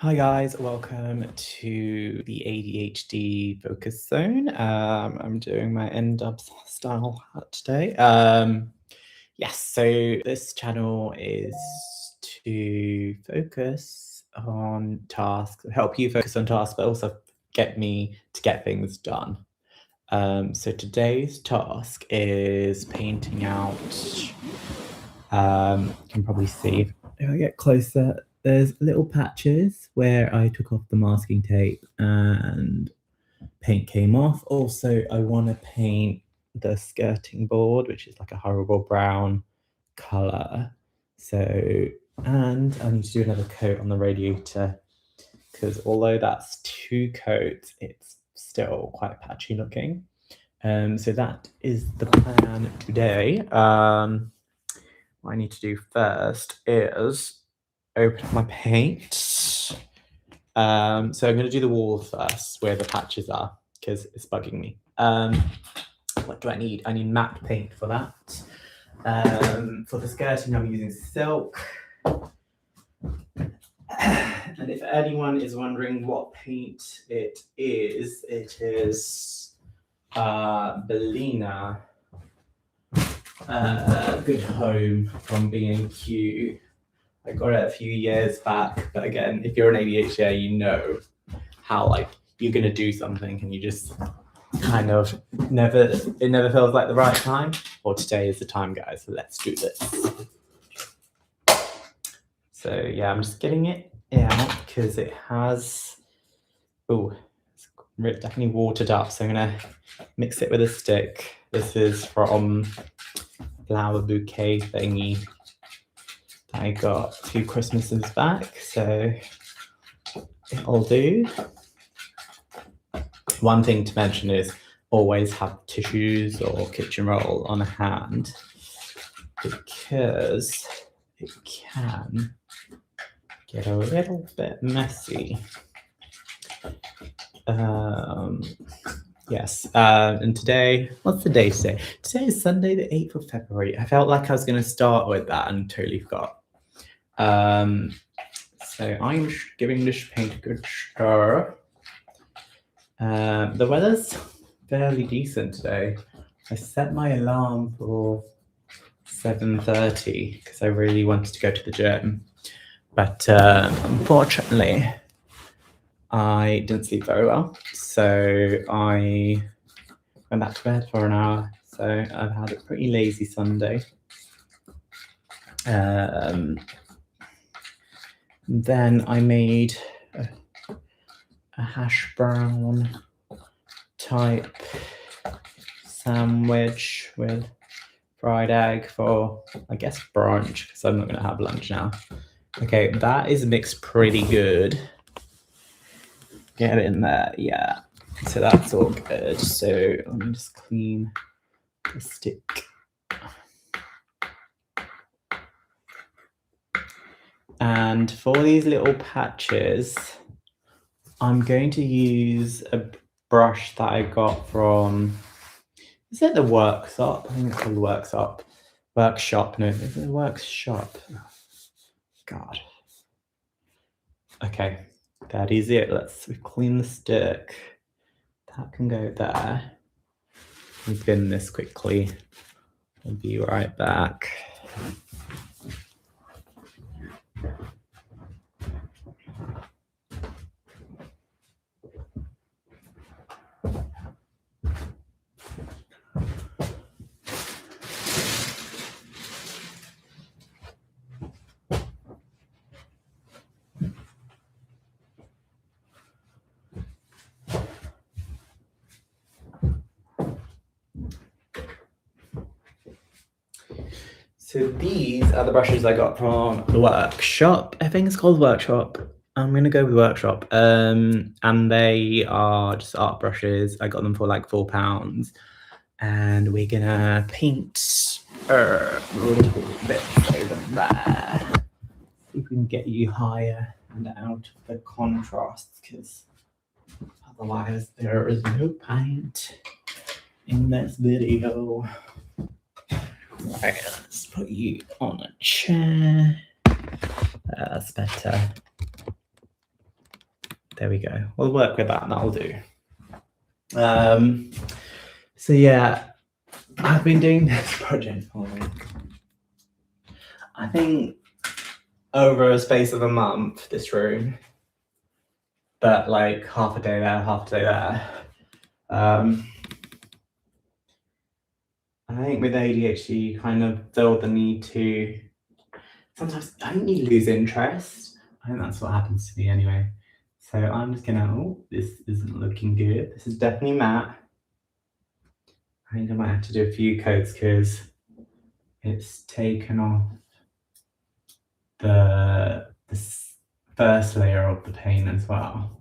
Hi guys, welcome to the ADHD focus zone. I'm doing my end-up style today. Yes, so this channel is to focus on tasks, help you focus on tasks, but also get me to get things done. So today's task is painting out. You can probably see if I get closer. There's little patches where I took off the masking tape and paint came off. Also, I want to paint the skirting board, which is like a horrible brown color. So, and I need to do another coat on the radiator because although that's 2 coats, it's still quite patchy looking. So that is the plan today. What I need to do first is open up my paint. So I'm going to do the walls first, where the patches are, because it's bugging me. What do I need? I need matte paint for that. For the skirting, I'm using silk. And if anyone is wondering what paint it is Ballina. GoodHome from B&Q. I got it a few years back, but again, if you're an ADHD, you know how you're gonna do something and you just kind of it never feels like the right time. Or today is the time, guys. So let's do this. So yeah, I'm just getting it out because it has it's definitely watered up. So I'm gonna mix it with a stick. This is from flower bouquet thingy that I got 2 Christmases back, so it'll do. One thing to mention is always have tissues or kitchen roll on hand because it can get a little bit messy. Yes, and today, what's the day today? Today is Sunday, the 8th of February. I felt like I was going to start with that and totally forgot. So I'm giving this paint a good stir. The weather's fairly decent today. I set my alarm for 7:30 because I really wanted to go to the gym. But unfortunately, I didn't sleep very well, so I went back to bed for an hour. So I've had a pretty lazy Sunday. Then I made a hash brown type sandwich with fried egg for, I guess, brunch, because I'm not going to have lunch now. Okay, that is mixed pretty good. Get it in there, yeah. So that's all good. So let me just clean the stick. And for these little patches, I'm going to use a brush that I got from, is it the workshop? I think it's called the workshop. Workshop, no, is it the workshop? Oh, God. Okay, that is it. Let's clean the stick. That can go there. Let me bin this quickly. I'll be right back. So these are the brushes I got from the workshop. I think it's called Workshop. I'm gonna go with Workshop. And they are just art brushes. I got them for like £4. And we're gonna paint a little bit over there. See if we can get you higher and out of the contrast, because otherwise there is no point in this video. Right, let's put you on a chair. That's better. There we go. We'll work with that. That'll do. So yeah, I've been doing this project for, I think, over a space of a month, this room. But like half a day there, half a day there. I think with ADHD, you kind of feel the need to, sometimes I think you lose interest. I think that's what happens to me anyway. So I'm just gonna, oh, this isn't looking good. This is definitely matte. I think I might have to do a few coats because it's taken off the first layer of the paint as well.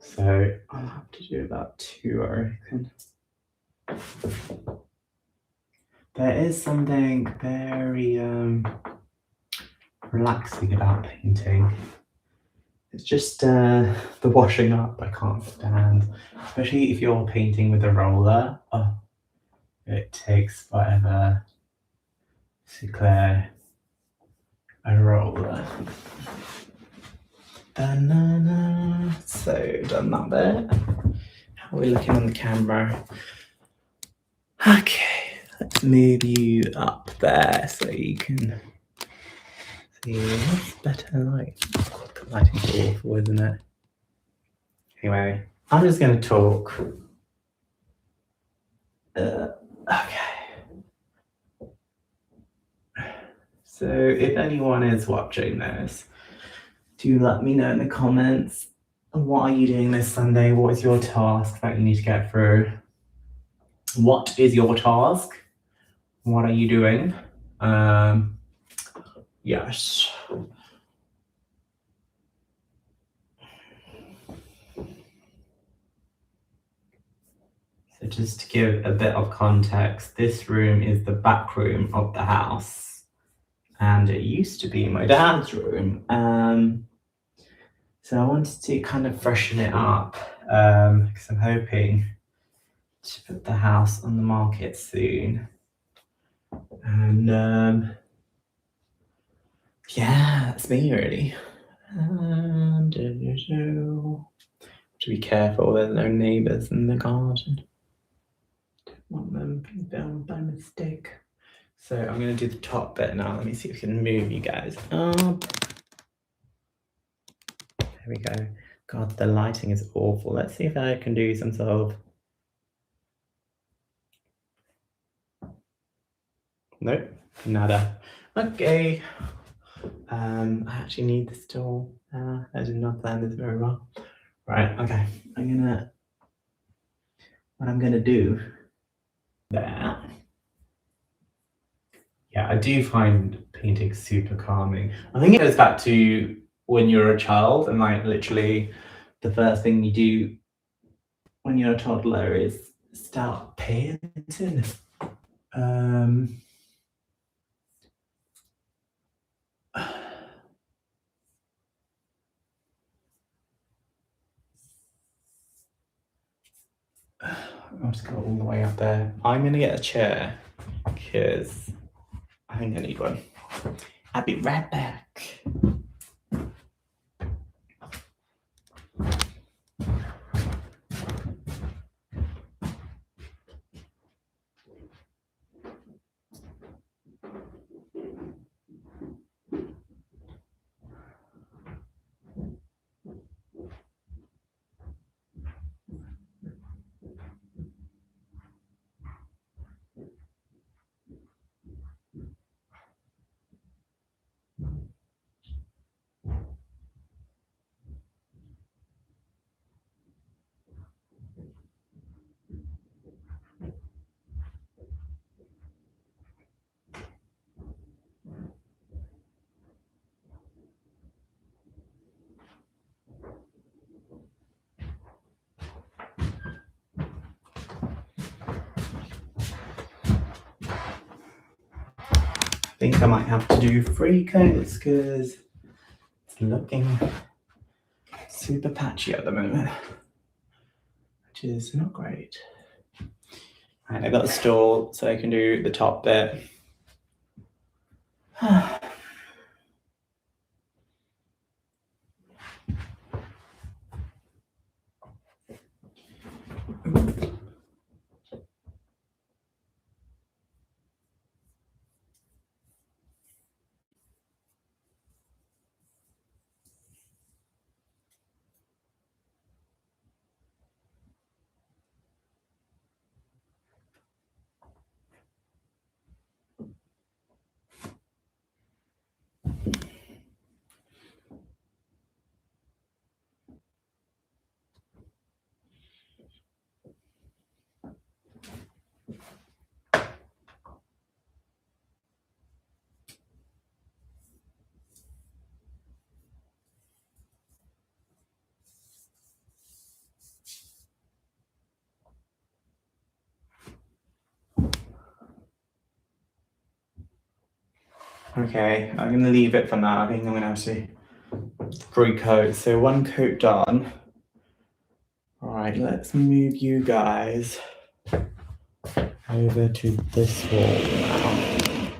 So I'll have to do about 2, I reckon. There is something very relaxing about painting. It's just the washing up I can't stand, especially if you're painting with a roller. Oh, it takes forever to clear a roller. So done that bit. How are we looking on the camera? Okay, let's move you up there so you can see what's better light. God, the lighting's awful, isn't it? Anyway, I'm just going to talk. Okay. So if anyone is watching this, do let me know in the comments, what are you doing this Sunday? What is your task that you need to get through? What is your task? What are you doing? Yes. So just to give a bit of context, this room is the back room of the house. And it used to be my dad's room. So I wanted to kind of freshen it up because I'm hoping to put the house on the market soon. And yeah, that's me really. To be careful, there's no neighbours in the garden. Don't want them being filmed by mistake. So I'm going to do the top bit now. Let me see if I can move you guys up. There we go. God, the lighting is awful. Let's see if I can do some sort of... Nope, nada. Okay. I actually need this tool. I did not plan this very well. Right, okay. What I'm gonna do there. Yeah, I do find painting super calming. I think it goes back to when you're a child and like literally the first thing you do when you're a toddler is start painting. I'll just go all the way up there. I'm gonna get a chair because I think I need one. I'll be right back. I think I might have to do 3 coats because it's looking super patchy at the moment, which is not great. Right, I got a stool so I can do the top bit. Okay, I'm gonna leave it for now. I think I'm gonna have to recoat. So one coat done. All right, let's move you guys over to this wall now.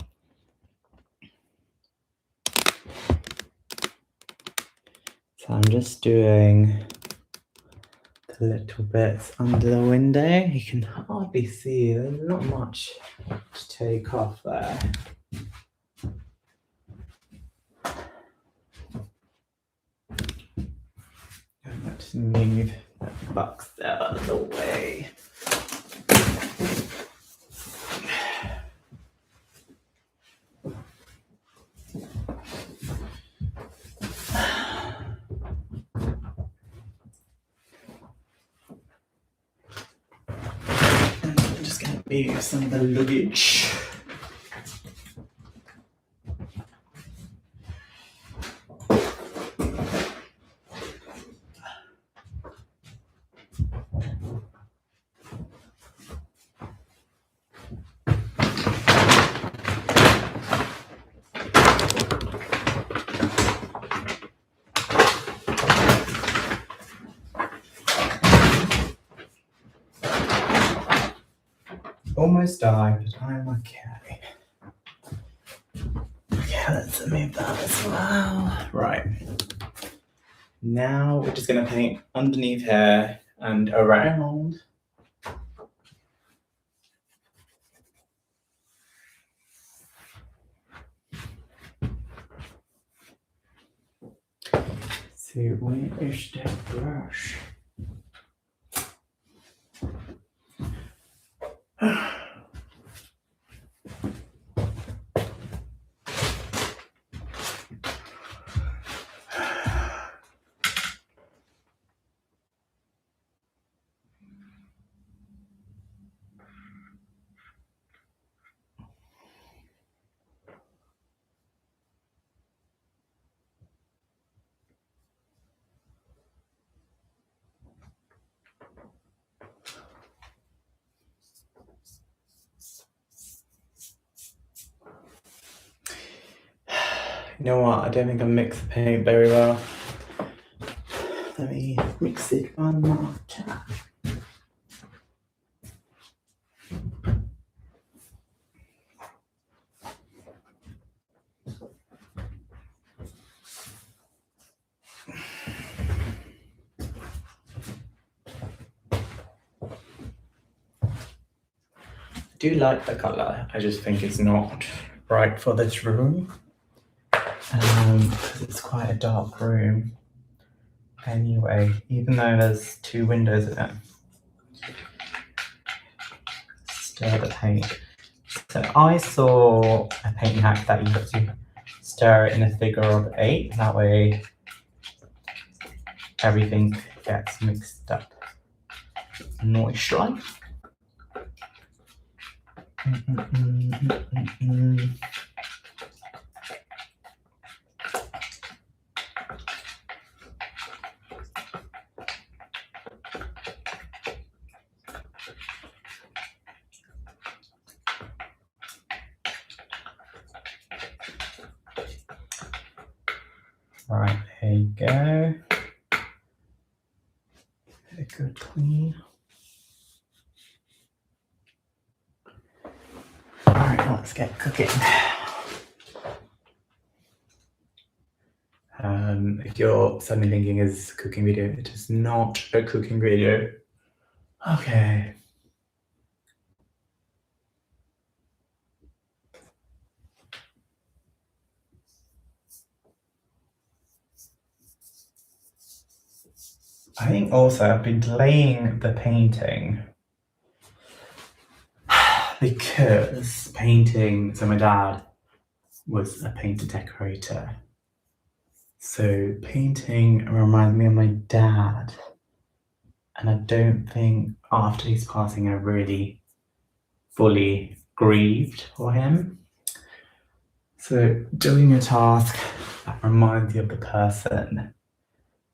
So I'm just doing the little bits under the window. You can hardly see, there's not much to take off there. Let's move that box out of the way. I'm just going to move some of the luggage. Almost died, but I'm okay. Okay, let's move that as well. Right. Now we're just going to paint underneath here and around. So where is the brush? You know what? I don't think I mixed the paint very well. Let me mix it one more time. I do like the colour, I just think it's not right for this room. Because it's quite a dark room. Anyway, even though there's 2 windows in it. Stir the paint. So I saw a paint hack that you have to stir it in a figure of 8. That way everything gets mixed up nicely. Right, there you go. A good clean. Alright, let's get cooking. If you're suddenly thinking it's a cooking video, it is not a cooking video. Okay. I think also I've been delaying the painting because painting, so my dad was a painter decorator. So painting reminds me of my dad. And I don't think after his passing I really fully grieved for him. So doing a task that reminds you of the person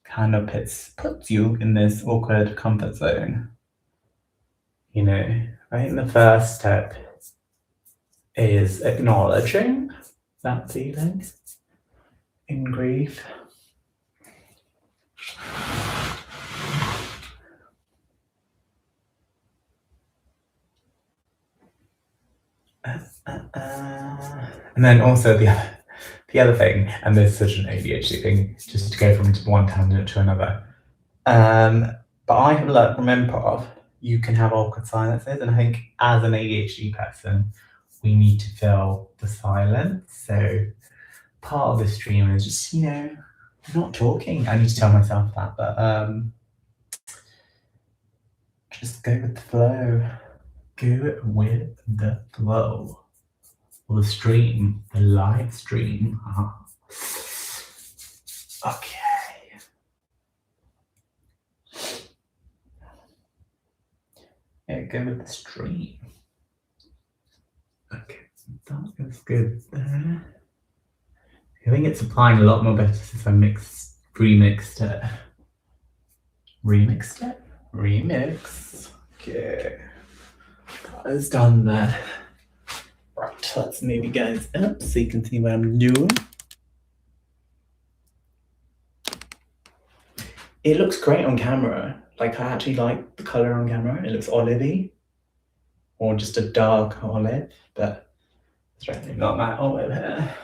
kind of puts you in this awkward comfort zone. You know, I think the first step is acknowledging that feeling in grief. And then also the other thing, and this is such an ADHD thing, just to go from one tangent to another. But I have learned from improv, you can have awkward silences, and I think as an ADHD person, we need to fill the silence. So part of the stream is just, not talking. I need to tell myself that, but just go with the flow. Go with the flow. Or the stream, the live stream. Okay. Yeah, go with the stream. Okay, that is good there. I think it's applying a lot more better since I remixed it. Remix. Okay. That is done there. Right, let's move you guys up so you can see what I'm doing. It looks great on camera. Like, I actually like the color on camera. It looks olivey, or just a dark olive, but it's definitely not that olive here.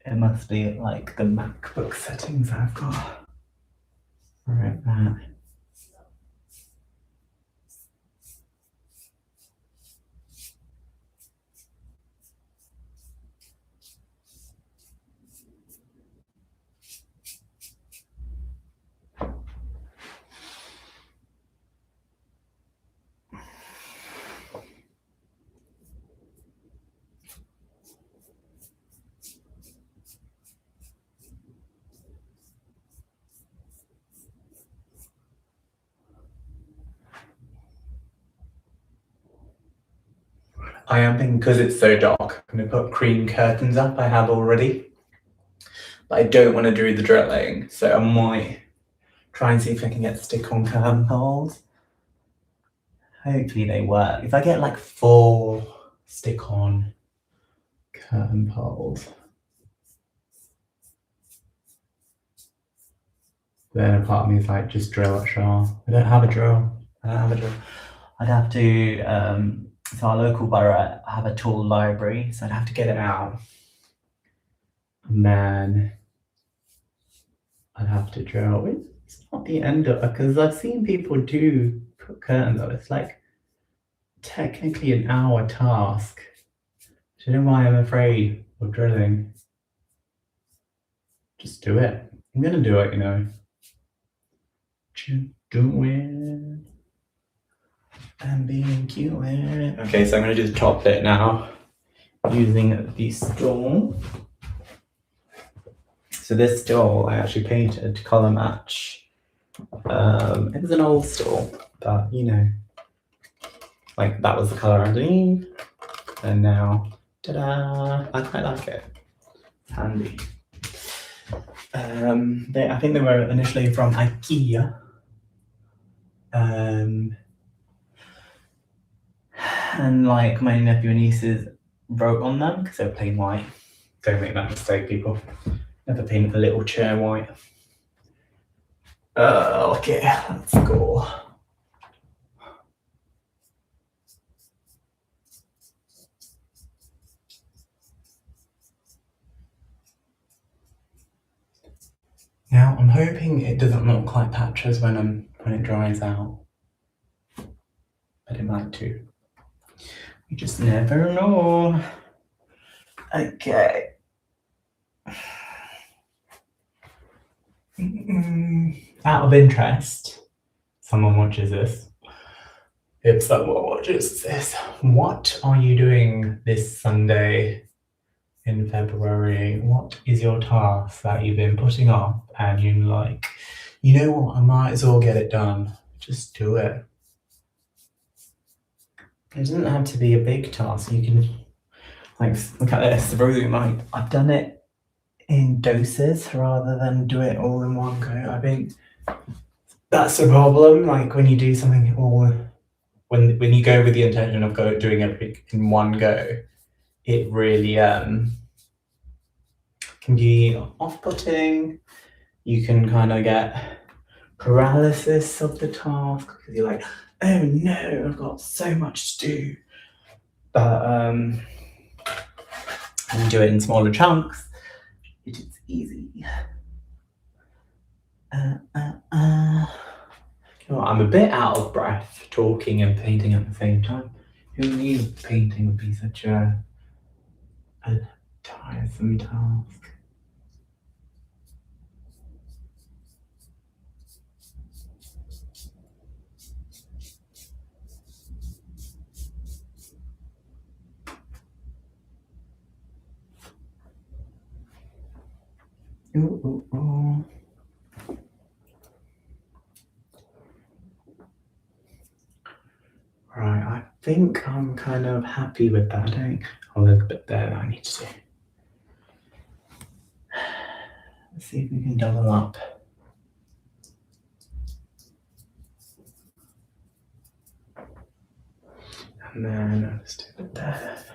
It must be like the MacBook settings I've got. Right, that. I am thinking, because it's so dark, I'm going to put cream curtains up. I have already. But I don't want to do the drilling, so I might try and see if I can get stick-on curtain poles. Hopefully they work. If I get like 4 stick-on curtain poles, then a part of me is like, just drill it, Shaw. I don't have a drill. I'd have to, so our local borough have a tool library, so I'd have to get it out. And then I'd have to drill. It's not the end of it, because I've seen people do put curtains up. It's like technically an hour task. Do you know why I'm afraid of drilling? Just do it. I'm gonna do it, Just do it. I'm being cute. Okay, so I'm gonna do the top bit now using the stool. So this stool I actually painted to color match. It was an old stool, but like that was the color underneath. And now, ta-da! I quite like it. It's handy. I think they were initially from IKEA. And like my nephew and nieces wrote on them because they're plain white. Don't make that mistake, people. Never paint a little chair white. Okay, let's go. Now I'm hoping it doesn't look like patches when it dries out, but it might too. You just never know. Okay. Out of interest, someone watches this. If someone watches this, what are you doing this Sunday in February? What is your task that you've been putting off and you're like, you know what, I might as well get it done. Just do it. It doesn't have to be a big task. You can, like, look at this room. I've done it in doses rather than do it all in one go. I think that's the problem. Like when you do something all when you go with the intention of doing everything in one go, it really can be off-putting. You can kind of get paralysis of the task because you're like, oh no, I've got so much to do. But when you do it in smaller chunks, it is easy. I'm a bit out of breath talking and painting at the same time. Who knew painting would be such a tiresome task? Ooh, ooh, ooh. Right, I think I'm kind of happy with that. I think a little bit there that I need to do. Let's see if we can double up. And then let's do it there.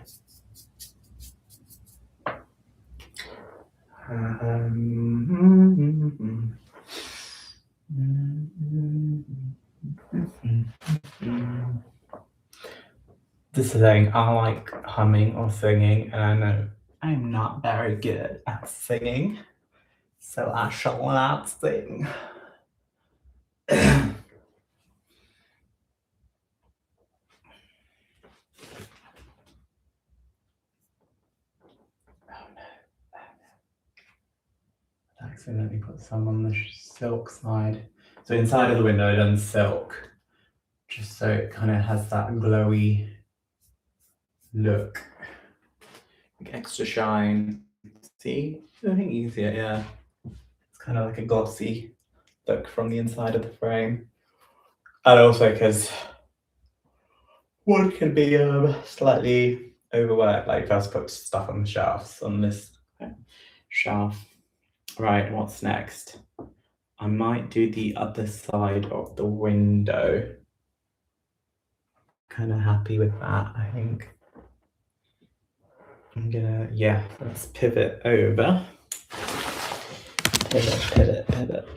This is the thing, I like humming or singing, and I know I'm not very good at singing, so I shall not sing. I accidentally put some on the silk side. So inside of the window I done silk, just so it kind of has that glowy look. Like extra shine. See? I think easier, yeah. It's kind of like a glossy look from the inside of the frame. And also because one can be slightly overworked, like if I was to put stuff on the shelves on this shelf. Right, what's next? I might do the other side of the window. Kind of happy with that, I think. I'm gonna, yeah, let's pivot over. Pivot, pivot, pivot.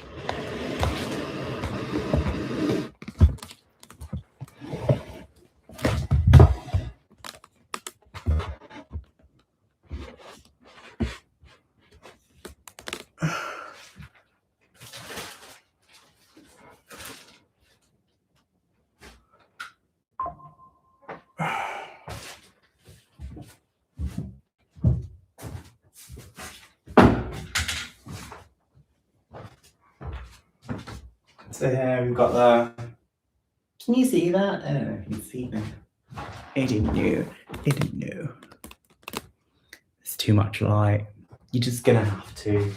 So here we've got the, can you see that? I don't know if you can see that. I didn't know. It's too much light. You're just gonna have to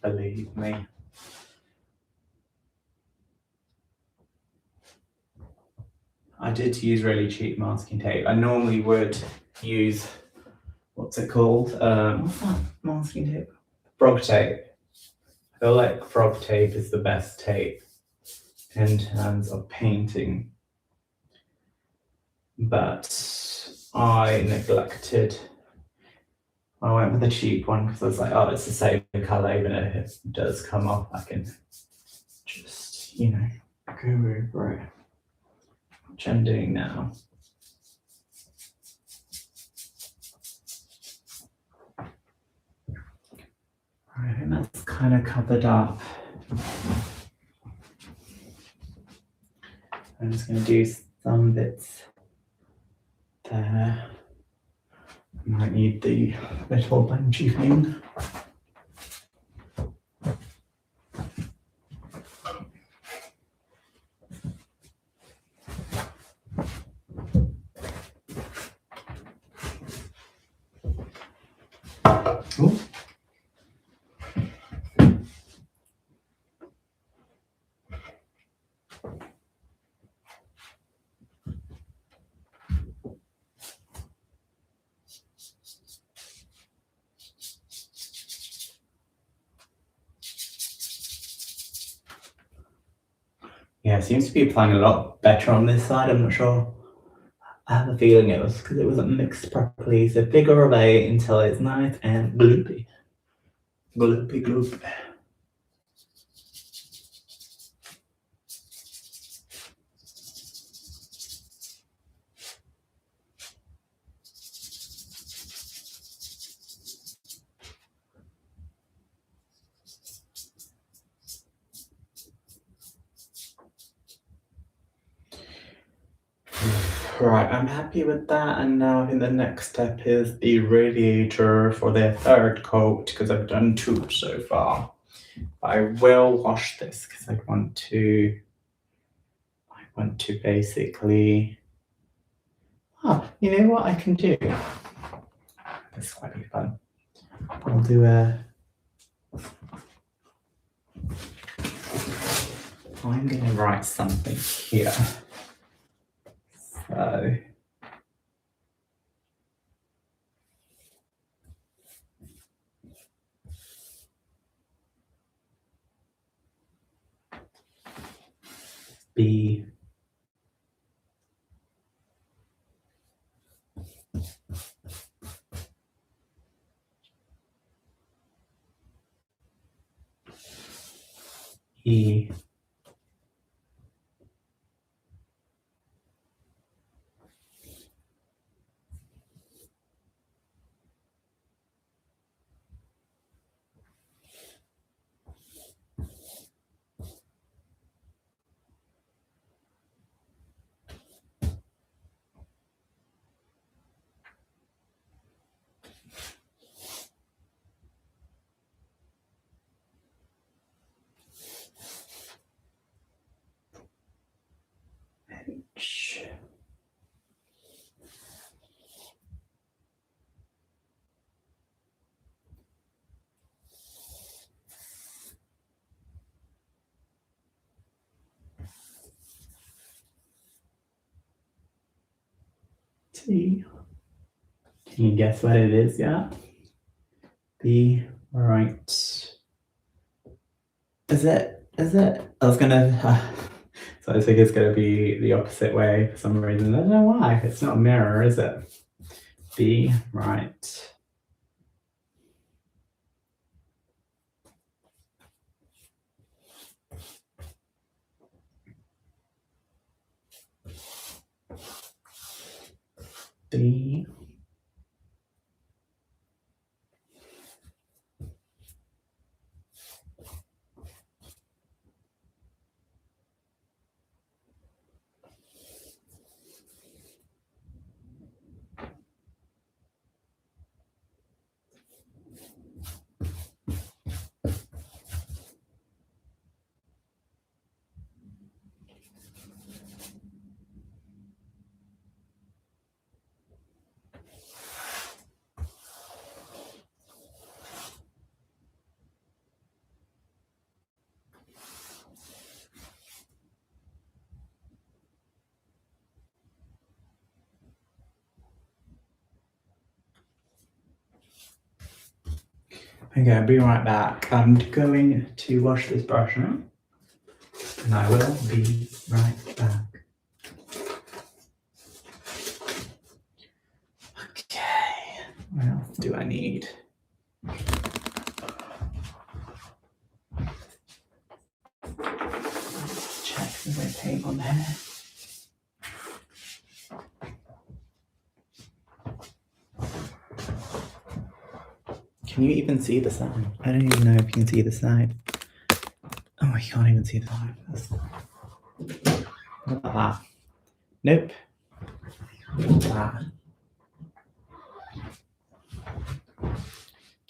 believe me. I did use really cheap masking tape. I normally would use, what's it called? What's that masking tape? Frog tape. I feel like frog tape is the best tape in terms of painting. But I neglected. I went with the cheap one because I was like, oh, it's the same colour, even if it does come off, I can just, you know, go over it. Which I'm doing now. Right, and that's kind of covered up. I'm just going to do some bits there. Might need the little bungee thing. Ooh. Yeah, it seems to be applying a lot better on this side. I'm not sure. I have a feeling it was because it wasn't mixed properly. So figure away until it's nice and gloopy. Gloopy gloop. Right, I'm happy with that, and now I think the next step is the radiator for the third coat, because I've done 2 so far. I will wash this because I want to basically, you know what I can do? This might be fun. I'll do I'm gonna write something here. So B E H T. Can you guess what it is? Yeah. B. Right. Is it? I was gonna. So I think it's gonna be the opposite way for some reason. I don't know why. It's not a mirror, is it? B. Right. B. Okay, I'll be right back. I'm going to wash this brush now, and I will be right back. Okay, what else do I need? Let's check the red tape on there. Can you even see the side? I don't even know if you can see the side. Oh, I can't even see the side. What about that? Nope. What about that?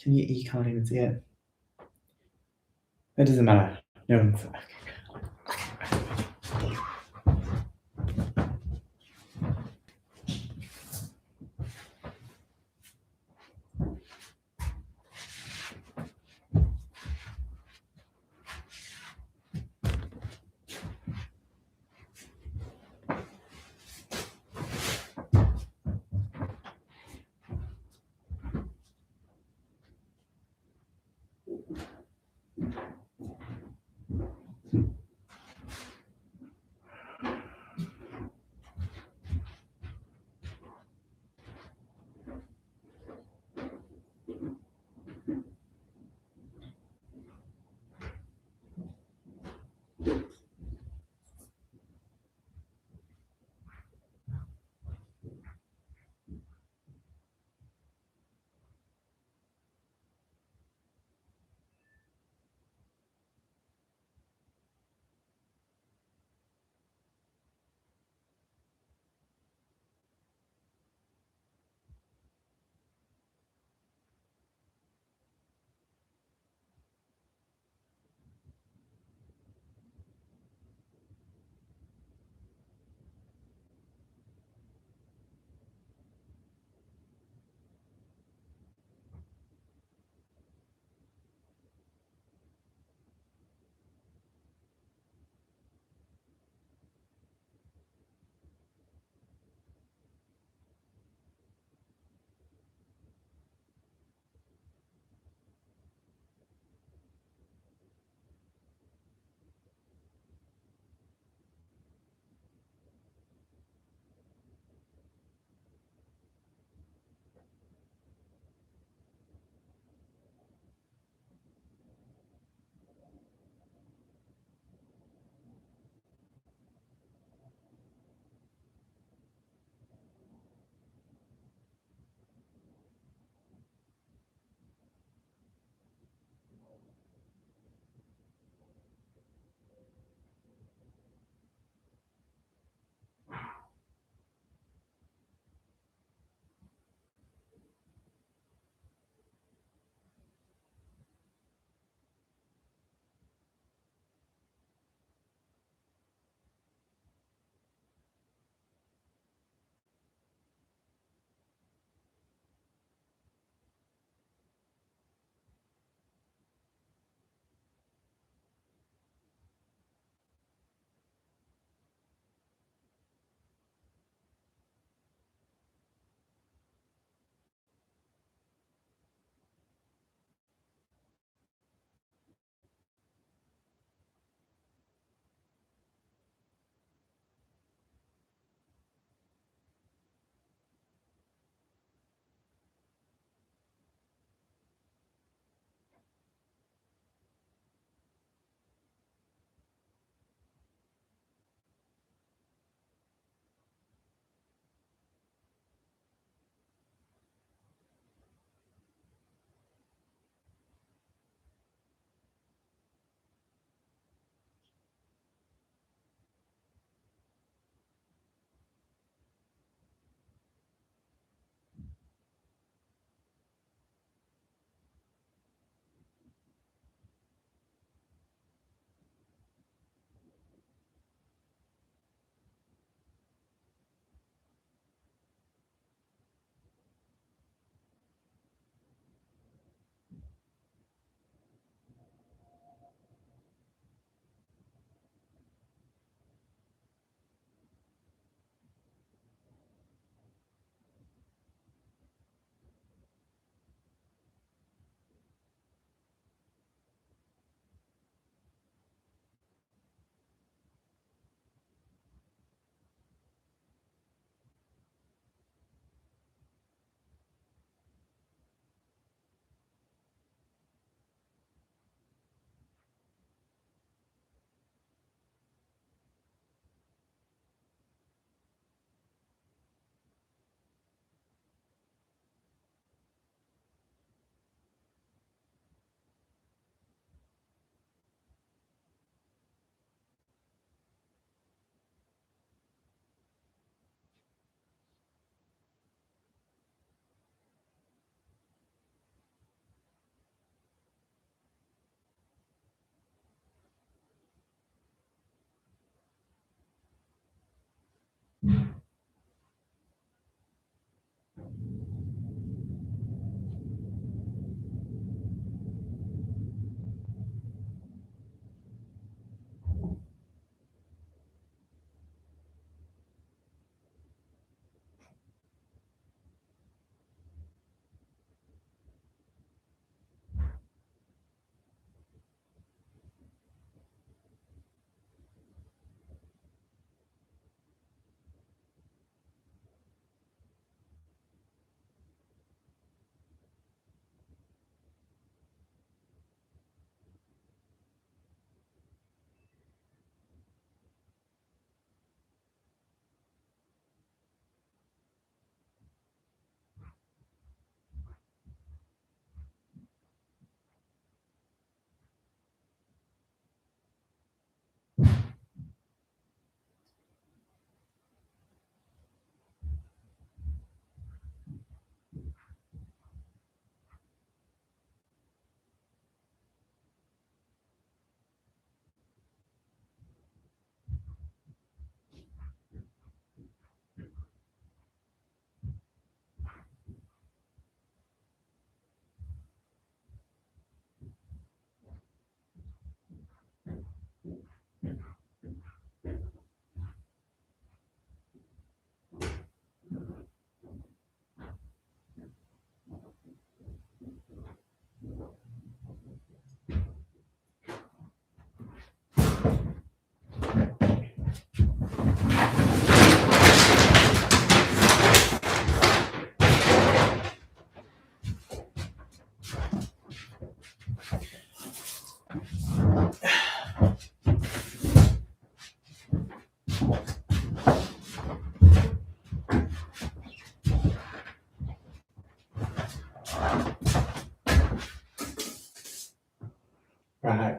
You can't even see it. It doesn't matter. No one's.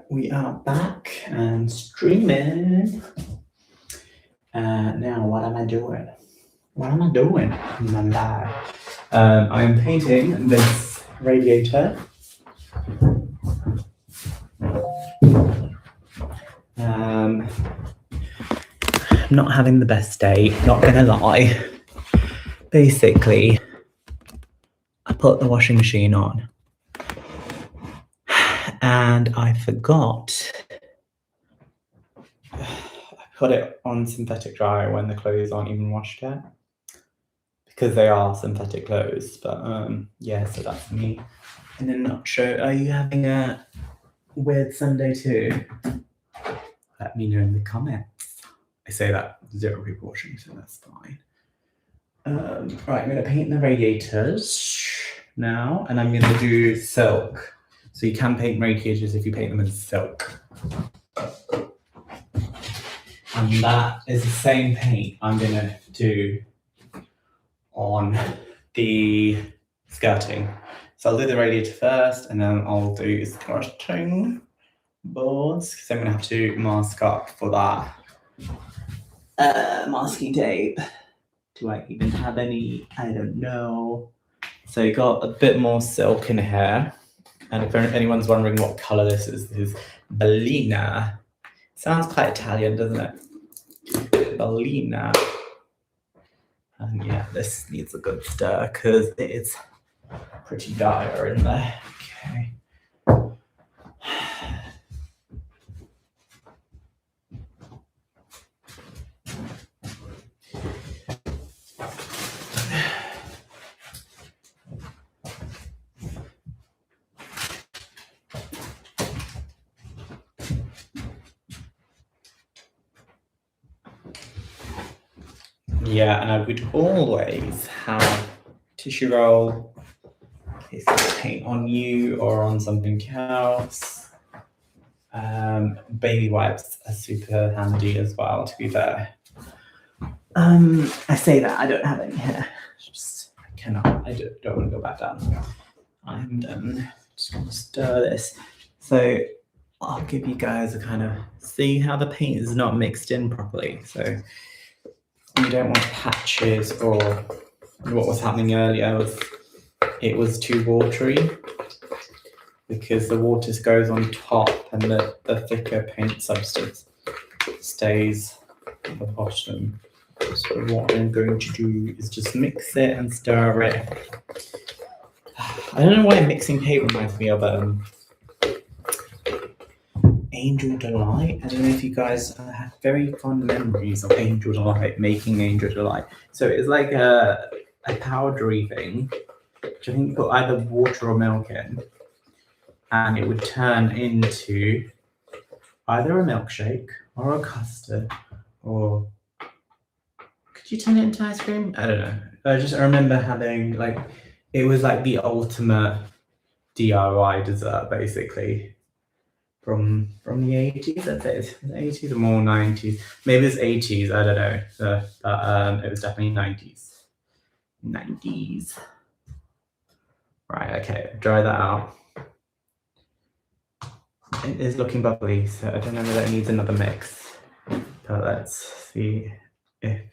we are back and streaming. Now, what am I doing? What am I doing in my life? I'm painting this radiator. I'm not having the best day, not gonna lie. Basically, I put the washing machine on and I forgot. I put it on synthetic dry when the clothes aren't even washed yet, because they are synthetic clothes. But yeah, so that's me in a nutshell. Are you having a weird Sunday too? Let me know in the comments. I say that 0 people watching, so that's fine. Right, I'm gonna paint the radiators now, and I'm gonna do silk. So you can paint radiators if you paint them in silk. And that is the same paint I'm gonna do on the skirting. So I'll do the radiator first, and then I'll do skirting boards, because I'm gonna have to mask up for that. Masking tape. Do I even have any? I don't know. So you got a bit more silk in here. And if anyone's wondering what color this is Ballina. Sounds quite Italian, doesn't it? Ballina. And yeah, this needs a good stir because it is pretty dire in there. Okay. Yeah, and I would always have tissue roll in case I paint on you or on something else. Baby wipes are super handy as well, to be fair. I say that, I don't have any here. Just, I cannot, I don't want to go back down. I'm done. Just gonna stir this. So I'll give you guys a kind of, see how the paint is not mixed in properly. So you don't want patches, or what was happening earlier was it was too watery, because the water goes on top and the thicker paint substance stays at the bottom. So what I'm going to do is just mix it and stir it. I don't know why mixing paint reminds me of Angel Delight. I don't know if you guys have very fond memories of Angel Delight, making Angel Delight. So it's like a powdery thing, which I think you put either water or milk in, and it would turn into either a milkshake or a custard, or could you turn it into ice cream? I don't know. I remember having, like, it was like the ultimate DIY dessert, basically. From the 80s, I'd say. It's 80s or more 90s. Maybe it's 80s, I don't know. But it was definitely 90s. 90s. Right, okay, dry that out. It is looking bubbly, so I don't know whether it needs another mix. But let's see if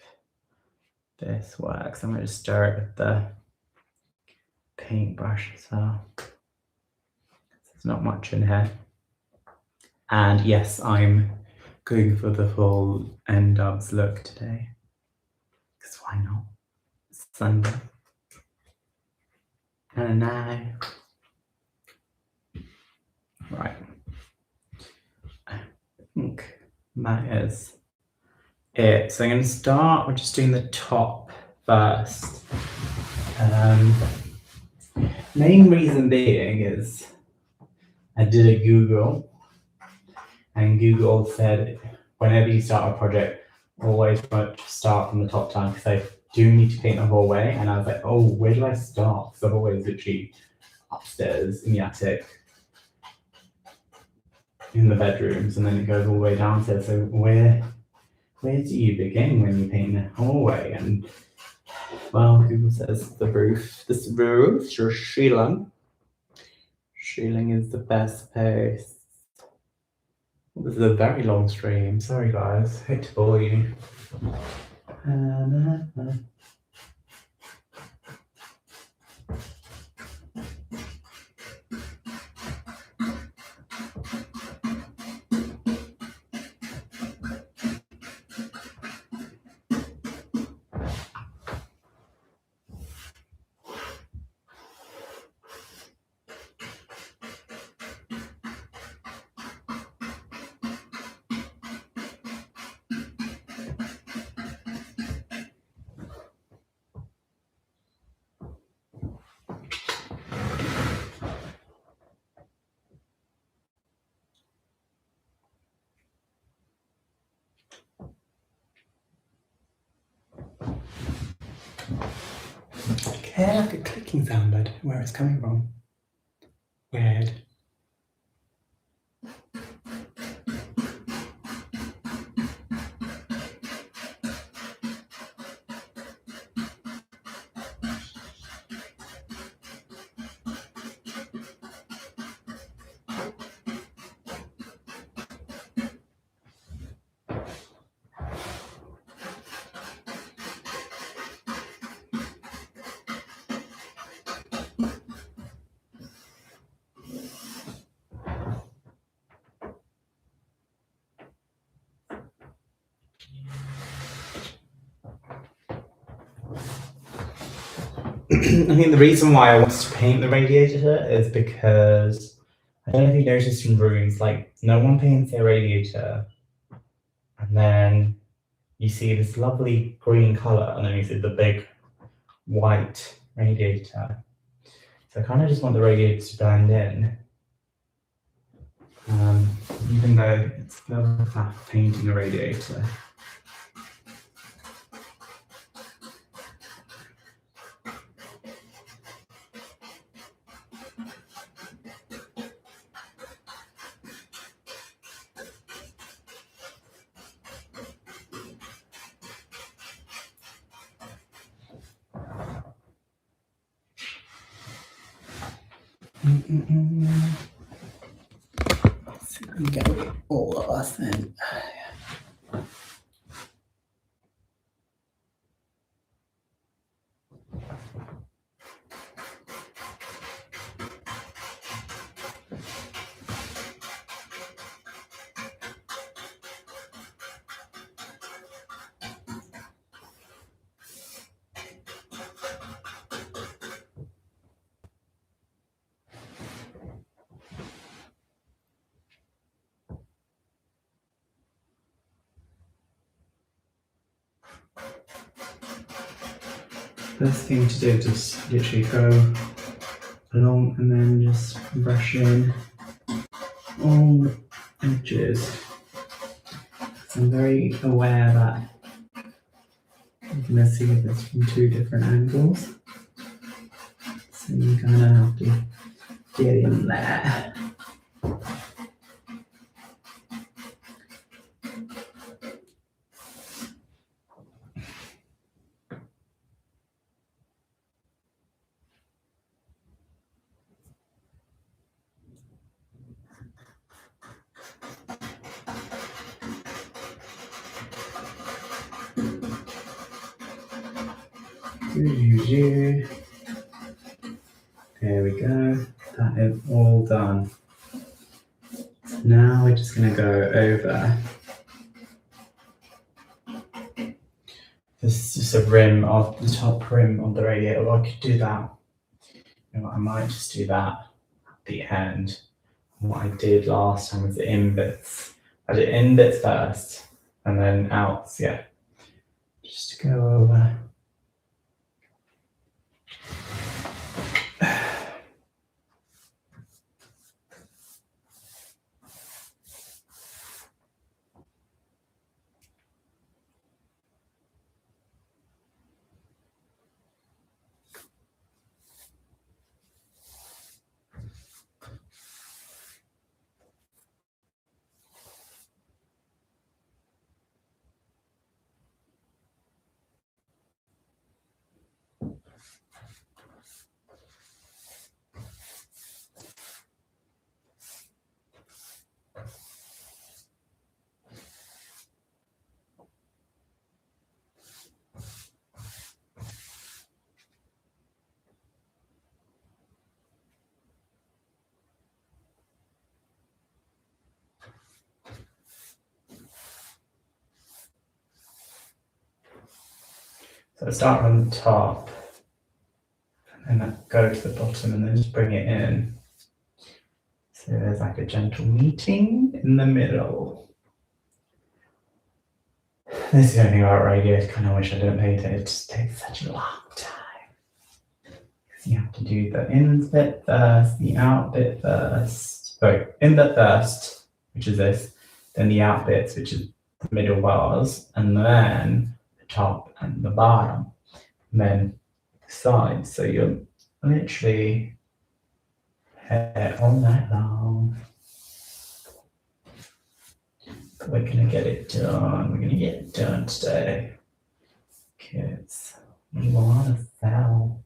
this works. I'm going to stir it with the paintbrush as well. There's not much in here. And yes, I'm going for the full N-Dubs look today. Because why not? It's Sunday. And now. Right. I think that is it. So I'm going to start with just doing the top first. Main reason being is I did a Google. And Google said, whenever you start a project, always start from the top down, because I do need to paint the whole way. And I was like, oh, where do I start? Because I've always literally upstairs in the attic, in the bedrooms, and then it goes all the way downstairs. So where do you begin when you paint the hallway? And well, Google says the roof. This roof, your ceiling. Ceiling is the best place. This is a very long stream. Sorry, guys. Hate to bore you. Okay, like a clicking sound, but where it's coming from. Weird. I think the reason why I wanted to paint the radiator is because I don't know if you noticed in rooms, like no one paints their radiator, and then you see this lovely green color, and then you see the big white radiator. So I kind of just want the radiator to blend in, even though it's still half painting a radiator. Let's see if we can get all of us in. First thing to do is just literally go along and then just brush in all the edges. So I'm very aware that you're going to see this from two different angles. So you kind of have to get in there. There we go. That is all done. So now we're just going to go over. This is just a rim of the top rim of the radiator. I could do that. You know what, I might just do that at the end. What I did last time was the in bits. I did in bits first and then outs, yeah. Just to go over. So start from the top, and then go to the bottom, and then just bring it in. So there's like a gentle meeting in the middle. This is the only thing about radio. I kind of wish I didn't paint it. It just takes such a long time. You have to do the in bit first, the out bit first. Sorry, in bit first, which is this, then the out bits, which is the middle bars, and then the top and the bottom, and then the sides. So you're literally here all night long. But we're gonna get it done. We're gonna get it done today, kids. We wanna sell.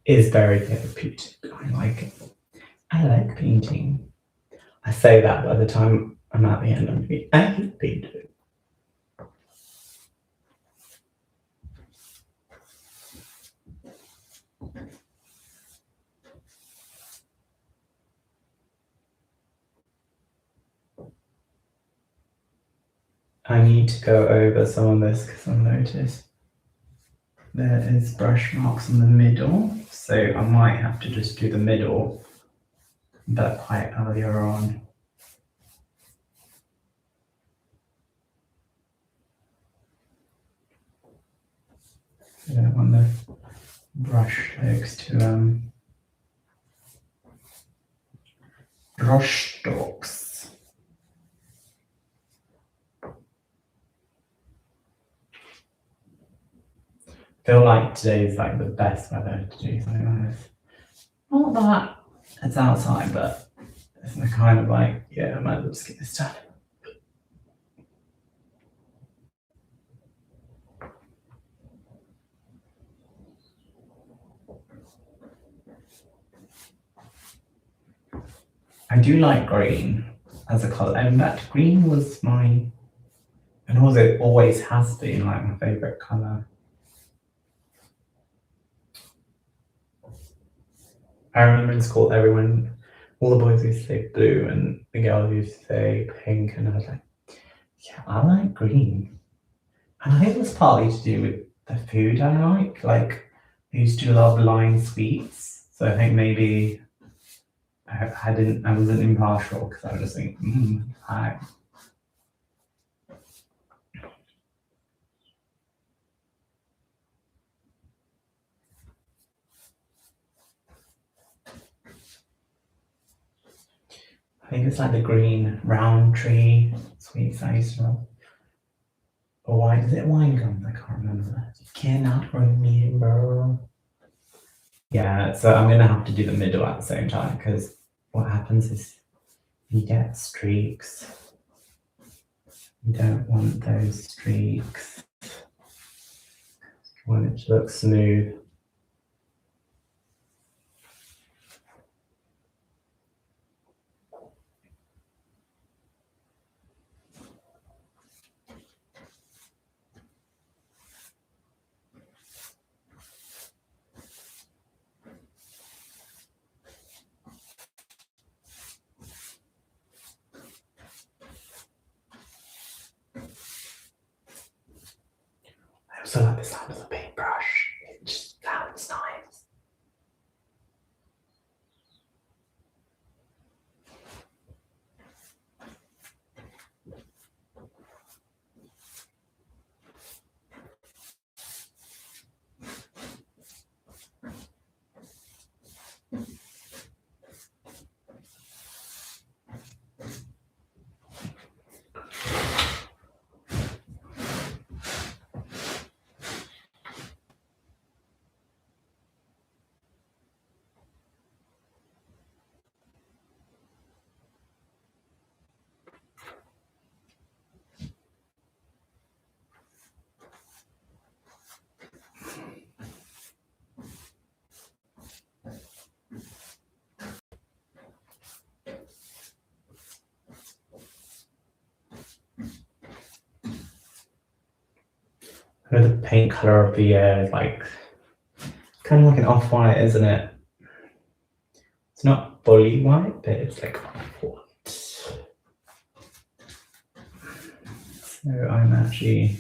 Is very therapeutic. I like it. I like painting. I say that by the time I'm at the end, I'm thinking, I hate painting. I need to go over some of this because I've noticed there is brush marks in the middle, so I might have to just do the middle, but quite earlier on. I don't want the brush strokes to brush strokes. Feel like today is like the best weather to do something like this. Not that it's outside, but it's kind of like, yeah, I might as well just get this done. I do like green as a colour, and that green was my, and also it always has been like my favourite colour. I remember in school, all the boys used to say blue and the girls used to say pink, and I was like, yeah, I like green. And I think it was partly to do with the food I like. Like, I used to love lime sweets, so I think maybe I wasn't impartial because I was just think, hi. I think it's like the green round tree sweets I used to love. Or wine, is it wine gums? I can't remember. You cannot remember. Yeah, so I'm gonna have to do the middle at the same time because what happens is you get streaks. You don't want those streaks. You want it to look smooth. I also like the sound of the paintbrush. It just sounds nice. I know the paint color of the year is like kind of like an off-white, isn't it? It's not fully white, but it's like off-white. So I'm actually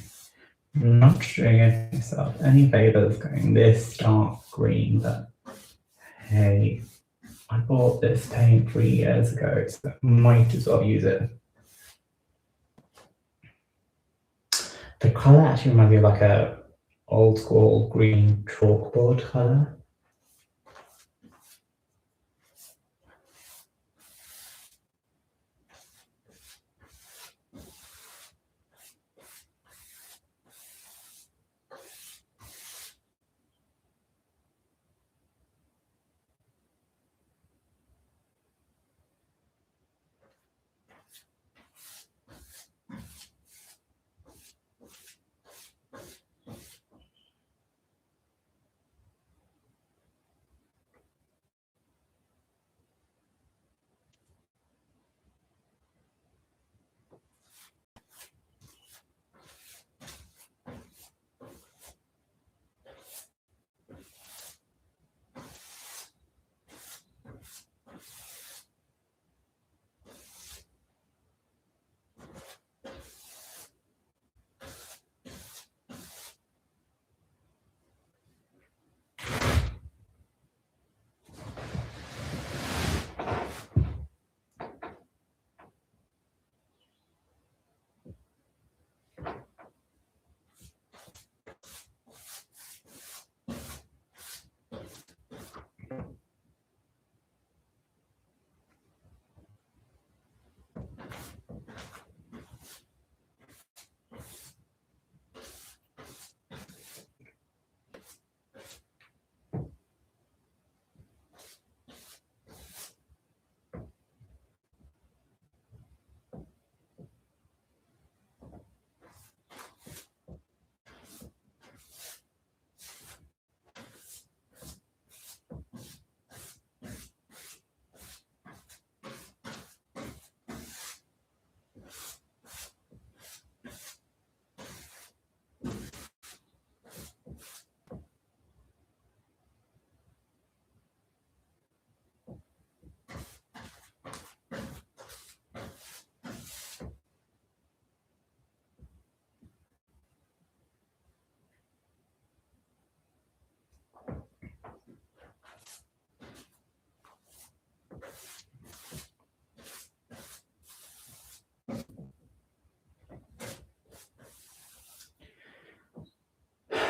not doing myself any favors going this dark green, but hey, I bought this paint 3 years ago, so I might as well use it. The color actually reminds me of like a old school green chalkboard color.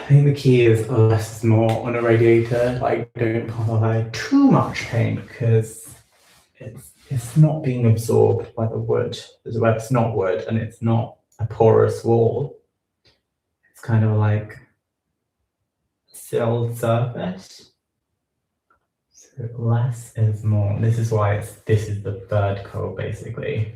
think the key is less is more on a radiator. Like, don't apply too much paint because it's not being absorbed by the wood. Well, it's not wood and it's not a porous wall. It's kind of like sealed surface. So less is more. This is why this is the third coat basically.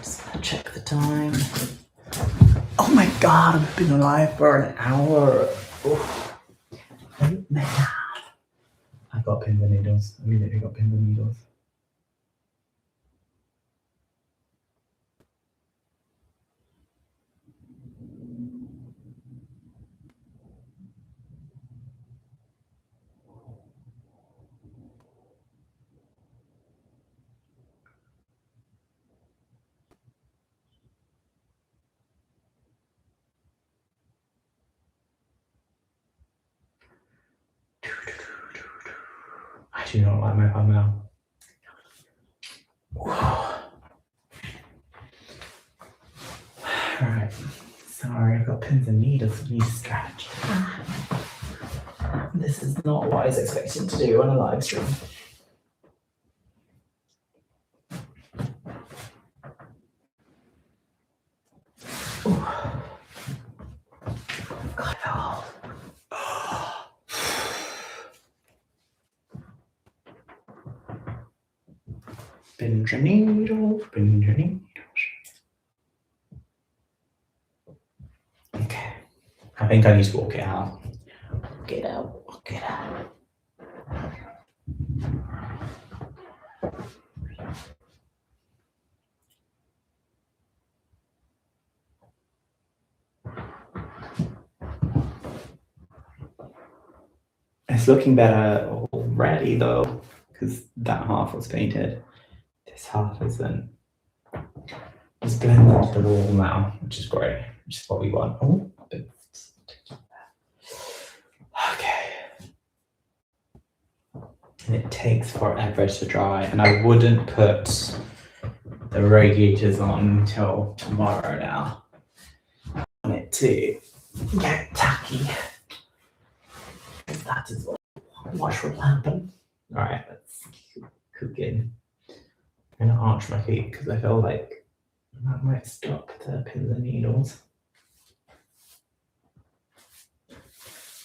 Just gonna check the time. Oh my god, I've been alive for an hour. Oof. Oh man. I got pins and needles. I immediately got pins and needles. I do not like my thumbnail. Alright. Sorry, I've got pins and needles for me to stretch. This is not what I was expecting to do on a live stream. God, Binge needles, binge needles. Okay. I think I need to walk it out. Walk it out, walk it out. It's looking better already though, because that half was painted. This half isn't. It's blended into the wall now, which is great, which is what we want. Oh, okay. And it takes forever to dry, and I wouldn't put the radiators on until tomorrow now. I want it to get tacky. That is what will happen. Alright, let's keep cooking. I'm gonna arch my feet because I feel like that might stop the pins and needles.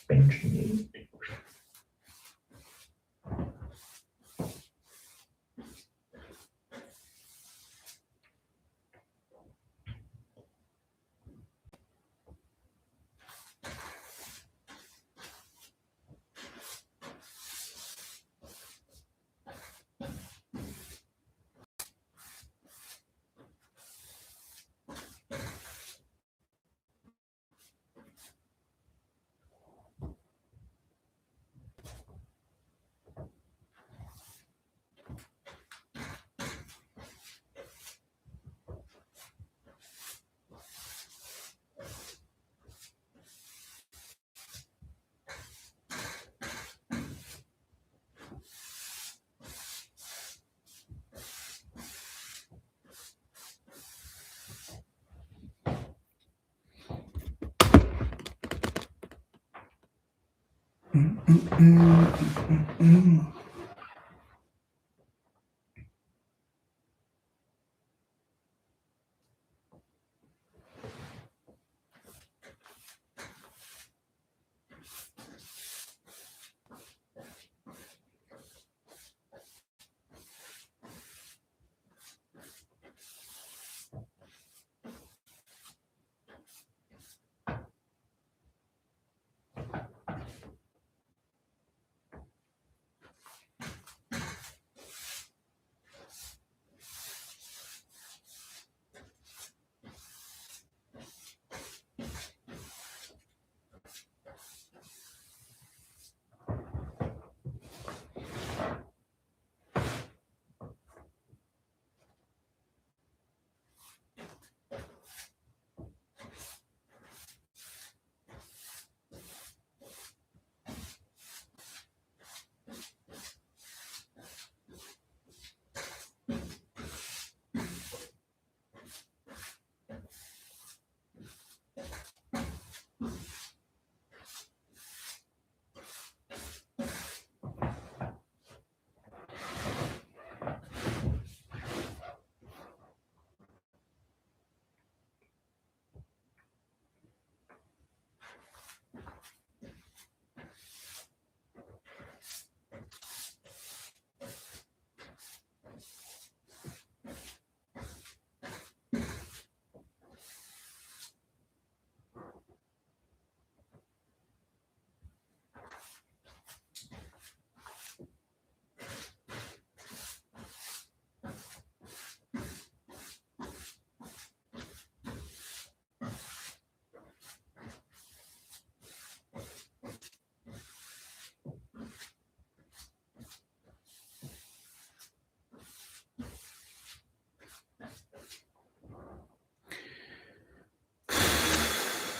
Bench needles.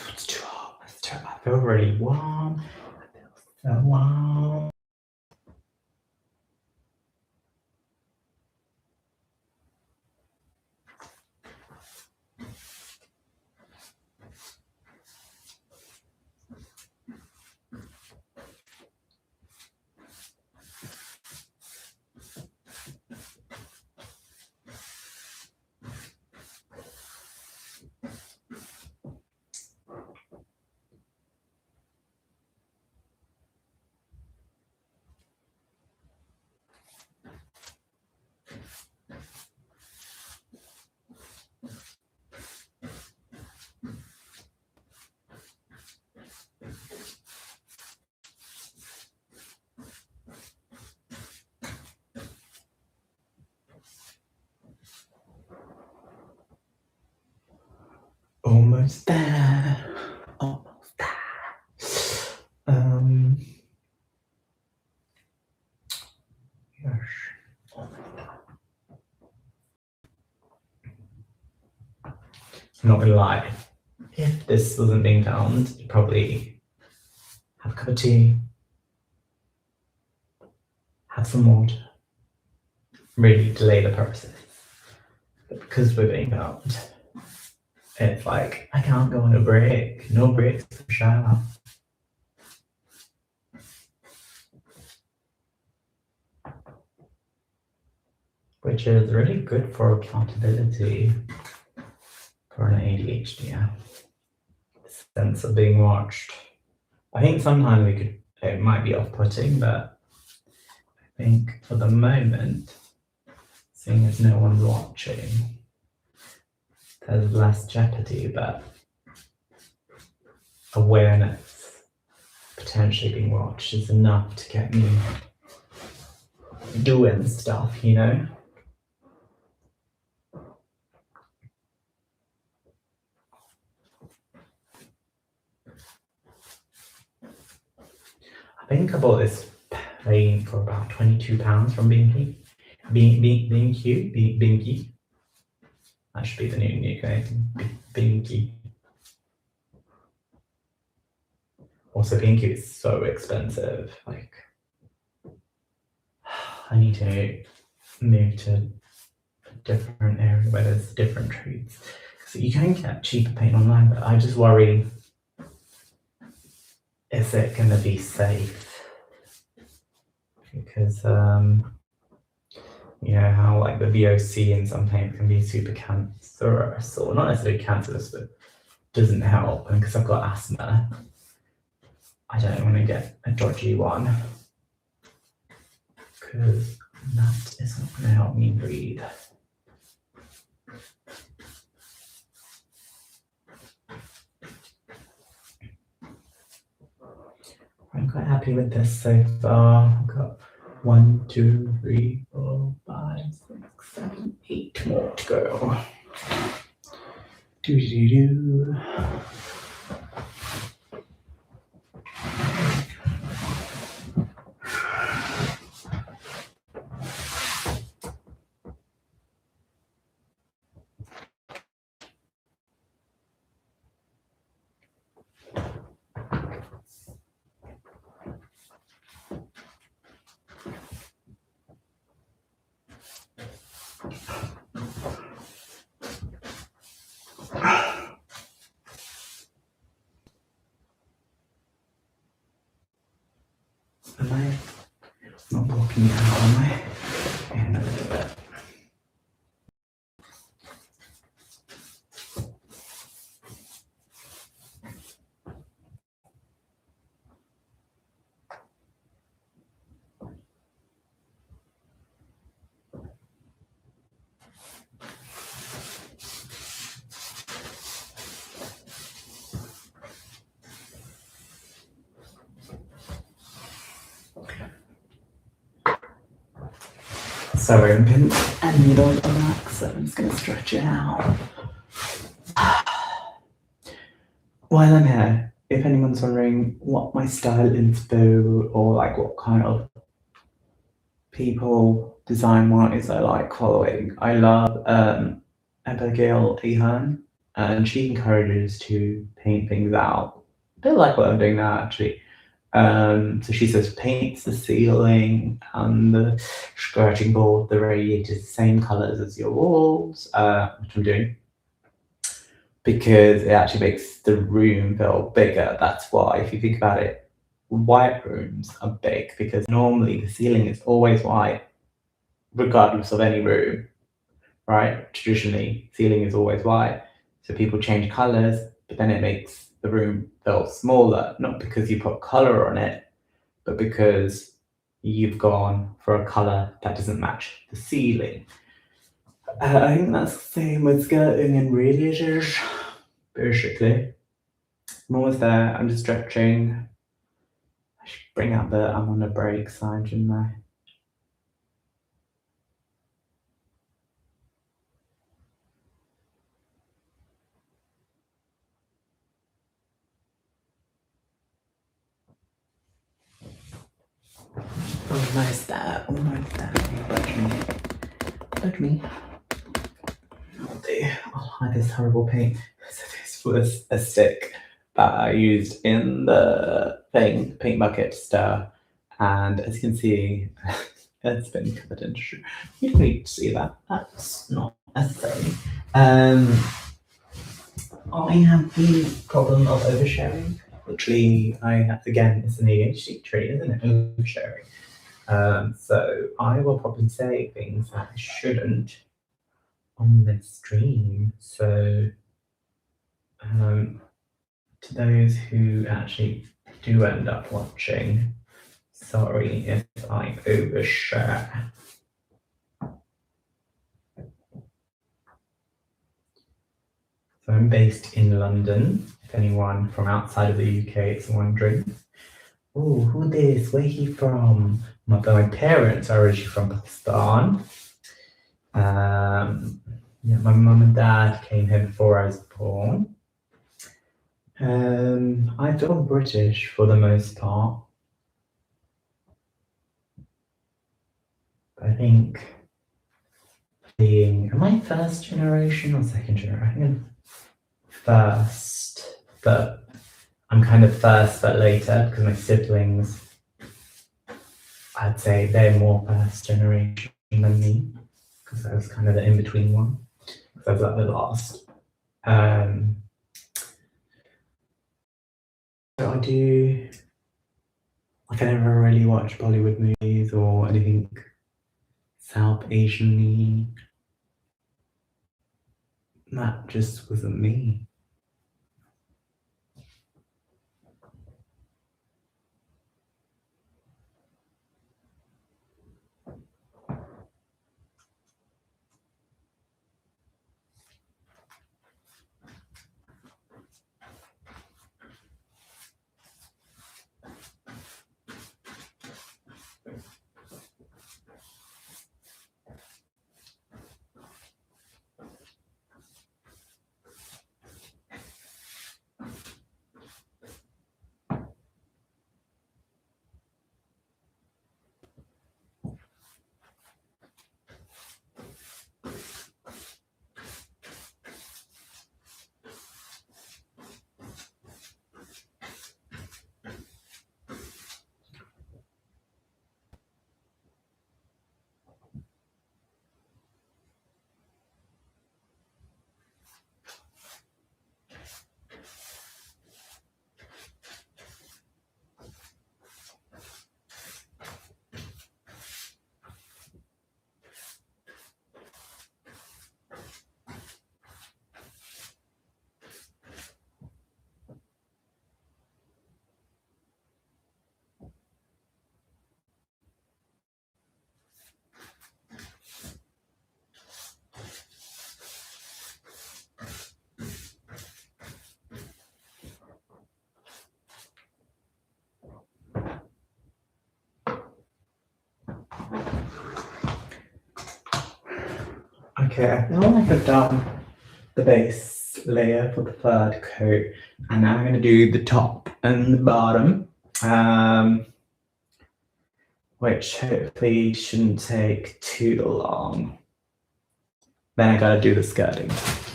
It's too hot. I feel really warm. I feel so warm. Almost there. Almost there. Yes. I'm not gonna lie. If this wasn't being filmed, you'd probably have a cup of tea, have some water, really delay the process. But because we're being filmed, it's like I can't go on a break. No breaks for shower. Which is really good for accountability for an ADHD. Yeah. Sense of being watched. I think sometimes it might be off-putting, but I think for the moment, seeing as no one's watching, there's less jeopardy, but awareness potentially being watched is enough to get me doing stuff, you know? I think I bought this plane for about £22 from Binky. Binky. That should be the new nickname. Binky. Also, Binky is so expensive. Like, I need to move to a different area where there's different treats. So you can get cheaper paint online, but I just worry, is it going to be safe? because you know how like the VOC in some paint can be super cancerous, or not necessarily cancerous, but doesn't help. And because I've got asthma, I don't want to get a dodgy one, because that isn't going to help me breathe. I'm quite happy with this so far. I've got 1, 2, 3, 4, 5, 6, 7, 8 more to go. Do do do. Am I not walking out, am I? In a little bit. Sorry, I'm putting a needle on that, so I'm just going to stretch it out. While I'm here, if anyone's wondering what my style inspo or like what kind of people design-wise I like following, I love Adhd, and she encourages to paint things out. I feel like what I'm doing now actually. So she says paints the ceiling and the skirting board, the radiator, the same colors as your walls, which I'm doing, because it actually makes the room feel bigger. That's why, if you think about it, white rooms are big because normally the ceiling is always white, regardless of any room, right? Traditionally, ceiling is always white. So people change colors, but then it makes the room feel smaller, not because you put color on it, but because you've gone for a color that doesn't match the ceiling. I think that's the same with skirting and radiators, basically. I'm almost there. I'm just stretching. I should bring out the I'm on a break sign, shouldn't I? Almost there. Almost there. Budge me. Budge me. I'll hide this horrible paint. So this was a stick that I used in the paint bucket to stir, and as you can see, it's been covered in sugar. You don't need to see that. That's not necessary. I have the problem of oversharing. Literally, again, it's an ADHD trait, isn't it? Oversharing. So I will probably say things that I shouldn't on this stream. So to those who actually do end up watching, sorry if I overshare. So I'm based in London, if anyone from outside of the UK is wondering. Oh, who this? Where he from? My parents are originally from Pakistan. Yeah, my mum and dad came here before I was born. I feel British for the most part. I think am I first generation or second generation? I think I'm first, but I'm kind of first but later because my siblings, I'd say they're more first generation than me because I was kind of the in-between one because I was like the last. So Like I never really watched Bollywood movies or anything South Asian-y. That just wasn't me. Okay, I feel like I've done the base layer for the third coat, and now I'm going to do the top and the bottom, which hopefully shouldn't take too long. Then I gotta do the skirting.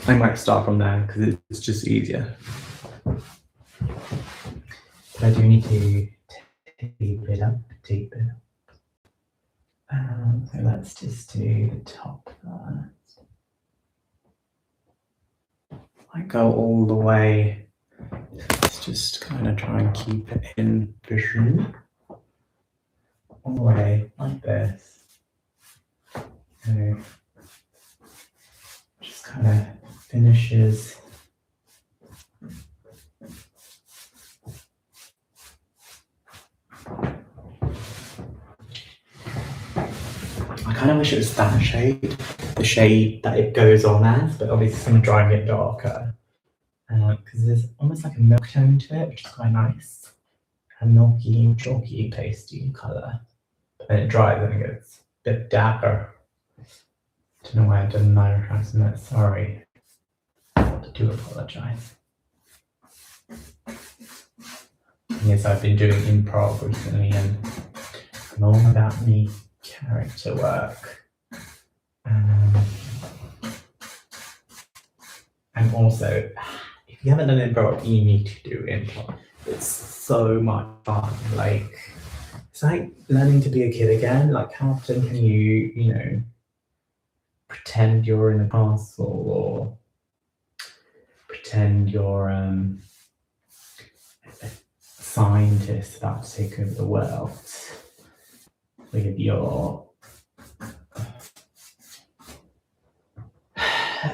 I might start from there because it's just easier. But I do need to tape it up. So let's just do the top first. I go all the way. Let's just kind of try and keep it in vision. All the way like this. So just kind of finishes. I kind of wish it was that shade, the shade that it goes on as, but obviously I'm drawing it darker. Because there's almost like a milk tone to it, which is quite nice. A milky, chalky, pasty colour. But then it dries and it gets a bit darker. Don't know why I didn't know transmit, sorry. I do apologise. Yes, I've been doing improv recently and I'm all about me character work. And also, if you haven't done improv, you need to do improv. It's so much fun. Like, it's like learning to be a kid again. Like, how often can you pretend you're in a castle or pretend you're a scientist about to take over the world with your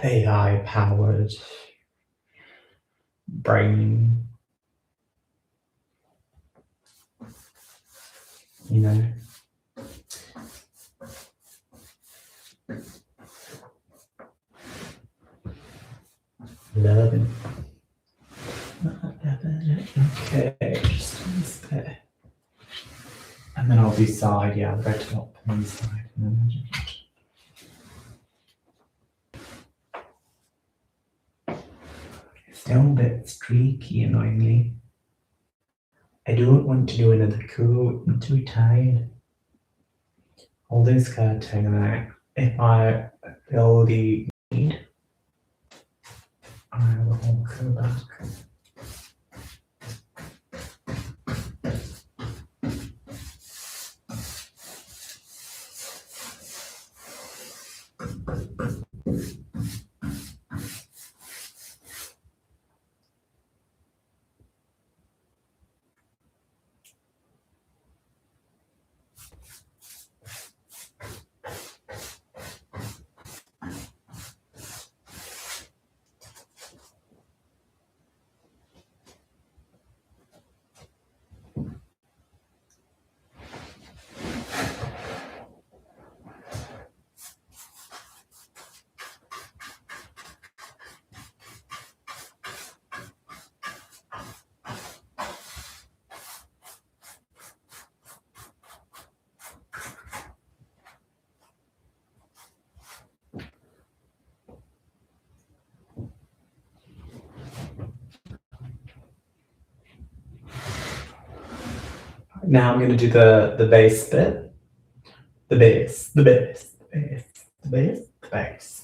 AI-powered brain, you know. Loving. Okay, just on this bit. And then I'll do side, yeah, red top and then side. And then still a bit streaky, annoyingly. I don't want to do another coat, I'm too tired. I'll do skirting and then if I feel the need, I will go back. Now I'm going to do the bass bit. The bass, the bass, the bass, the bass, the bass.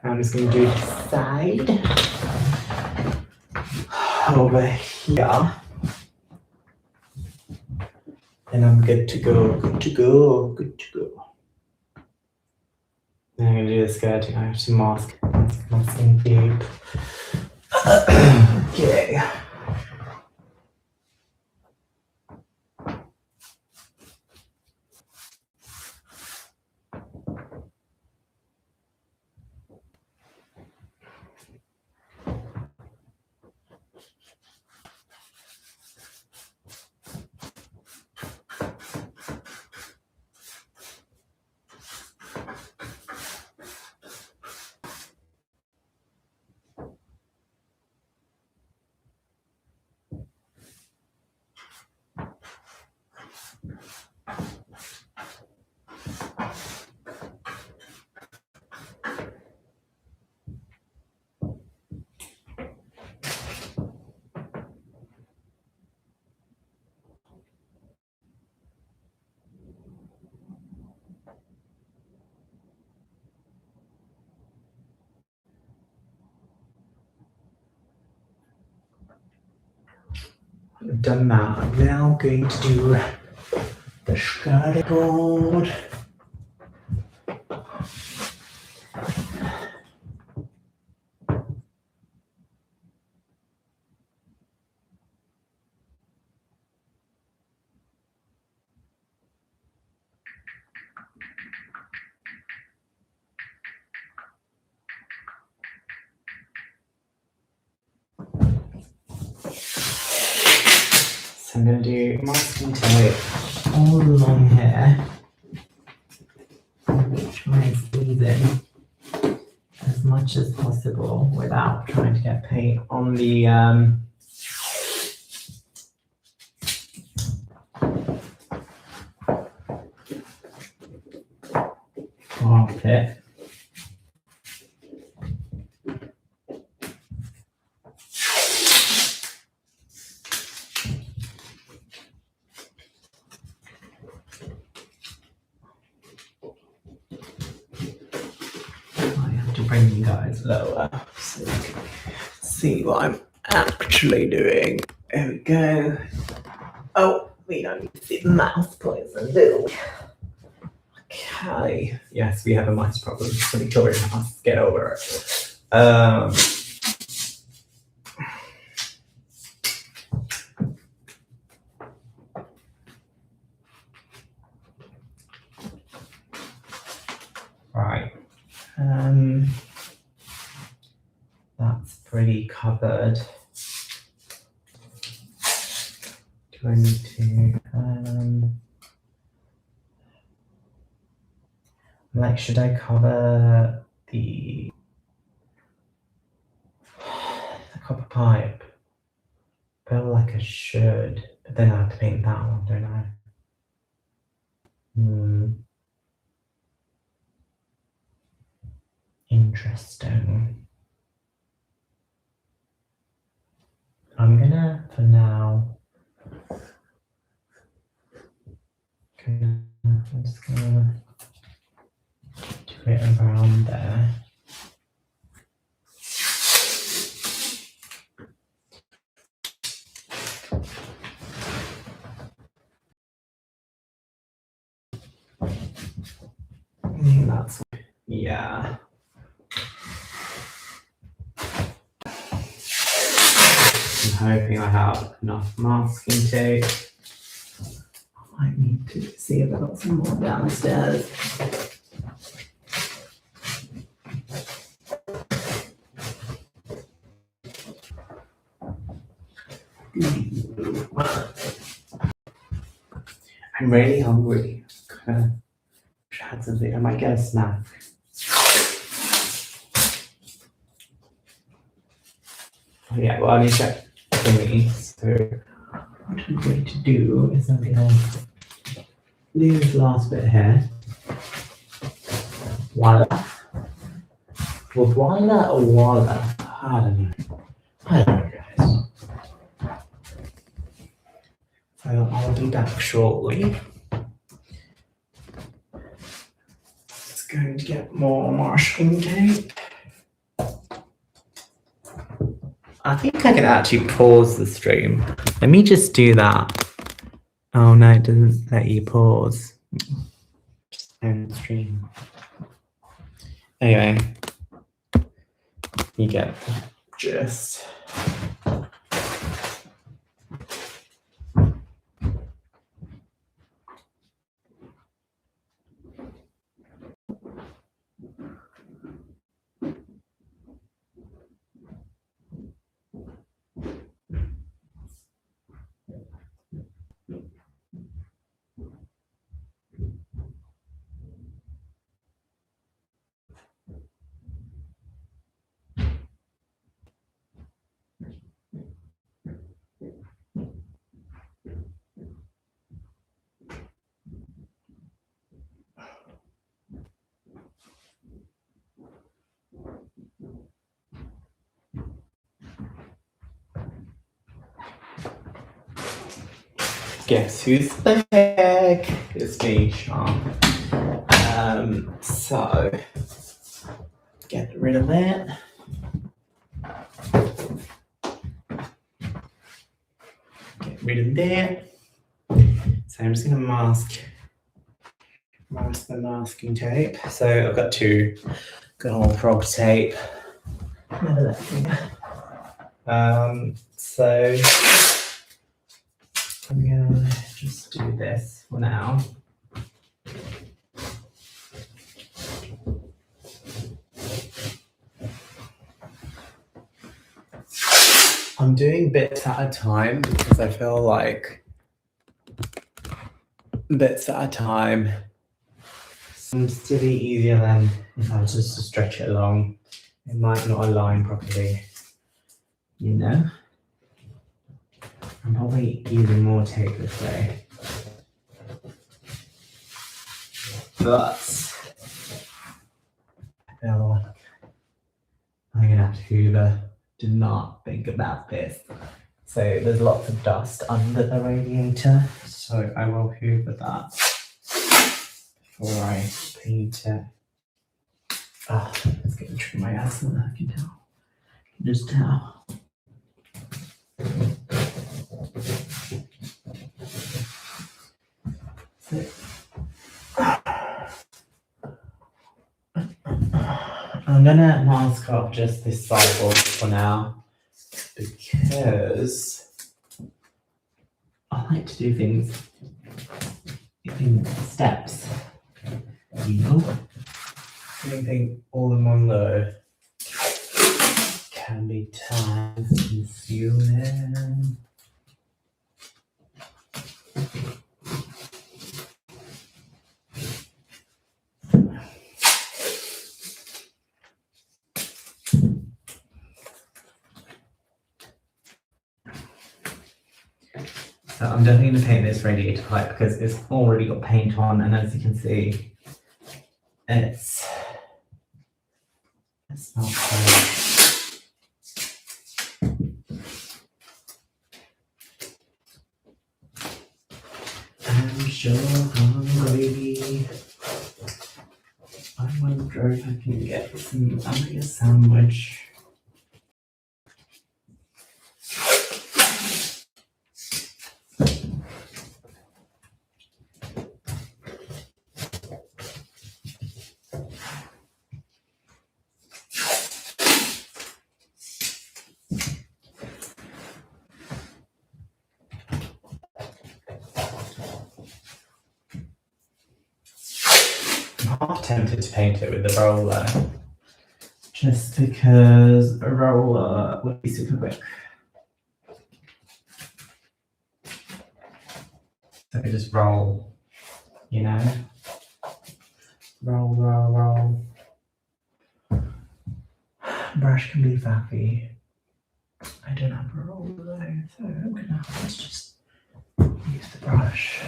I'm just going to do the side over here. And I'm good to go, good to go, good to go. Then I'm going to do the skirting. I have to mask my skin deep. Okay. I've done that. I'm now going to do the skirting board. So I'm going to do masking tape all along here. Try and squeeze in as much as possible without trying to get paint on the carpet. Bring you guys lower so you can see what I'm actually doing. There we go. Oh, we don't need to see the mouse poison, do we? Okay. Yes, we have a mice problem. So Victoria must get over it. Right. That's pretty covered. Do I need to, like, should I cover the copper pipe? I feel like I should, but then I have to paint that one, don't I? Interesting. I'm gonna, for now, I'm just gonna do it around there. I think that's, yeah. I'm hoping I have enough masking tape. I might need to see if I've got some more downstairs. I'm really hungry. Had something. I might get a snack. Oh, yeah, well, I need to check thingy. So, what I'm going to do is I'm going to do this last bit here. Voila. Well, voila or voila? I don't know, guys. So I'll be back shortly. It's going to get more masking tape. I think I can actually pause the stream. Let me just do that. Oh no, it doesn't let you pause. Just end the stream. Anyway, you get the gist. Guess who's back? It's me, Sean. So get rid of that. Get rid of that. So I'm just gonna mask the masking tape. So I've got two GoodHome frog tape. Never let me go. So I'm gonna just do this for now. I'm doing bits at a time because I feel like bits at a time. Seems to be easier than if I was just to stretch it along. It might not align properly, you know? I'm probably using more tape this way. But I feel like I'm gonna have to hoover. Do not think about this. So there's lots of dust under the radiator, so I will hoover that before I paint it. Oh, it's getting through my asthma, I can tell. I can just tell. So, I'm gonna mask off just this sideboard for now because I like to do things in steps, you know? Anything all in one go can be time consuming. So I'm definitely going to paint this radiator pipe because it's already got paint on, and as you can see, it's not great. I'm sure hungry. I wonder if I can get some a sandwich. I'm half tempted to paint it with the roller, just because a roller would be super quick. So I just roll, you know? Roll, roll, roll. Brush can be faffy. I don't have a roller though, so I'm gonna have to just use the brush.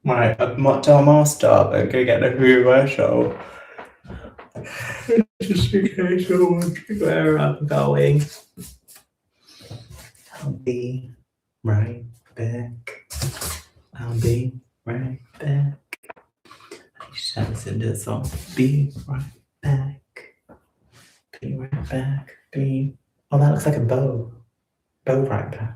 Right, tell Master, but go get the Hoover show. Just in case you're wondering where I'm going. I'll be right back. I'll be right back. I just have to listen to the song. Be right back. Be right back. Be. Oh, that looks like a bow. Bow right back.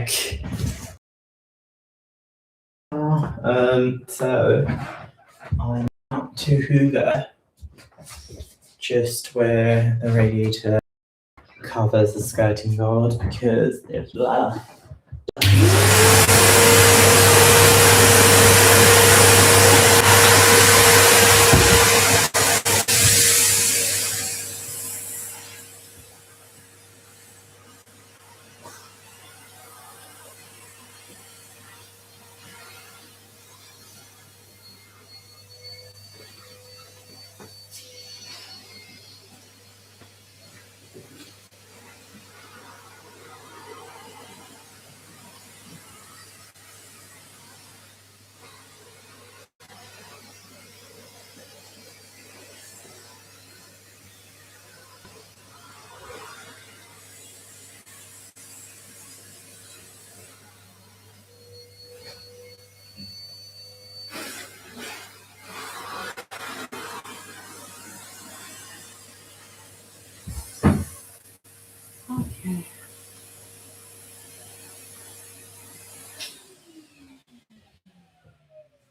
check. So I'm up to Hoover, just where the radiator covers the skirting board, because there's okay.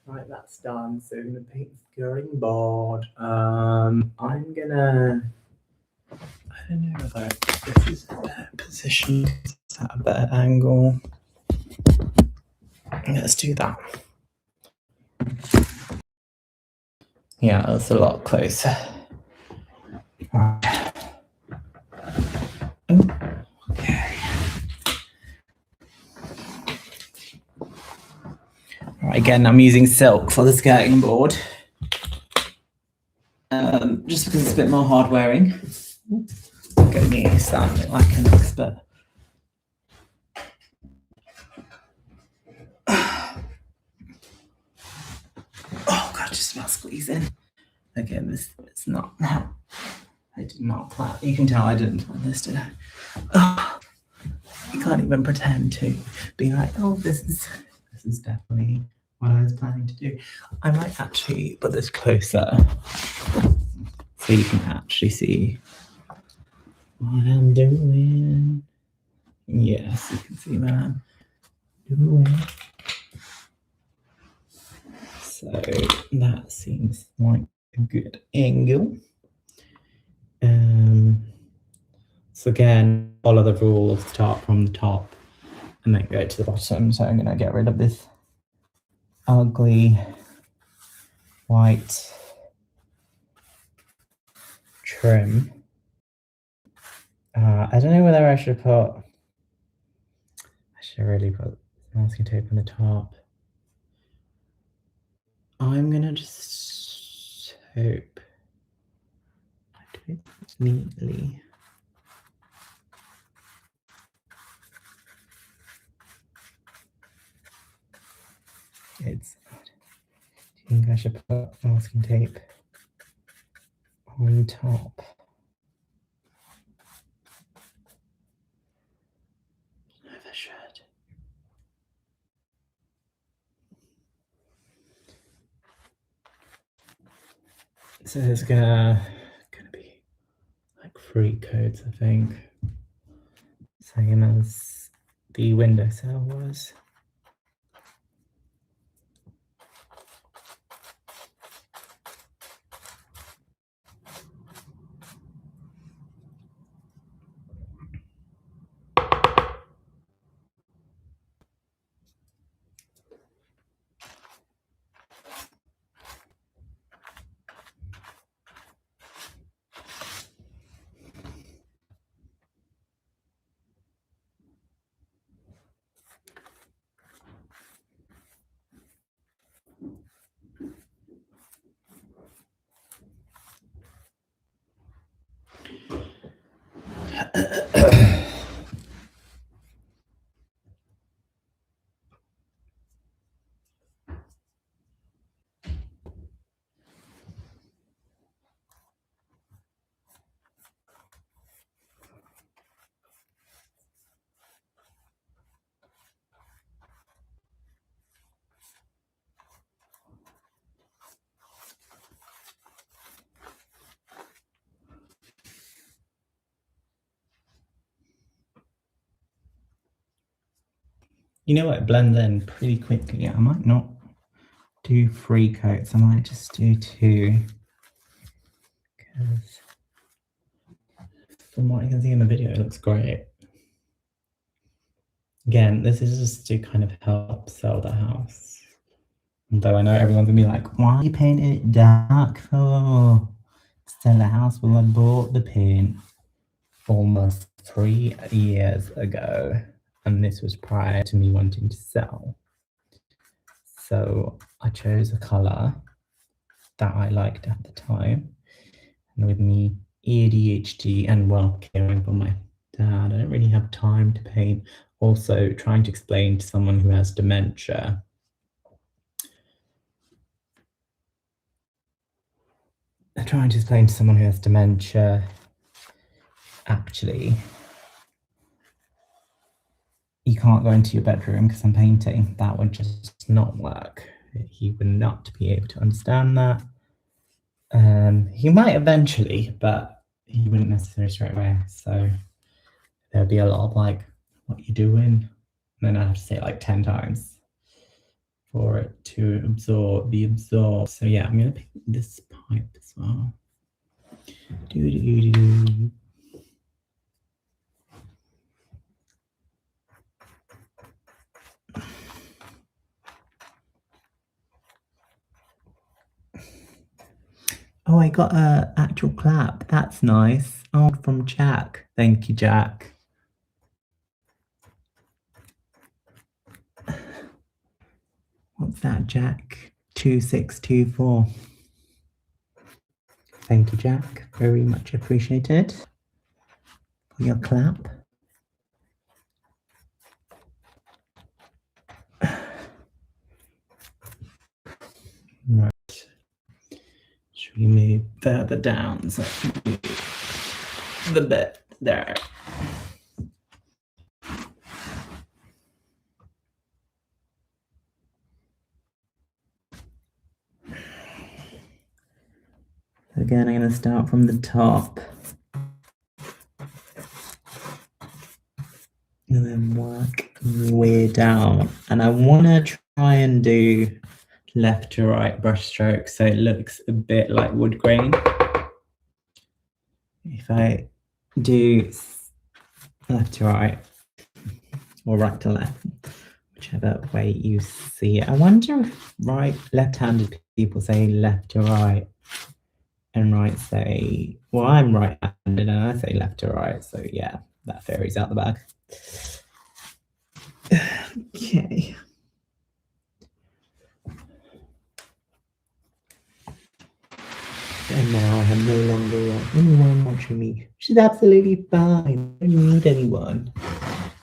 Right, that's done. So I'm gonna paint the skirting board. I'm gonna. I don't know whether this is a better position. Is that a better angle? Let's do that. Yeah, that's a lot closer. Right. Okay. Right, again, I'm using silk for the skirting board. Just because it's a bit more hard wearing. Get me sounding like an expert. Oh god, just about squeezing. Again, it's not. I did not plan. You can tell I didn't plan this, did I? Oh, you can't even pretend to be like, oh, this is definitely what I was planning to do. I might actually put this closer so you can actually see what I'm doing. Yes, you can see what I'm doing. So that seems like a good angle. So again, follow the rule, start from the top and then go to the bottom. So I'm going to get rid of this ugly white trim. I don't know whether I should really put masking tape on the top. I'm going to just hope I do it neatly. Do you think I should put masking tape on top? I should. So there's gonna be like 3 codes, I think. Same as the windowsill was. You know what? It blends in pretty quickly. I might not do 3 coats. I might just do 2. Because from what I can see in the video, it looks great. Again, this is just to kind of help sell the house. Though I know everyone's gonna be like, why are you painting it dark for? Sell the house. Well, I bought the paint almost 3 years ago, and this was prior to me wanting to sell. So I chose a color that I liked at the time. And with me ADHD and well, caring for my dad, I don't really have time to paint. Also, trying to explain to someone who has dementia. Trying to explain to someone who has dementia, actually, you can't go into your bedroom because I'm painting. That would just not work. He would not be able to understand that. He might eventually, but he wouldn't necessarily straight away. So there'd be a lot of like, what you doing? And then I have to say it like 10 times for it to be absorbed. So yeah, I'm gonna pick this pipe as well. Doo-doo-doo-doo. Oh, I got a actual clap. That's nice. Oh, from Jack. Thank you, Jack. What's that, Jack? 2624. Thank you, Jack. Very much appreciated for your clap. Right. Should we move further down? So the bit there. Again, I'm going to start from the top. And then work way down. And I want to try and do left to right brush strokes so it looks a bit like wood grain. If I do left to right or right to left, whichever way you see it. I wonder if left-handed people say left to right and right say, well, I'm right-handed and I say left to right, so yeah, that varies out the bag. Okay. And now I have no longer anyone watching me, which is absolutely fine. I don't need anyone.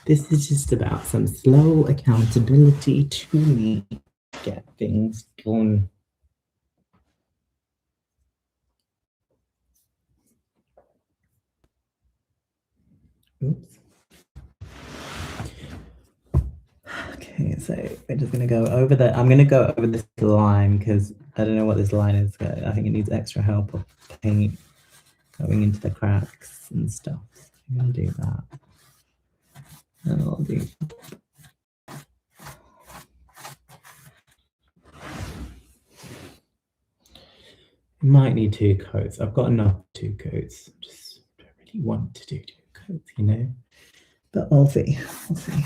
This is just about some slow accountability to me to get things done. Oops. Okay, so we're just gonna go over I'm gonna go over this line because I don't know what this line is. I think it needs extra help of paint going into the cracks and stuff. So I'm gonna do that. And I'll do. Might need 2 coats. I've got enough 2 coats. Just don't really want to do 2 coats, you know. But we'll see. We'll see.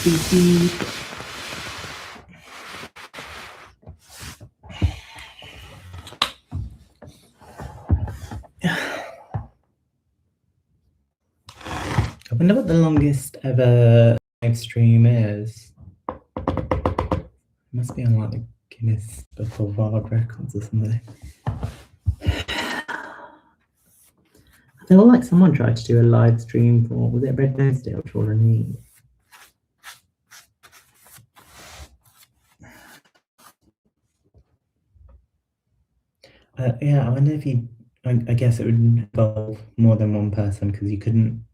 beep, beep. I wonder what the longest ever live stream is. It must be on like the Guinness Book of World Records or something. I feel like someone tried to do a live stream for, was it Red Wednesday or Troll and Me? Yeah, I wonder if you, I guess it would involve more than one person because you couldn't,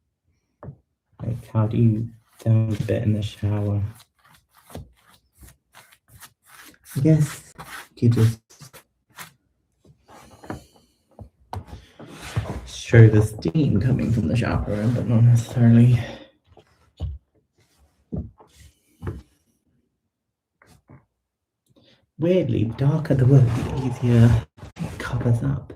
like, how do you film a bit in the shower? I guess you just show the steam coming from the shower room, but not necessarily. Weirdly, the darker the wood, the easier it covers up.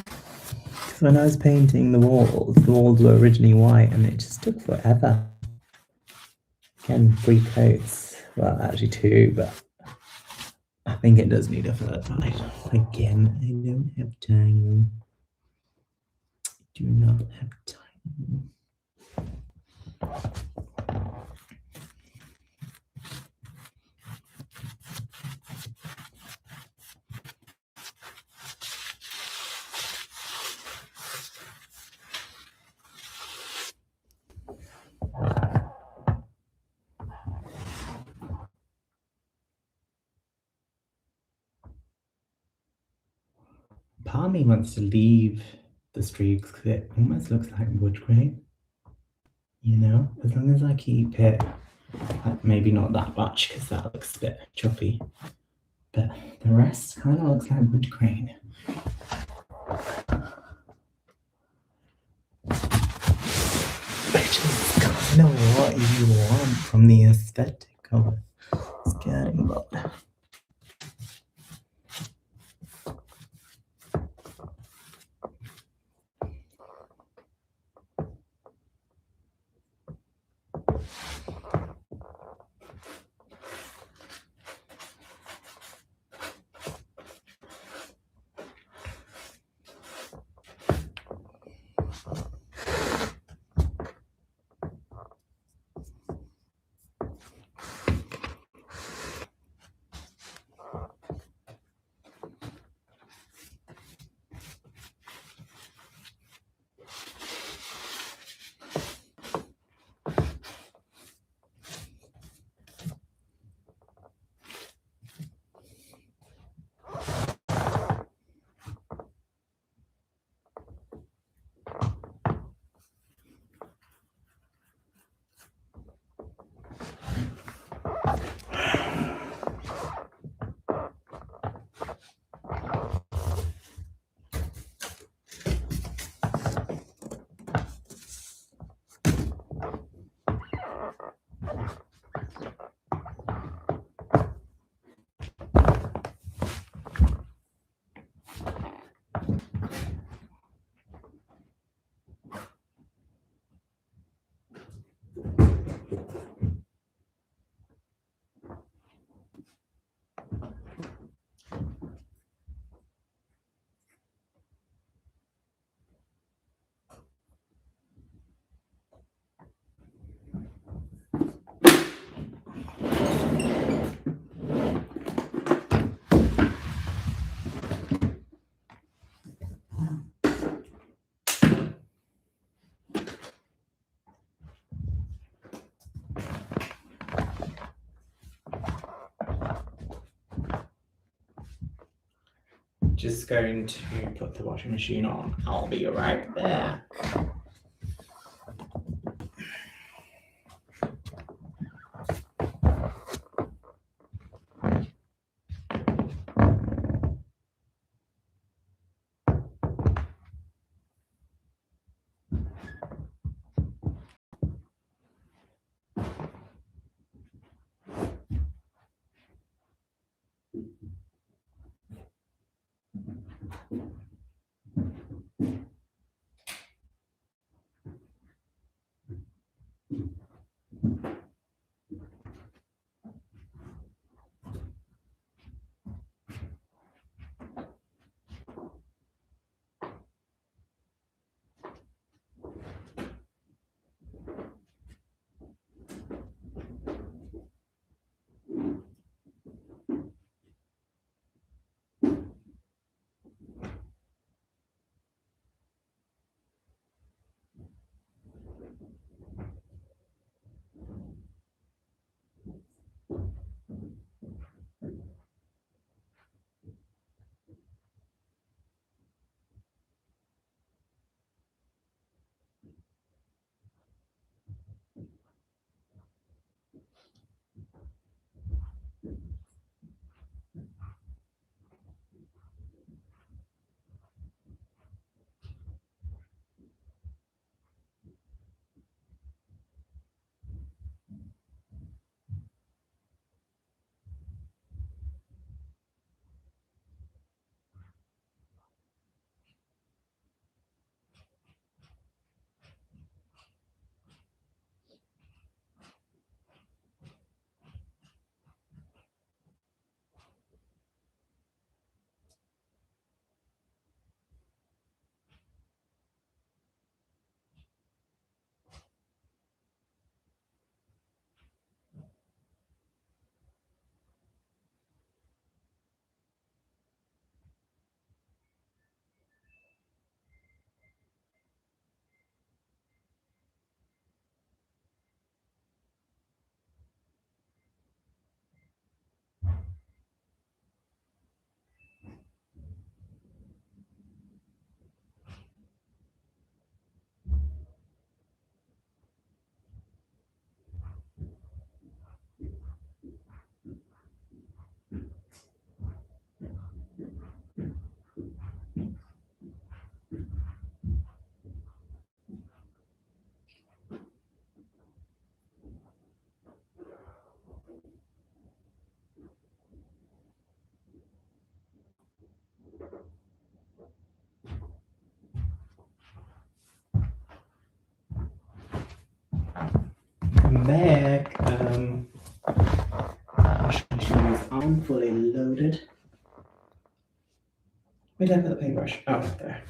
Because when I was painting the walls were originally white and it just took forever. Again, 3 coats. Well, actually 2, but I think it does need a third. Again, I don't have time. Do not have time. Part of me wants to leave the streaks because it almost looks like wood grain. You know, as long as I keep it, like, maybe not that much because that looks a bit choppy, but the rest kind of looks like wood grain. Which is kind of what you want from the aesthetic of a skirting board. Just going to put the washing machine on. I'll be right back. back. Washing machine is on, fully loaded. Where did I put the paintbrush? Oh, there.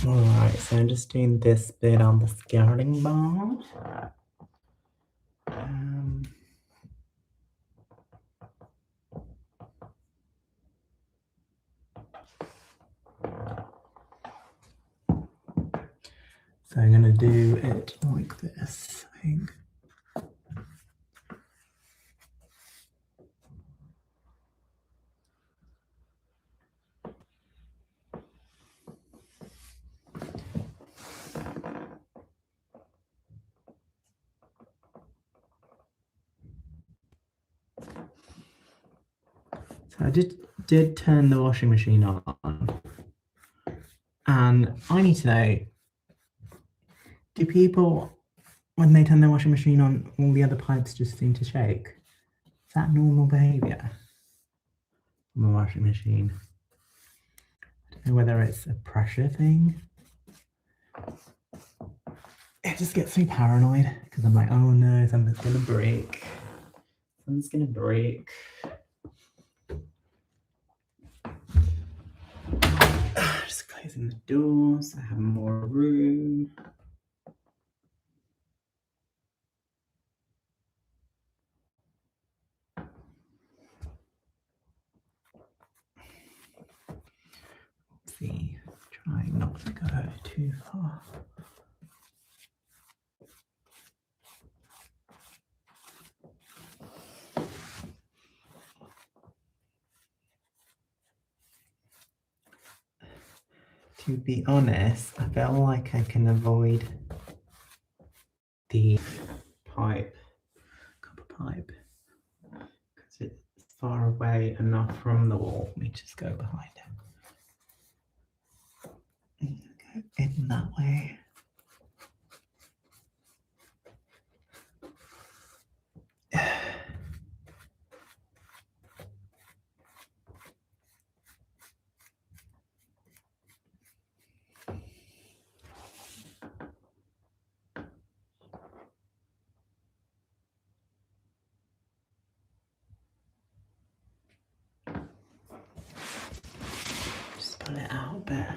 Alright, so I'm just doing this bit on the skirting board. So I'm going to do it like this, I think. So I did turn the washing machine on. And I need to know, do people, when they turn their washing machine on, all the other pipes just seem to shake? Is that normal behaviour on the washing machine? I don't know whether it's a pressure thing. I just get so paranoid because I'm like, oh no, something's gonna break. Something's gonna break. Just closing the doors so I have more room. See, try not to go too far. To be honest, I feel like I can avoid the pipe, copper pipe, because it's far away enough from the wall. Let me just go behind it. Go in that way. Just pull it out a bit.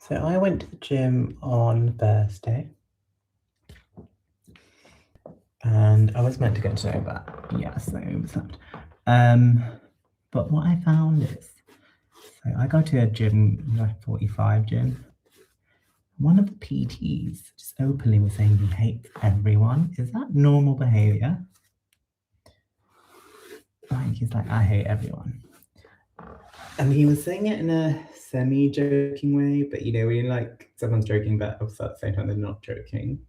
So I went to the gym on Thursday, and I was meant to go today, but yes, I overslept. But what I found is, so I go to a gym, like 45 gym. One of the PTs just openly was saying he hates everyone. Is that normal behavior? Like, he's like, I hate everyone. And he was saying it in a semi-joking way, but you know, when you're like, someone's joking, but also at the same time, they're not joking.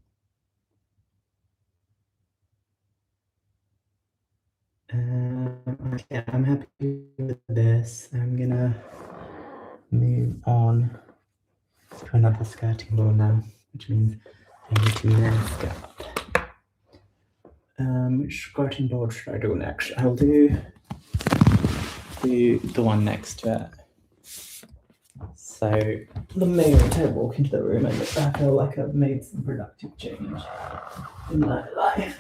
Okay, I'm happy with this. I'm gonna move on to another skirting board now, which means I need to now skirt. Which skirting board should I do next? I'll do the one next to it. So the moment I walk into the room, I feel like I've made some productive change in my life.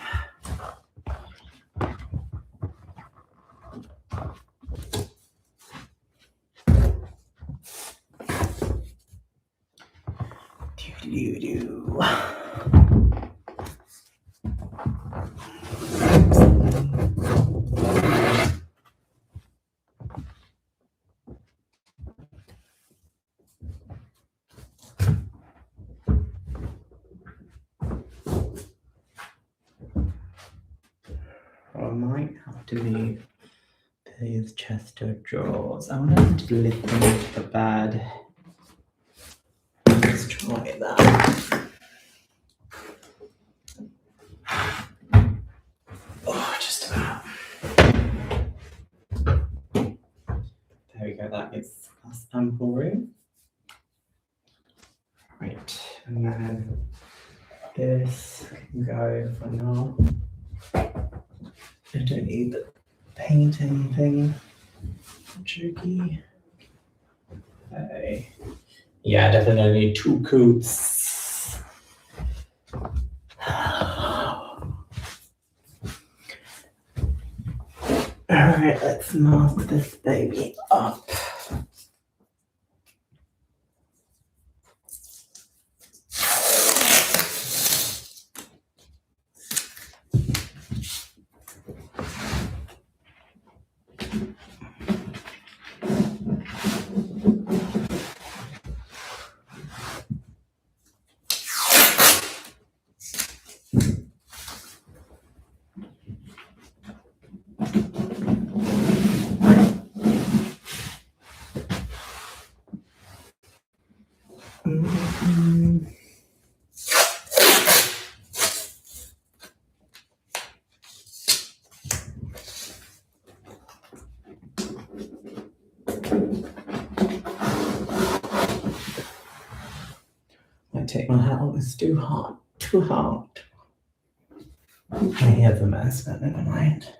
Do-do. I might have to move these chest of drawers. I want to lift them into the bed. Let's try that. Oh, just about. There we go, that gives us ample room. Right, and then this can go for now. I don't need to paint anything tricky. Okay. Yeah, definitely need 2 coats. Alright, let's mask this baby up. I take my hat off, it's too hot, too hot. My hair's a mess, but never mind.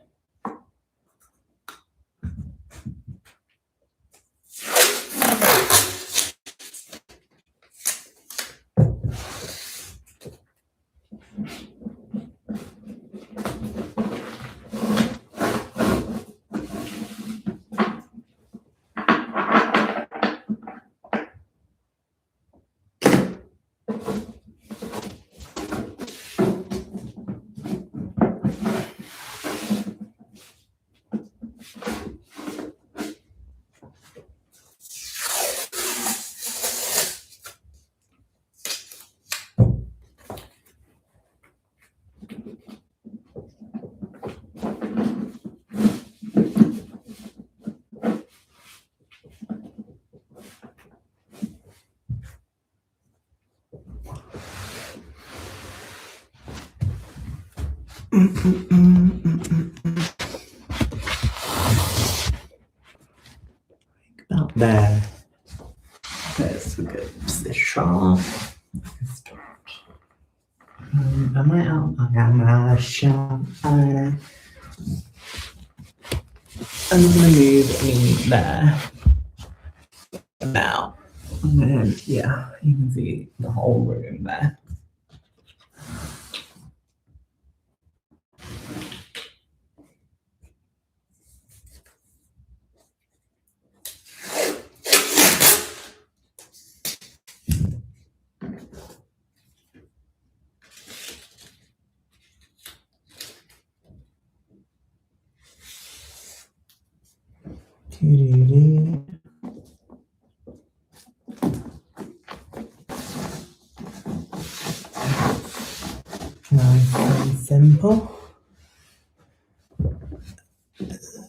About there. That's a good position. Start. Am I out? I'm out. I'm gonna move in there. Now. And then, yeah, you can see the whole room there. Nice and simple.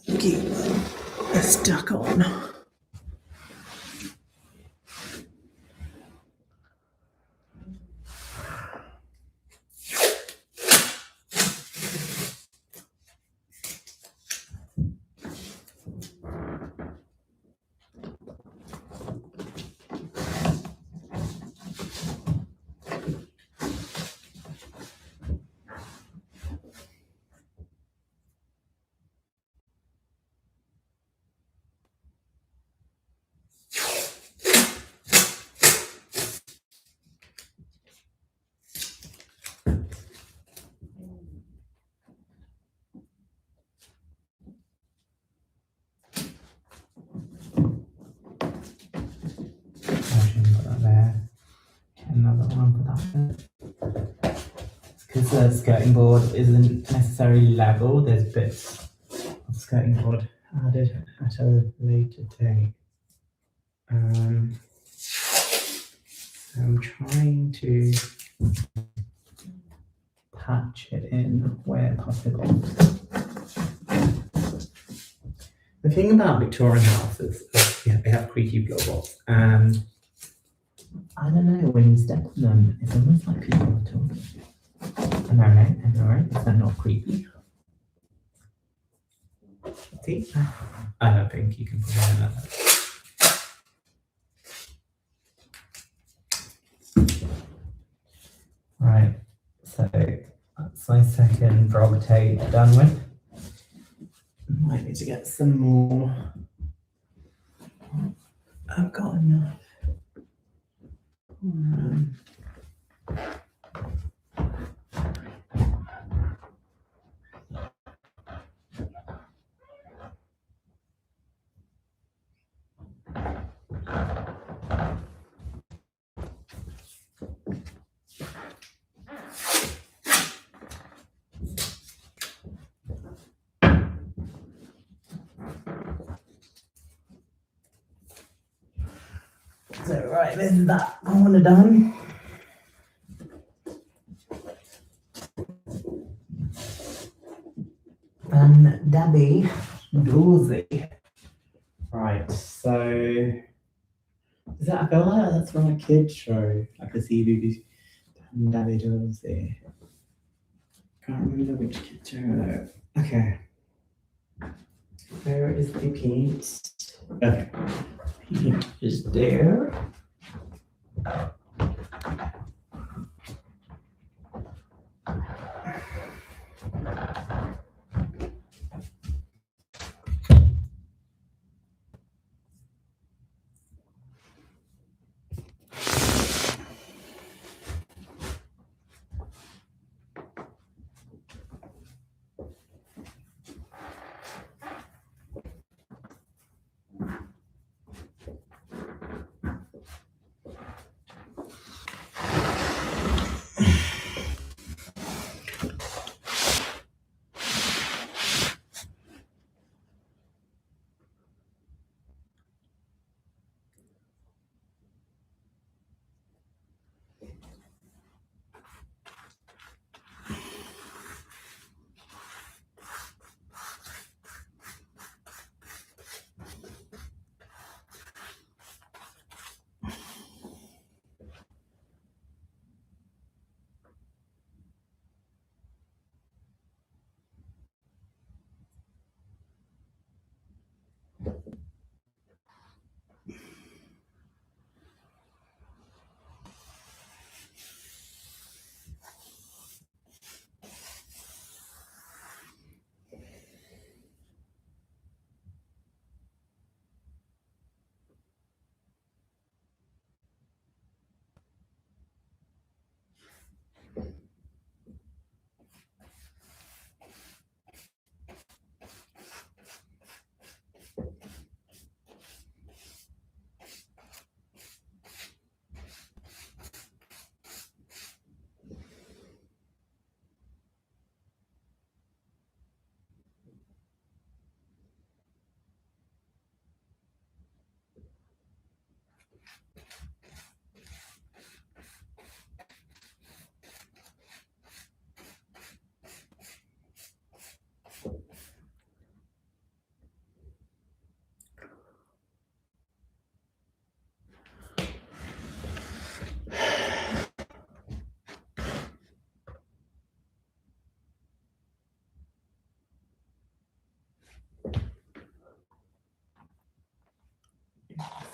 Keep it stuck on. another one for that bit. Because the skirting board isn't necessarily level, there's bits of skirting board added at a later date. So I'm trying to patch it in where possible. The thing about Victorian houses is they have creaky floorboards, and I don't know, when you step on them, it's almost like people are talking. Am I right? Is that not creepy? See? I don't think you can put it in that. Right, so that's my second frog tape done with. Might need to get some more. I've got enough. So right, this is that corner done. And Debbie Doozy. Right, so is that, I feel like that's from a kid's show, like a CBBC. Debbie Doozy. Can't remember which kid show though. Okay. Where is the paint? Okay. Paint is there.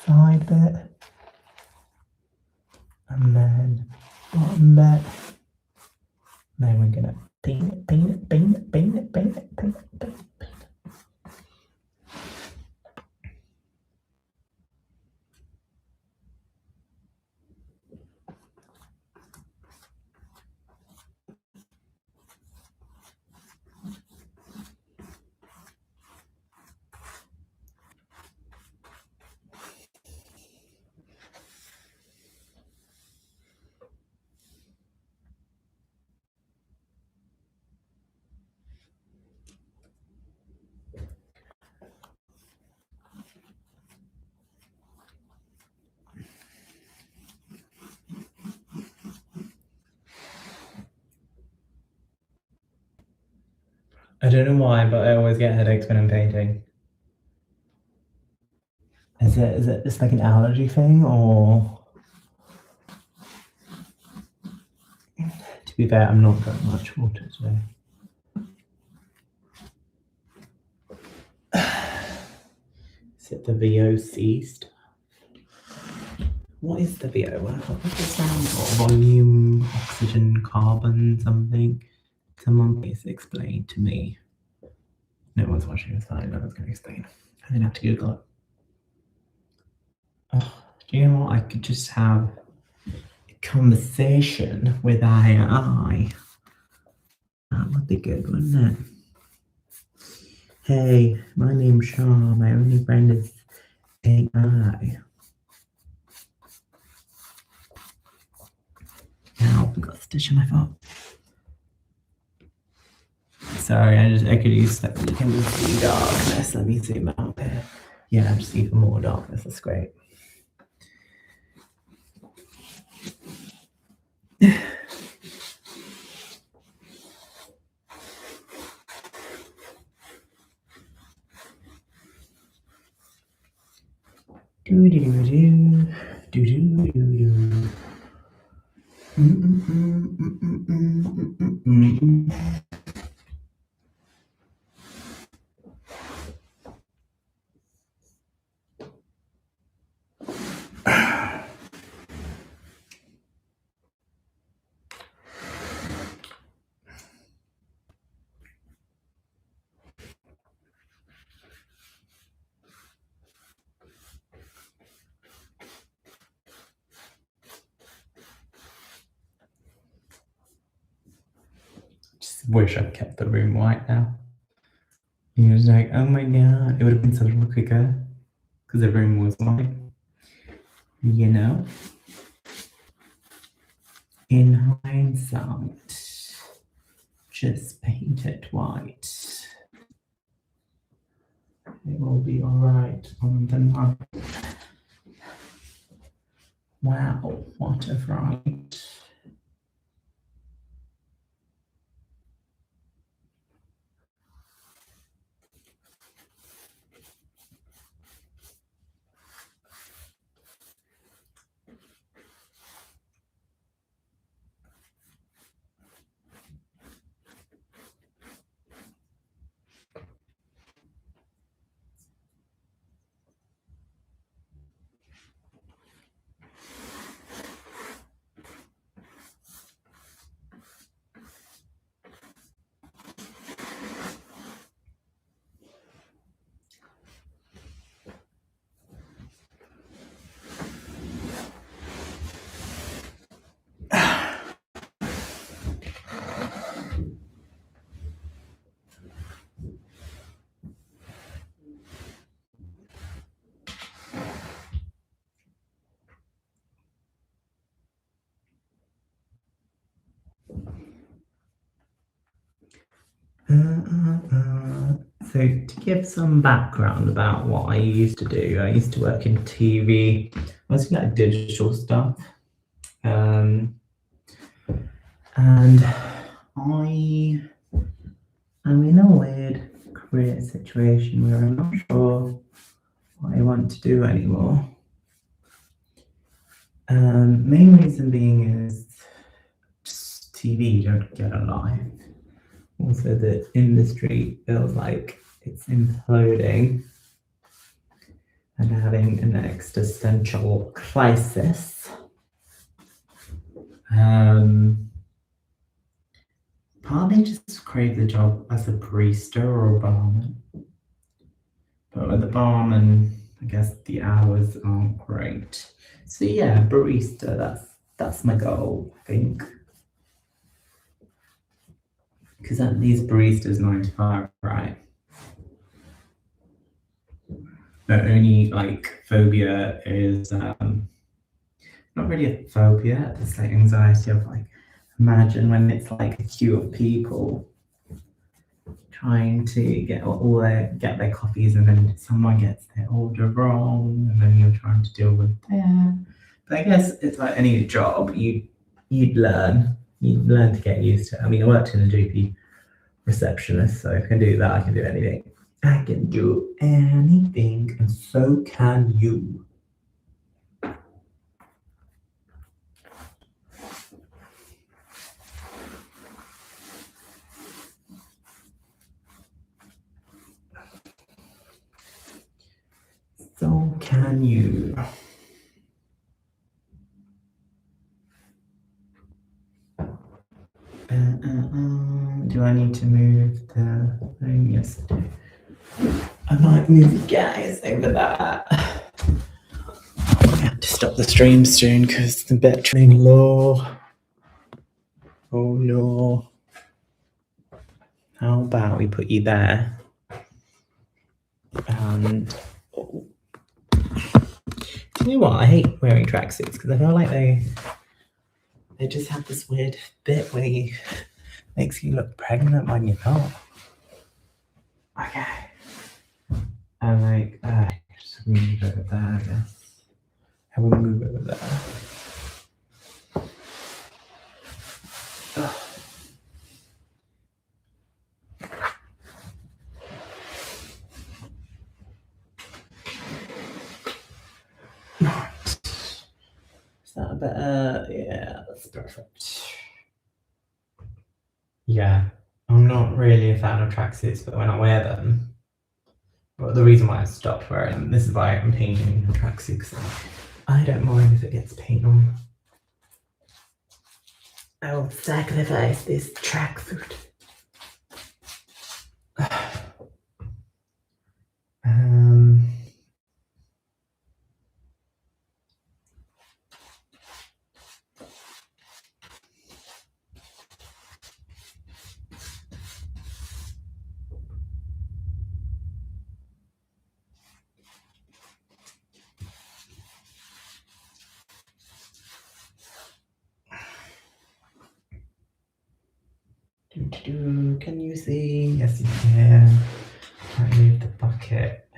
Side bit, and then bottom bit. Then we're gonna paint it, paint it, paint it, paint it, paint it, paint it, paint it, paint it. I don't know why, but I always get headaches when I'm painting. Is it just like an allergy thing, or? To be fair, I'm not drinking much water today. Is it the VOC stuff? What is the VO? What does it stand for? Volume, oxygen, carbon, something? Someone please explain to me. No one's watching this time, no one's going to explain. I didn't have to Google it. Oh, do you know what? I could just have a conversation with AI. That would be good, wouldn't it? Hey, my name's Sean. My only friend is AI. Ow, I got a stitch in my foot. Sorry, I could use that. You can just see darkness. Let me zoom out here. Yeah, just even more darkness. That's great. Do do do do do do do do. Just wish I'd kept the room white now. He was like, oh my god, it would have been so much quicker because the room was white. You know? In hindsight, just paint it white. It will be alright on the night. Wow, what a fright. So to give some background about what I used to do, I used to work in TV, mostly like digital stuff. And I'm in a weird career situation where I'm not sure what I want to do anymore. Main reason being is just TV, you don't get a life. Also, the industry feels like it's imploding and having an existential crisis. Partly just crave the job as a barista or a barman. But with the barman, I guess the hours aren't great. So yeah, barista, that's my goal, I think. Because at least barista's 9 to 5, right? The only like phobia is not really a phobia, it's like anxiety of like, imagine when it's like a queue of people trying to get their coffees and then someone gets their order wrong and then you're trying to deal with that. But I guess it's like any job, you'd learn to get used to it. I mean, I worked in a GP receptionist, so I can do that. I can do anything. I can do anything, and so can you. So can you. Do I need to move the thing? Yes, I do. I might move you guys over that. I have to stop the stream soon because the battery low. Oh no. How about we put you there? And oh. Do you know what? I hate wearing tracksuits because I feel like they just have this weird bit where you makes you look pregnant when you're not. Okay. And like, just move it over there, I guess. I will move it over there. Ugh. Is that better? Yeah, that's perfect. Yeah, I'm not really a fan of tracksuits, but when I wear them, well, the reason why I stopped wearing them, this is why I'm painting a tracksuit, because I don't mind if it gets paint on. I will sacrifice this tracksuit. Can you see? Yes, you can. I move the bucket.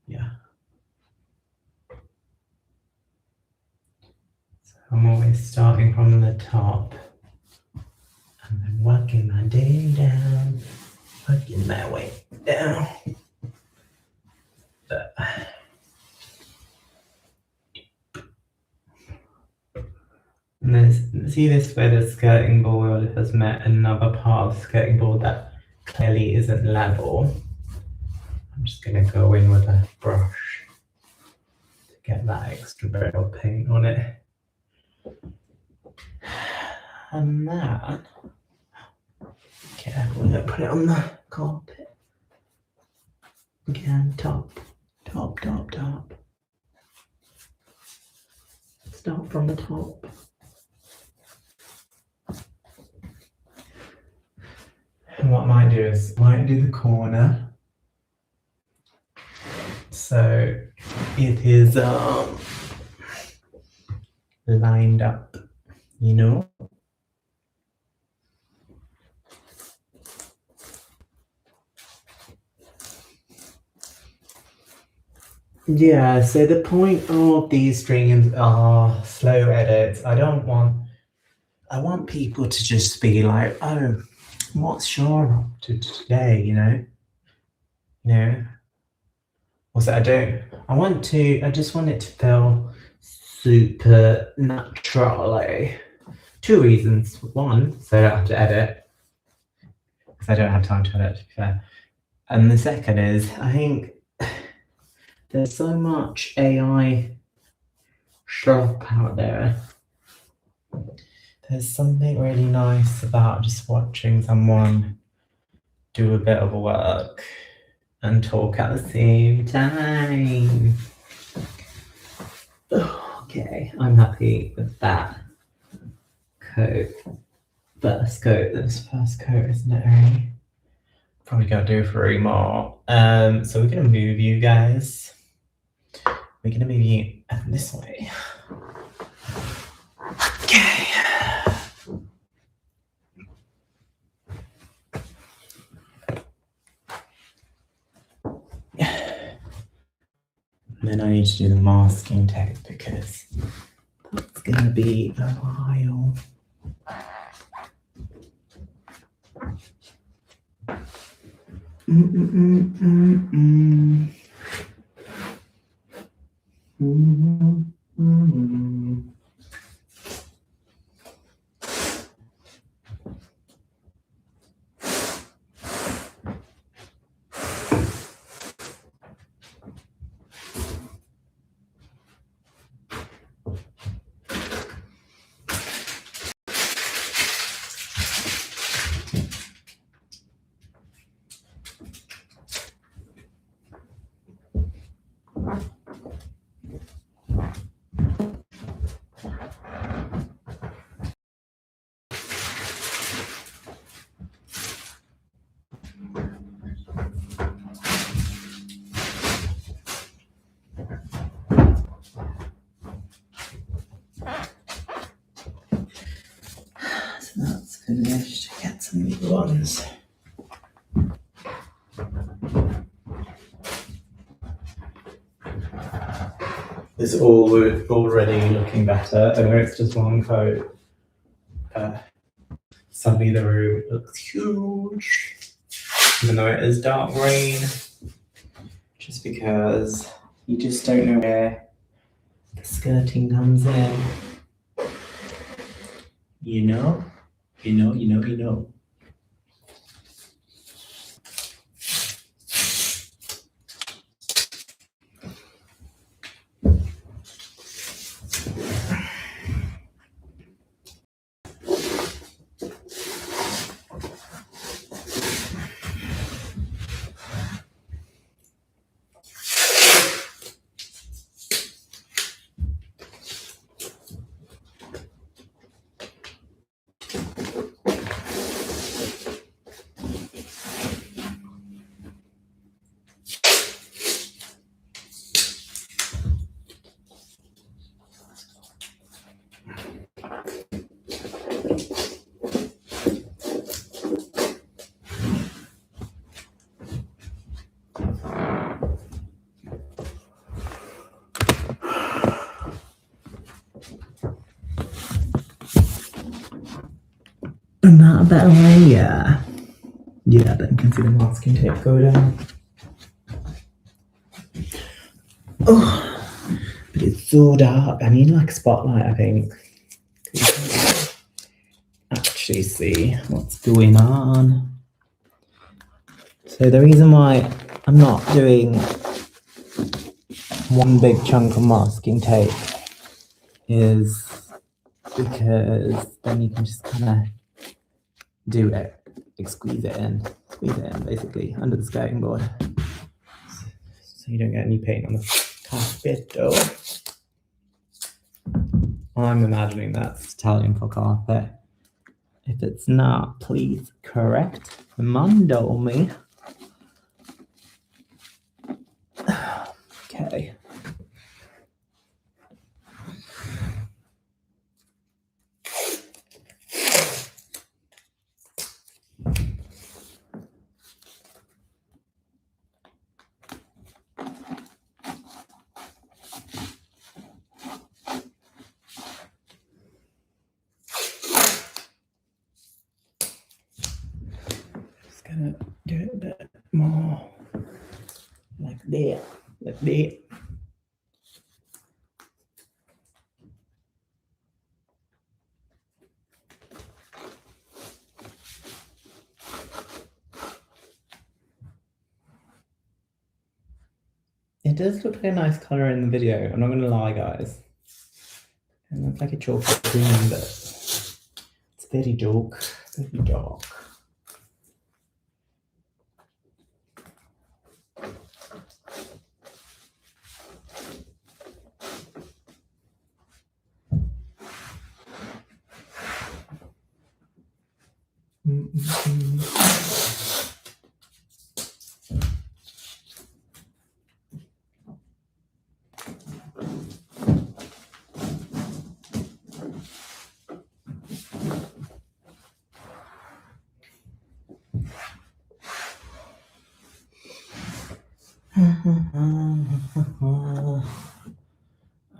Yeah. So I'm always starting from the top and then working my day down, working my way down. And then see this where the skirting board has met another part of the skirting board that clearly isn't level. I'm just going to go in with a brush to get that extra bit of paint on it. And that, okay, I'm going to put it on the carpet. Again, top. Start from the top. And what I might do is, I might do the corner. So it is lined up, you know? Yeah, so the point of these streams are slow edits. I want people to just be like, oh, what's your up to today, you know? You know? Also, I just want it to feel super natural. Like, two reasons. One, so I don't have to edit, because I don't have time to edit, to be fair. And the second is, I think there's so much AI stuff out there. There's something really nice about just watching someone do a bit of work and talk at the same time. Okay, I'm happy with that coat. First coat, this first coat, isn't it, really? Probably gonna do 3 more. So we're gonna move you guys. We're gonna move you this way. Okay. And then I need to do the masking tape because that's gonna be a while. oil. So that's finished. Get some new ones. It's all already looking better. I know it's just one coat. Suddenly the room looks huge, even though it is dark green. Just because you just don't know where the skirting comes in. You know. Isn't that a better way? Yeah. Yeah, then you can see the masking tape go down. Oh, but it's so dark. I need like a spotlight, I think. Actually see what's going on. So the reason why I'm not doing one big chunk of masking tape is because then you can just kind of do it, like squeeze it in basically under the skirting board. So you don't get any paint on the carpet though. I'm imagining that's Italian for carpet. If it's not, please correct Mondo me. Okay. Just gonna do it a bit more like that, like that. It does look like a nice colour in the video, I'm not gonna lie guys. It looks like a chocolate green, but it's very dark, very dark.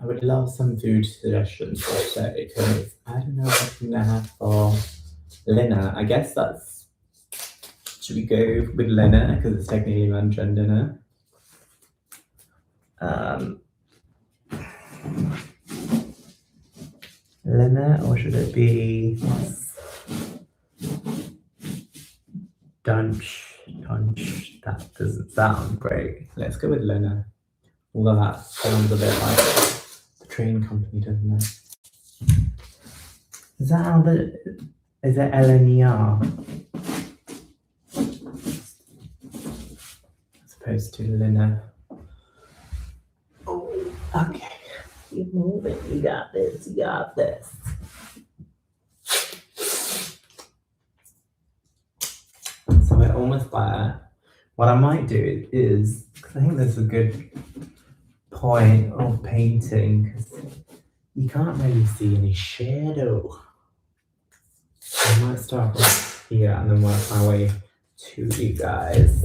I would would love some food suggestions right there because I don't know what I'm gonna have for dinner. I guess that's. Should we go with dinner because it's technically lunch and dinner? Dinner, or should it be dunch? Dunch. That doesn't sound great. Let's go with dinner. Although that sounds a bit like the train company, doesn't it? Is that how the. Is it LNER? As opposed to Lina. Oh, okay. Keep moving. You got this. You got this. So we're almost there. What I might do is, because I think this is a good point of painting, because you can't really see any shadow. I might start with here and then work my way to you guys.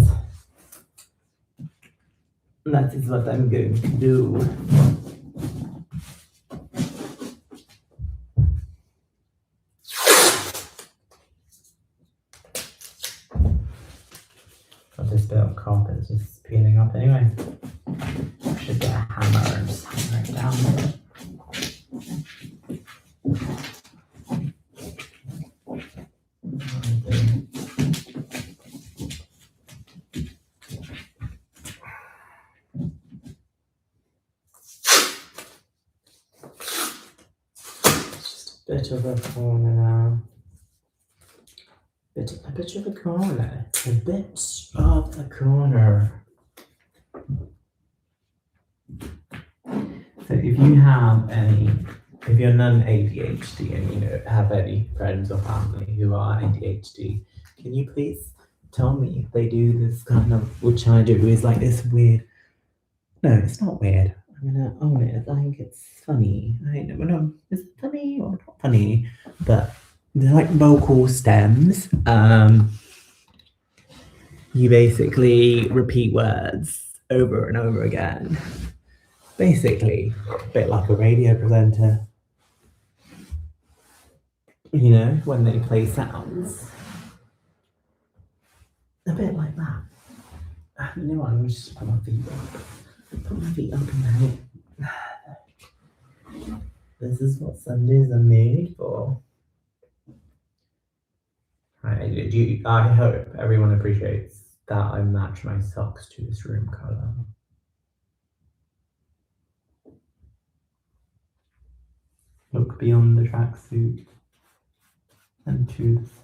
That is what I'm going to do. Got this bit of carpet just peeling up anyway. I should get a hammer and just hammer it down. Bit of a corner now. A bit of a corner. A bit of a corner. So if you have if you're non-ADHD and you have any friends or family who are ADHD, can you please tell me if they do this kind of, which I do, is like this weird. No, it's not weird. I'm gonna own it. I think it's funny. I don't know. Is it funny or not funny? But they're like vocal stems. You basically repeat words over and over again. Basically, a bit like a radio presenter. You know, when they play sounds. A bit like that. You know what? I'm just put my feet up. Put my feet up and down. This is what Sundays are made for. I hope everyone appreciates that I match my socks to this room colour. Look beyond the tracksuit and to the socks.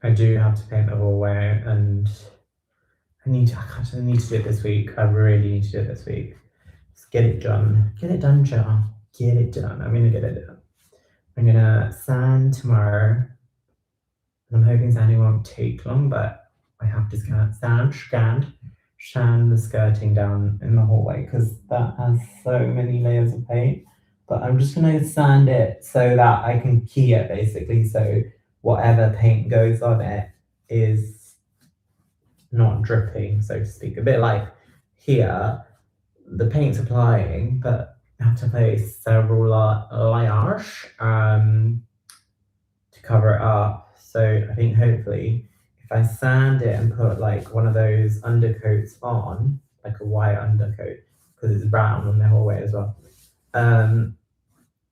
I do have to paint the hallway, and I need to do it this week. I really need to do it this week. Just get it done. Get it done, Joe. Get it done. I'm gonna get it done. I'm gonna sand tomorrow. And I'm hoping sanding won't take long, but I have to sand the skirting down in the hallway because that has so many layers of paint. But I'm just gonna sand it so that I can key it basically, so whatever paint goes on it is not dripping, so to speak. A bit like here, the paint's applying, but I have to place several layers to cover it up. So I think hopefully if I sand it and put like one of those undercoats on, like a white undercoat because it's brown on the whole way as well.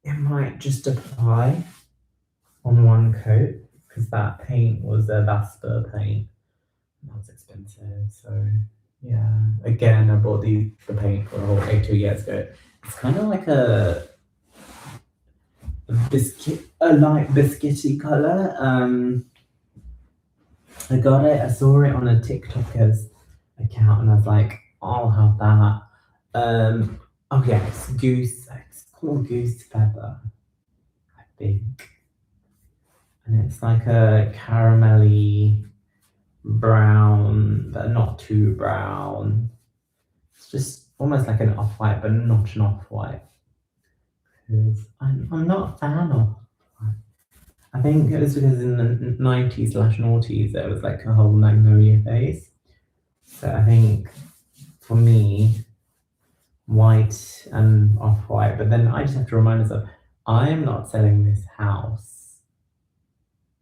It might just apply on one coat because that paint was a Vespa paint. That was expensive, so yeah. Again, I bought the paint for a whole 2 years ago. It's kind of like a light biscuity color. I got it. I saw it on a TikToker's account, and I was like, I'll have that. Oh yeah, it's called goose feather, I think, and it's like a caramelly brown, but not too brown. It's just almost like an off-white, but not an off-white. Because I'm not a fan of. I think it was because in the 90s/noughties there was like a whole magnolia phase. So I think for me, white and off-white, but then I just have to remind myself, I am not selling this house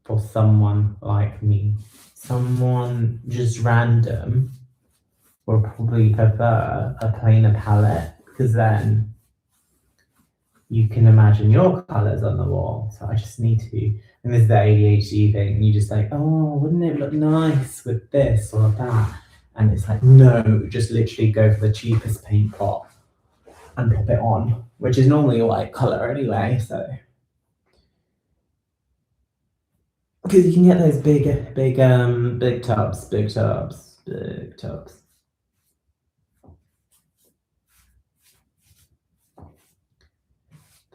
for someone like me. Someone just random will probably prefer a plainer palette because then you can imagine your colours on the wall. So I just need to, and this is the ADHD thing, you just like, oh, wouldn't it look nice with this or that? And it's like, no, just literally go for the cheapest paint pot and pop it on, which is normally a white colour anyway, so. Because you can get those big tubs.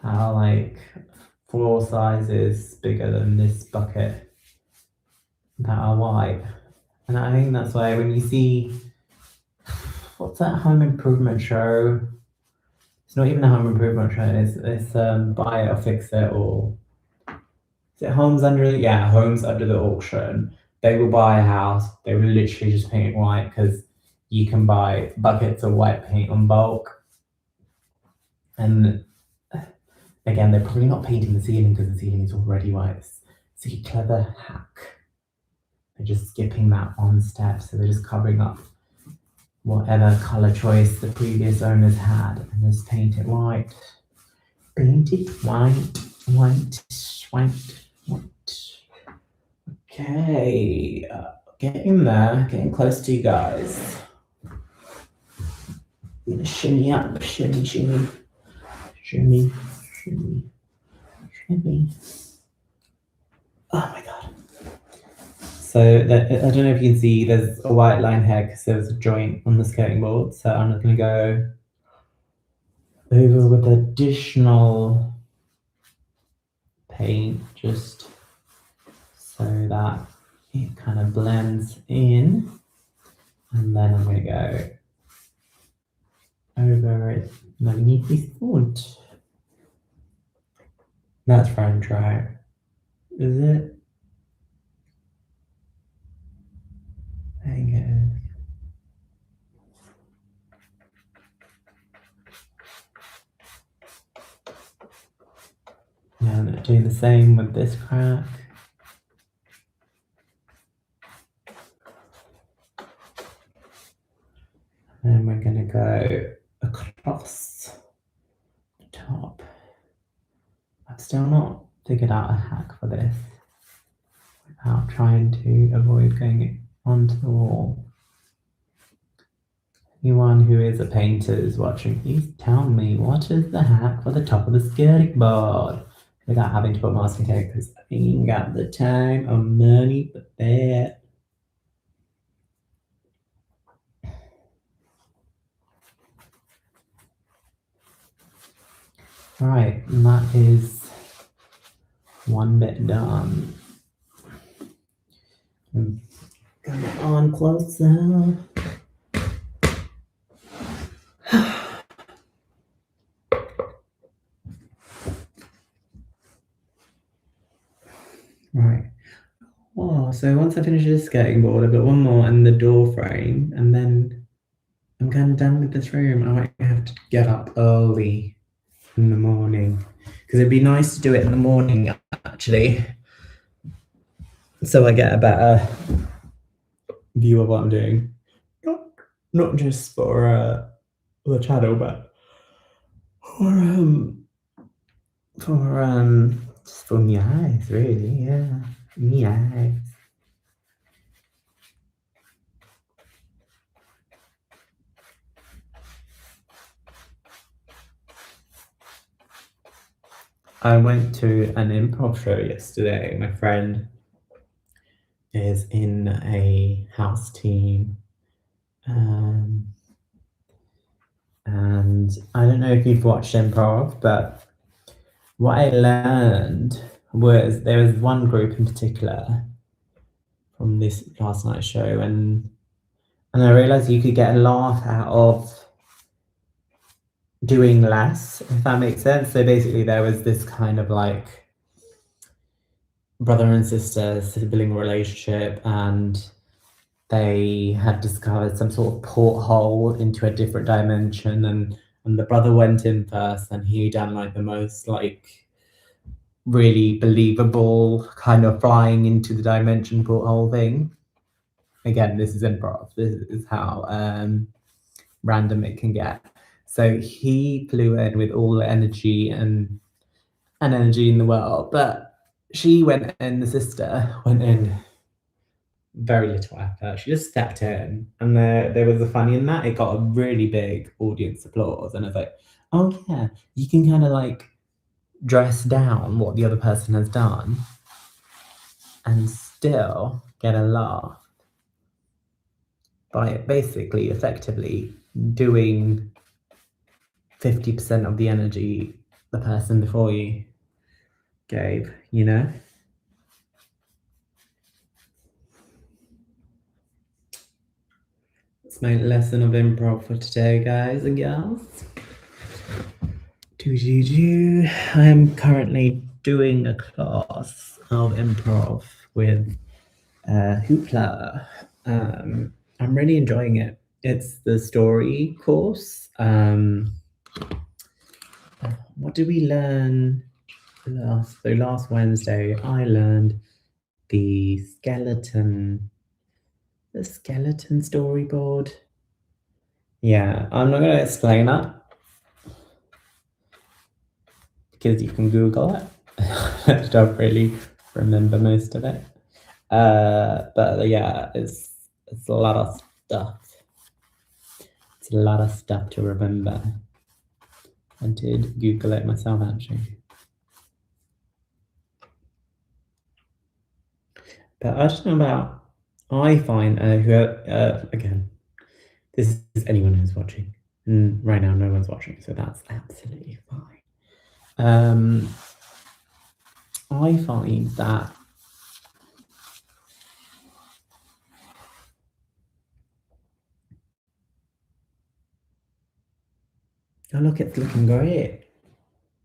That are like 4 sizes bigger than this bucket that are white. And I think that's why when you see, what's that home improvement show? It's not even a home improvement show, it's buy it or fix it, or is it Homes Under the Auction. They will buy a house, they will literally just paint it white because you can buy buckets of white paint on bulk. And again, they're probably not painting the ceiling because the ceiling is already white. It's a clever hack. They're just skipping that one step, so they're just covering up whatever color choice the previous owners had and just paint it white. Paint it white. Okay, getting there, getting close to you guys. I'm gonna shimmy up, shimmy. Oh my god. So I don't know if you can see, there's a white line here because there's a joint on the skirting board. So I'm just going to go over with additional paint just so that it kind of blends in. And then I'm going to go over it underneath this foot. That's French, right? Is it? There you go. And doing the same with this crack. And we're going to go across the top. I've still not figured out a hack for this without trying to avoid going onto the wall. Anyone who is a painter is watching, please tell me what is the hack for the top of the skirting board without having to put masking tape, because I ain't got the time or money for that. Right, and that is one bit done. Come on closer. Right. Oh, so once I finish this skirting board, I've got one more and the door frame, and then I'm kind of done with this room. I might have to get up early in the morning because it'd be nice to do it in the morning actually, so I get a better view of what I'm doing. not just for the channel, but for just for my eyes, really. Yeah, my eyes. I went to an improv show yesterday. My friend is in a house team. And I don't know if you've watched improv, but what I learned was there was one group in particular from this last night's show, and I realized you could get a laugh out of doing less, if that makes sense. So basically, there was this kind of like brother and sister sibling relationship, and they had discovered some sort of porthole into a different dimension, and the brother went in first, and he done like the most like really believable kind of flying into the dimension porthole thing. Again, this is improv. This is how random it can get. So he flew in with all the energy and energy in the world, but she went in, the sister went in very little effort. She just stepped in, and there was a funny in that. It got a really big audience applause, and I was like, oh yeah, you can kind of like dress down what the other person has done and still get a laugh by basically effectively doing 50% of the energy the person before you gave, you know? It's my lesson of improv for today, guys and gals. I am currently doing a class of improv with Hoopla. I'm really enjoying it. It's the story course. What did we learn last Wednesday? I learned the skeleton storyboard. Yeah, I'm not going to explain that because you can Google it. I don't really remember most of it. But yeah, it's a lot of stuff. It's a lot of stuff to remember. I did Google it myself, actually. But I don't know about, I find, again, this is anyone who's watching. And right now, no one's watching, so that's absolutely fine. I find that oh look, it's looking great.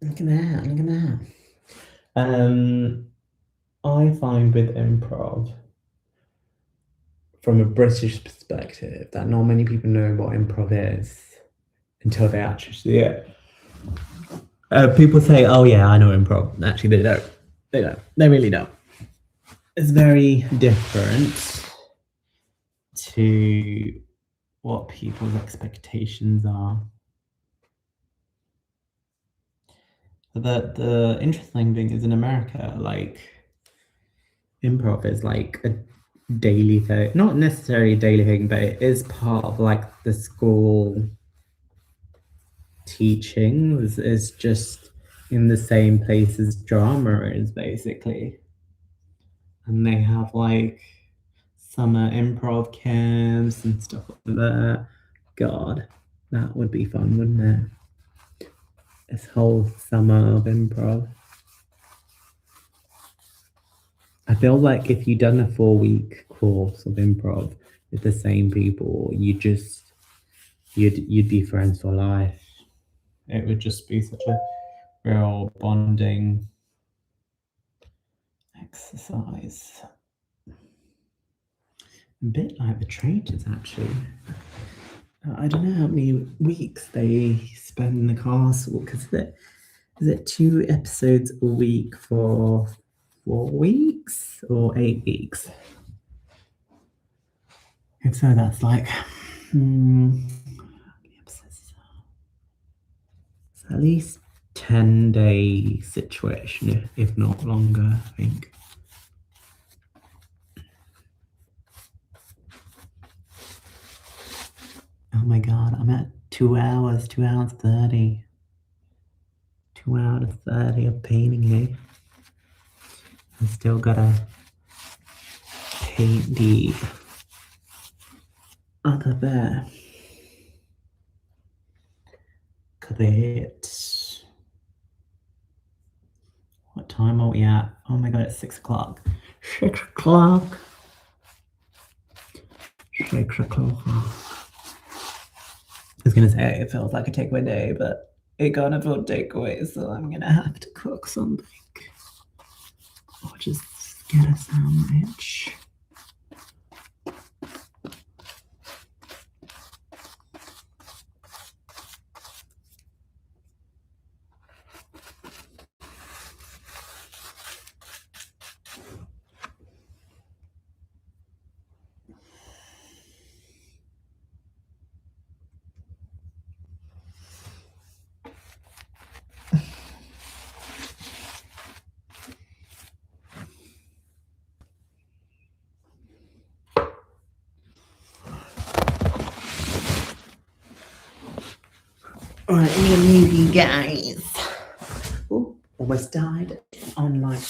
Look at that, look at that. I find with improv, from a British perspective, that not many people know what improv is until they actually see it. People say, "Oh yeah, I know improv." Actually, they don't. They don't. They really don't. It's very different to what people's expectations are. The interesting thing is in America, like improv is like a daily thing, not necessarily a daily thing, but it is part of like the school teaching. It's just in the same place as drama is basically, and they have like summer improv camps and stuff like that. God, that would be fun, wouldn't it? This whole summer of improv. I feel like if you'd done a 4-week course of improv with the same people, you'd be friends for life. It would just be such a real bonding exercise. A bit like the traitors, actually. I don't know how many weeks they spend in the castle, because is it 2 episodes a week for 4 weeks or 8 weeks? And so that's like It's at least 10-day situation, if not longer, I think. Oh my god, I'm at 2 hours, 2 hours 30. 2 hours 30 of painting here. I still gotta paint the other there. Great. What time are we at? Oh my god, it's 6 o'clock. 6 o'clock. 6 o'clock. I was gonna say it feels like a takeaway day, but it can't afford takeaway, so I'm gonna have to cook something. Or just get a sandwich. Alright, I'm gonna move you guys. Ooh, almost died on like.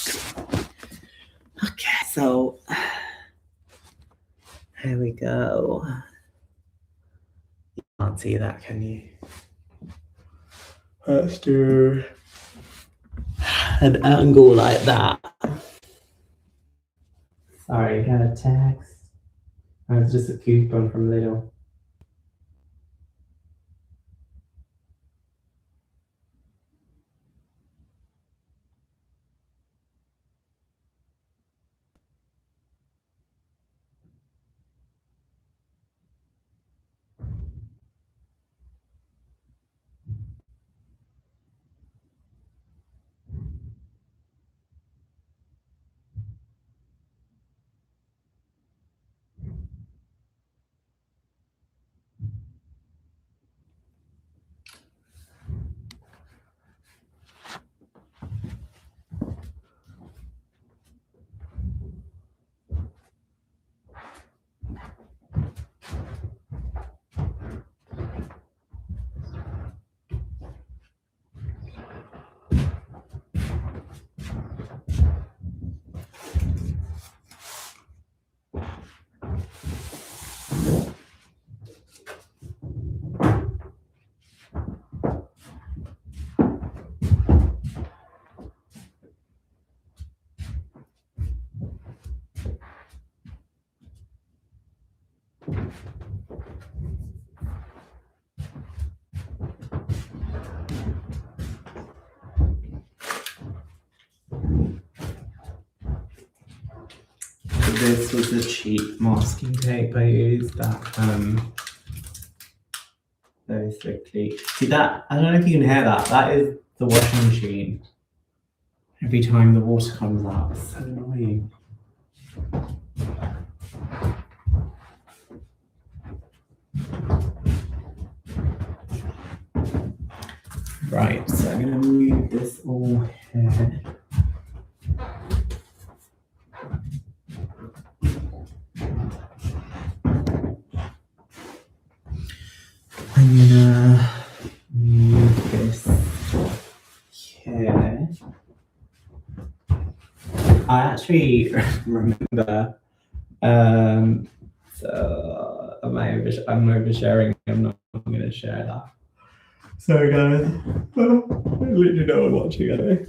Okay, so here we go. You can't see that, can you? Let's do an angle like that. Sorry, got a text. It's just a coupon from Lidl. This was the cheap masking tape I used that very strictly. See that? I don't know if you can hear that. That is the washing machine. Every time the water comes out, it's so annoying. Right, so I'm gonna move this all here. I'm gonna move this here. I actually remember, so I'm oversharing, I'm not gonna share that. Sorry guys, I literally know I'm watching anyway.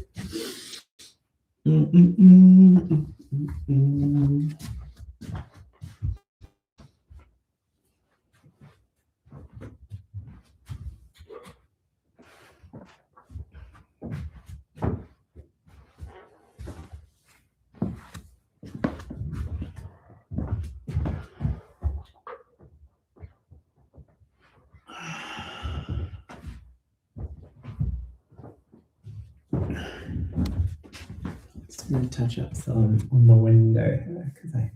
Just gonna touch up some on the window here because I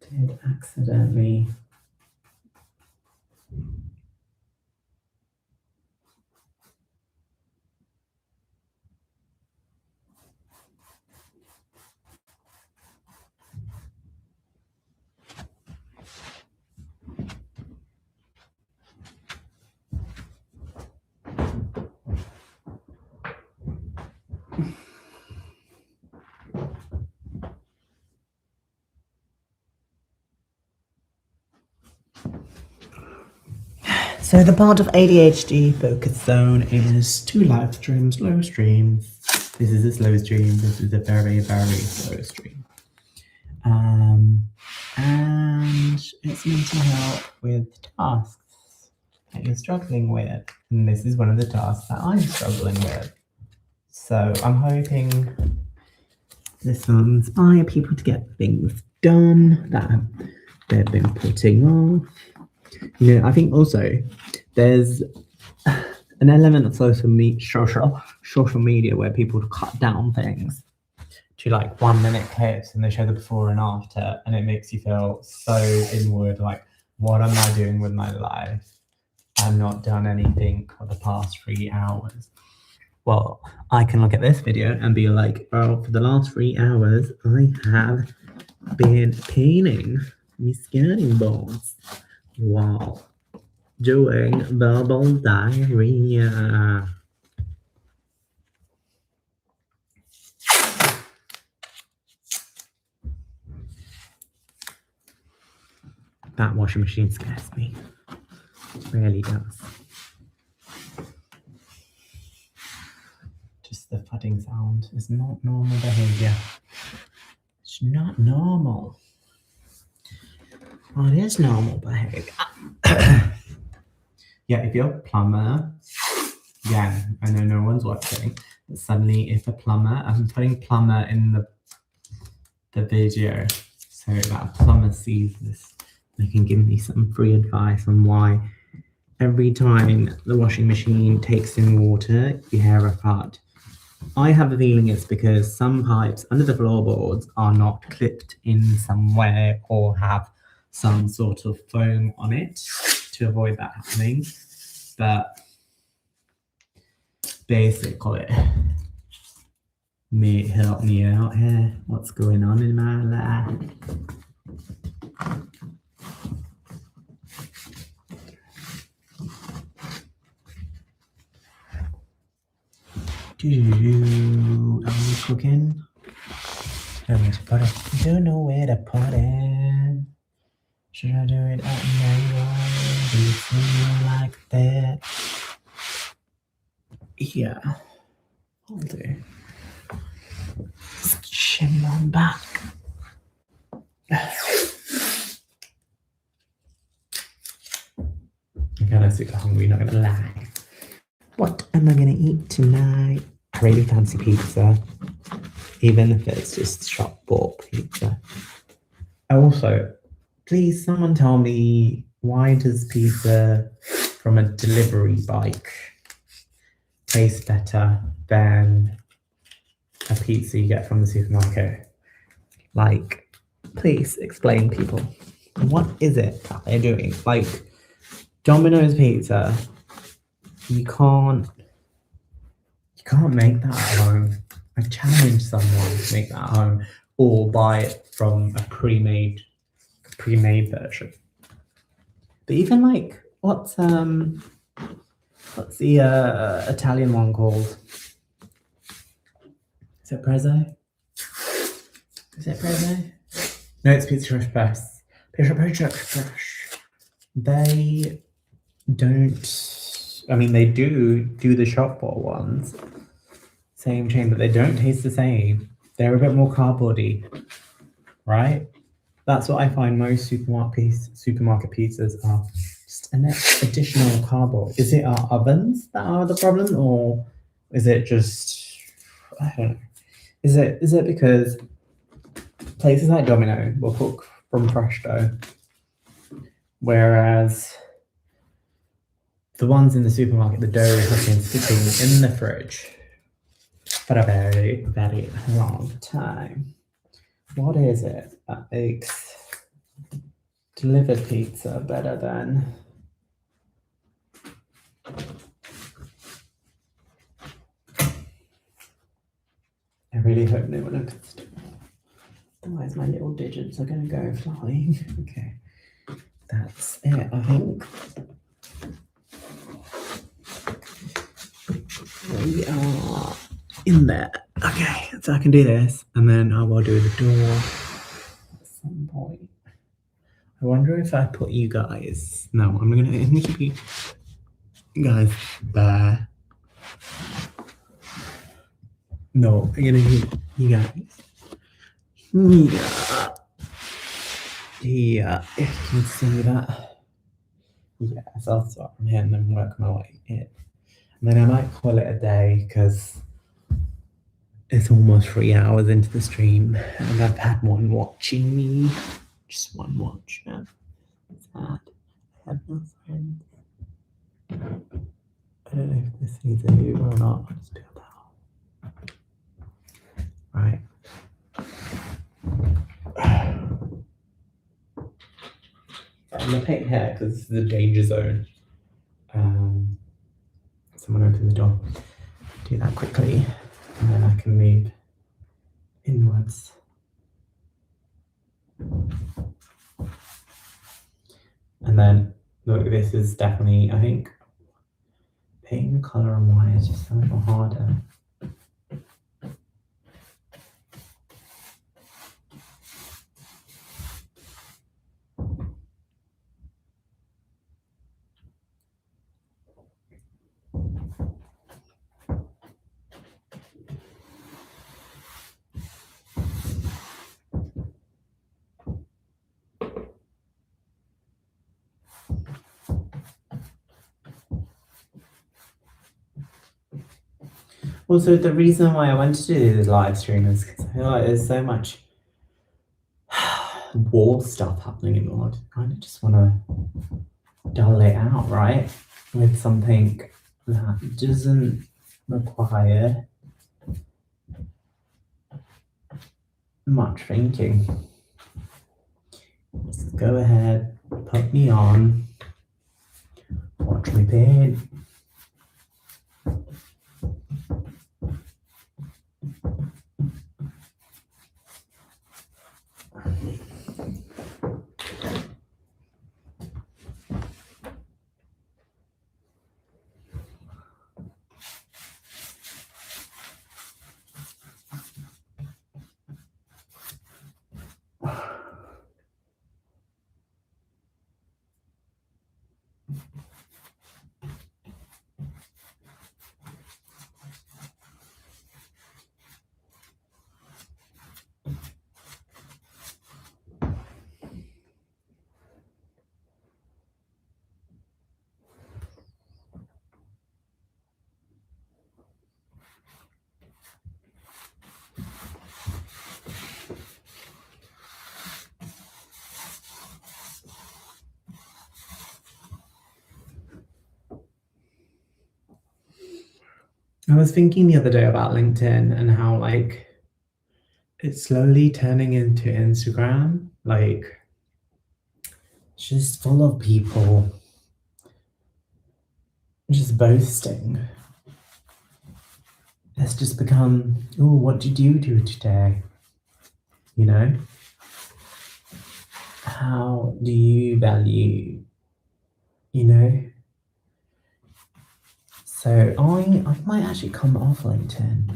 did accidentally So the part of ADHD focus zone is 2 live streams, low streams. This is a slow stream. This is a very, very slow stream. And it's meant to help with tasks that you're struggling with. And this is one of the tasks that I'm struggling with. So I'm hoping this will inspire people to get things done that they've been putting off. You know, I think also there's an element of social media where people cut down things to like 1 minute clips and they show the before and after, and it makes you feel so inward, like, what am I doing with my life? I've not done anything for the past 3 hours. Well, I can look at this video and be like, oh, for the last 3 hours, I have been painting my skirting boards while doing verbal diarrhea. That washing machine scares me. It really does. Just the thudding sound is not normal behavior. It's not normal. Well, it is normal behavior. Yeah, if you're a plumber, yeah, I know no one's watching, but suddenly if a plumber, I'm putting plumber in the video so that a plumber sees this, they can give me some free advice on why every time the washing machine takes in water, you hear a thud. I have a feeling it's because some pipes under the floorboards are not clipped in some way or have some sort of foam on it to avoid that happening. But basically, help me out here. What's going on in my life? Are we cooking? Don't know where to put it. Should I do it at night? Do you feel like that? Yeah, I'll do. Just shimmy on back. I'm kind of super hungry, not gonna lie. What am I gonna eat tonight? I really fancy pizza, even if it's just shop bought pizza. Also, please someone tell me, why does pizza from a delivery bike taste better than a pizza you get from the supermarket? Like, please explain, people. What is it that they're doing? Like, Domino's pizza, you can't make that at home. I've challenged someone to make that at home or buy it from a pre-made version. But even like, what's the Italian one called? Is it Prezzo? No, it's Pizza Express. Pizza Express. They don't. I mean, they do the shop bought ones, same chain, but they don't taste the same. They're a bit more cardboardy, right? That's what I find most supermarket pizzas are. Just an additional cardboard. Is it our ovens that are the problem, or is it just, I don't know. Is it because places like Domino will cook from fresh dough, whereas the ones in the supermarket, the dough has been sitting in the fridge for a very, very long time. What is it that makes delivered pizza better than really hope no one opens the door. Otherwise my little digits are gonna go flying. Okay. That's it, I think. We are in there. Okay, so I can do this, and then I will do the door at some point. I wonder if I put you guys. No, I'm gonna keep you guys there. No, I'm gonna keep you guys here. If you can see that. Yeah, so I'll start from here and then work my way in. And then I might call it a day because it's almost 3 hours into the stream and I've had one watching me. Just one watcher. Sad. I have no friends. I don't know if this needs a Hoover or not. I'll just do that. Right. I'm gonna paint here because this is a danger zone. Someone open the door. Do that quickly, and then I can move inwards. And then look, this is definitely, I think, painting the color on white is just a little harder. Also, the reason why I wanted to do this live stream is because I feel like there's so much war stuff happening in the world. I kind of just want to dull it out, right? With something that doesn't require much thinking. Just go ahead, put me on, watch me paint. I was thinking the other day about LinkedIn and how like it's slowly turning into Instagram. Like it's just full of people just boasting. It's just become, oh, what did you do today? You know? How do you value, you know? So I might actually come off LinkedIn.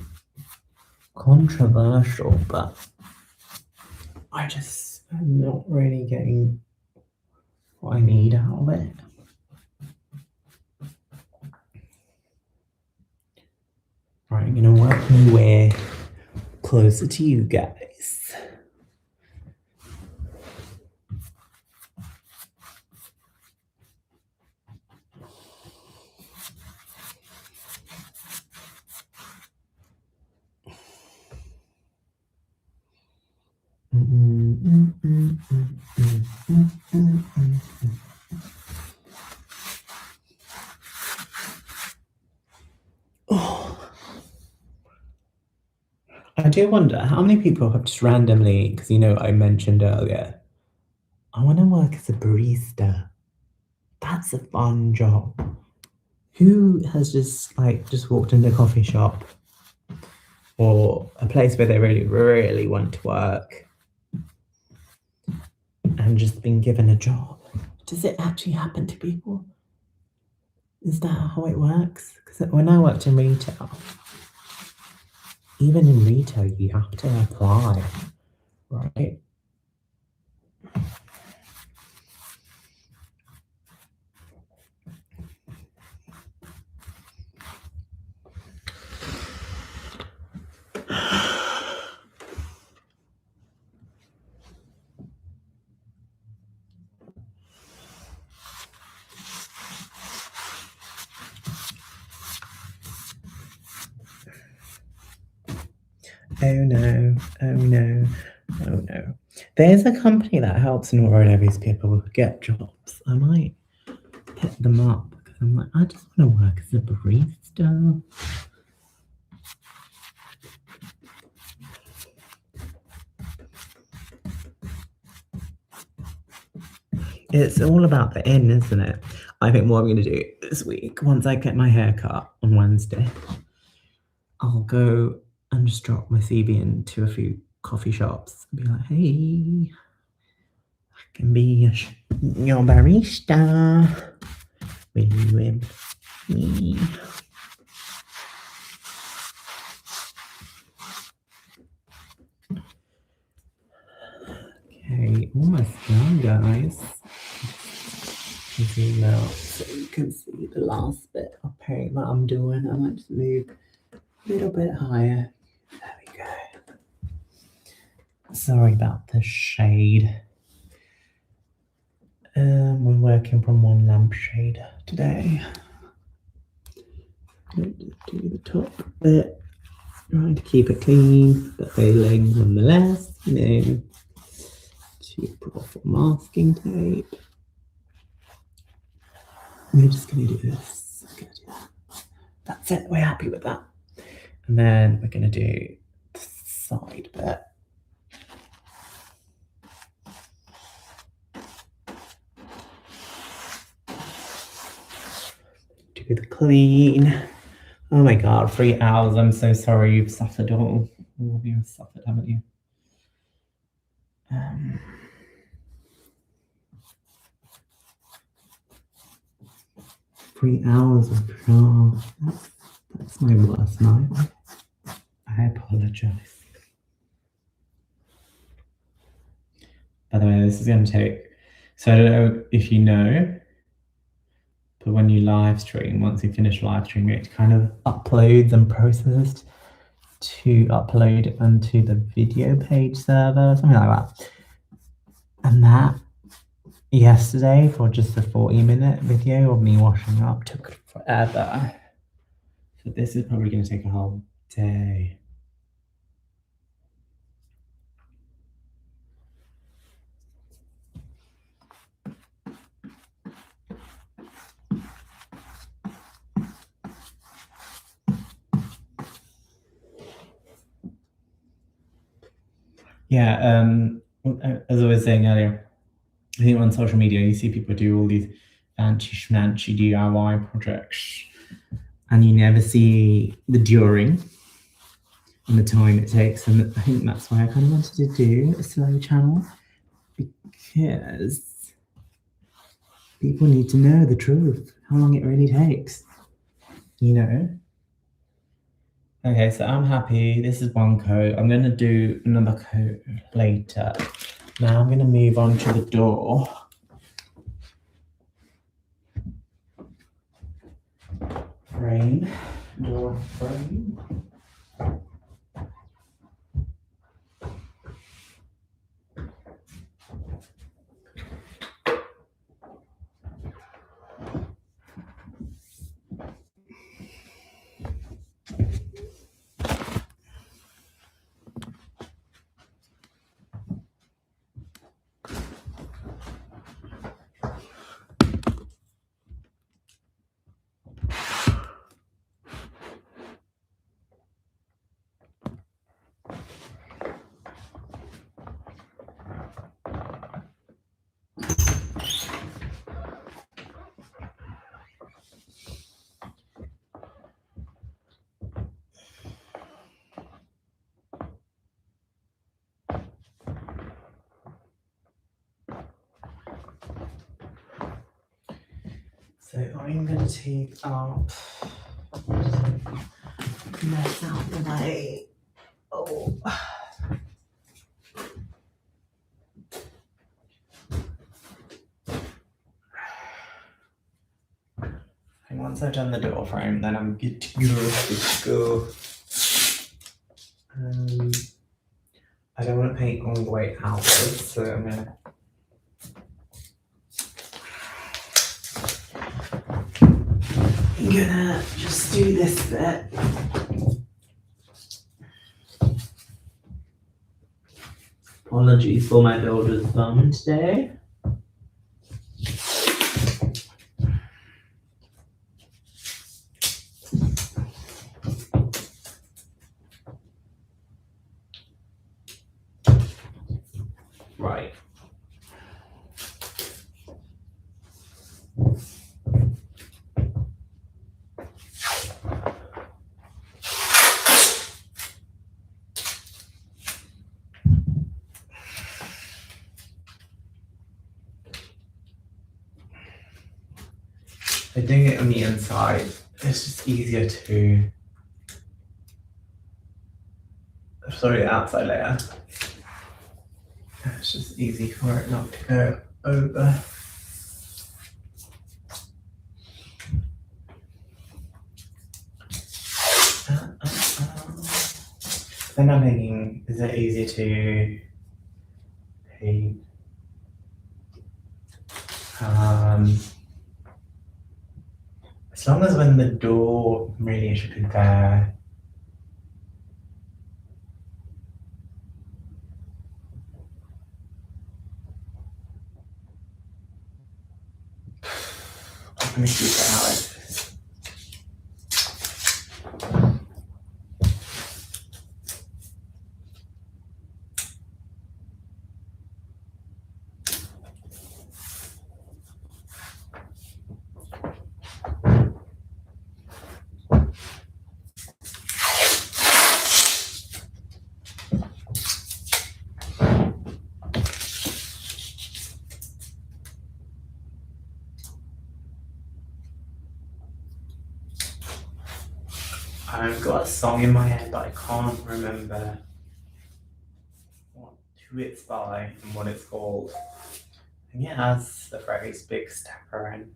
Controversial, but I just am not really getting what I need out of it. Right, I'm gonna work my way closer to you guys. Oh. I do wonder how many people have just randomly, because you know I mentioned earlier, I want to work as a barista. That's a fun job. Who has just walked into a coffee shop or a place where they really, really want to work and just been given a job. Does it actually happen to people? Is that how it works? Because when I worked in retail, even in retail, you have to apply, right? Oh no, oh no, oh no. There's a company that helps neurodiverse people get jobs. I might hit them up because I'm like, I just want to work as a barista. It's all about the in, isn't it? I think what I'm going to do this week, once I get my hair cut on Wednesday, I'll go and just drop my CV into a few coffee shops and be like, hey, I can be your barista. Will you employ me? Okay, almost done, guys. Zoom out so you can see the last bit of paint that I'm doing. I might just move a little bit higher. There we go. Sorry about the shade. We're working from one lampshade today. Do the top bit. Trying to keep it clean, but failing nonetheless. To proper masking tape. We're just going to do this. I'm going to do that. That's it. We're happy with that. And then we're going to do the side bit. Do the clean. Oh my god, 3 hours. I'm so sorry you've suffered all of you have suffered, haven't you? 3 hours of draw. That's my worst night. I apologize. By the way, this is going to take, so I don't know if you know, but when you live stream, once you finish live streaming, it kind of uploads and processes to upload it onto the video page server, something like that. And that yesterday, for just a 40-minute video of me washing up, took forever. So this is probably going to take a whole day. Yeah, as I was saying earlier, I think on social media you see people do all these fancy schmancy DIY projects, and you never see the during and the time it takes. And I think that's why I kind of wanted to do a slow channel, because people need to know the truth, how long it really takes, you know? Okay, so I'm happy. This is one coat. I'm going to do another coat later. Now I'm going to move on to the door. Frame. Door frame. So I'm going to take up mess out the way. Oh. And once I've done the door frame, then I'm good to go. I don't want to paint all the way outwards, so I'm gonna just do this bit. Apologies for my builder's bum today. Right. By doing it on the inside, it's just easier to, sorry, the outside layer. It's just easy for it not to go over. Then I'm thinking, is it easier to paint as long as when the door really should be there. I'm going to keep it out like this. I've got a song in my head, but I can't remember who it's by and what it's called. I think it has the phrase "big stepper" in.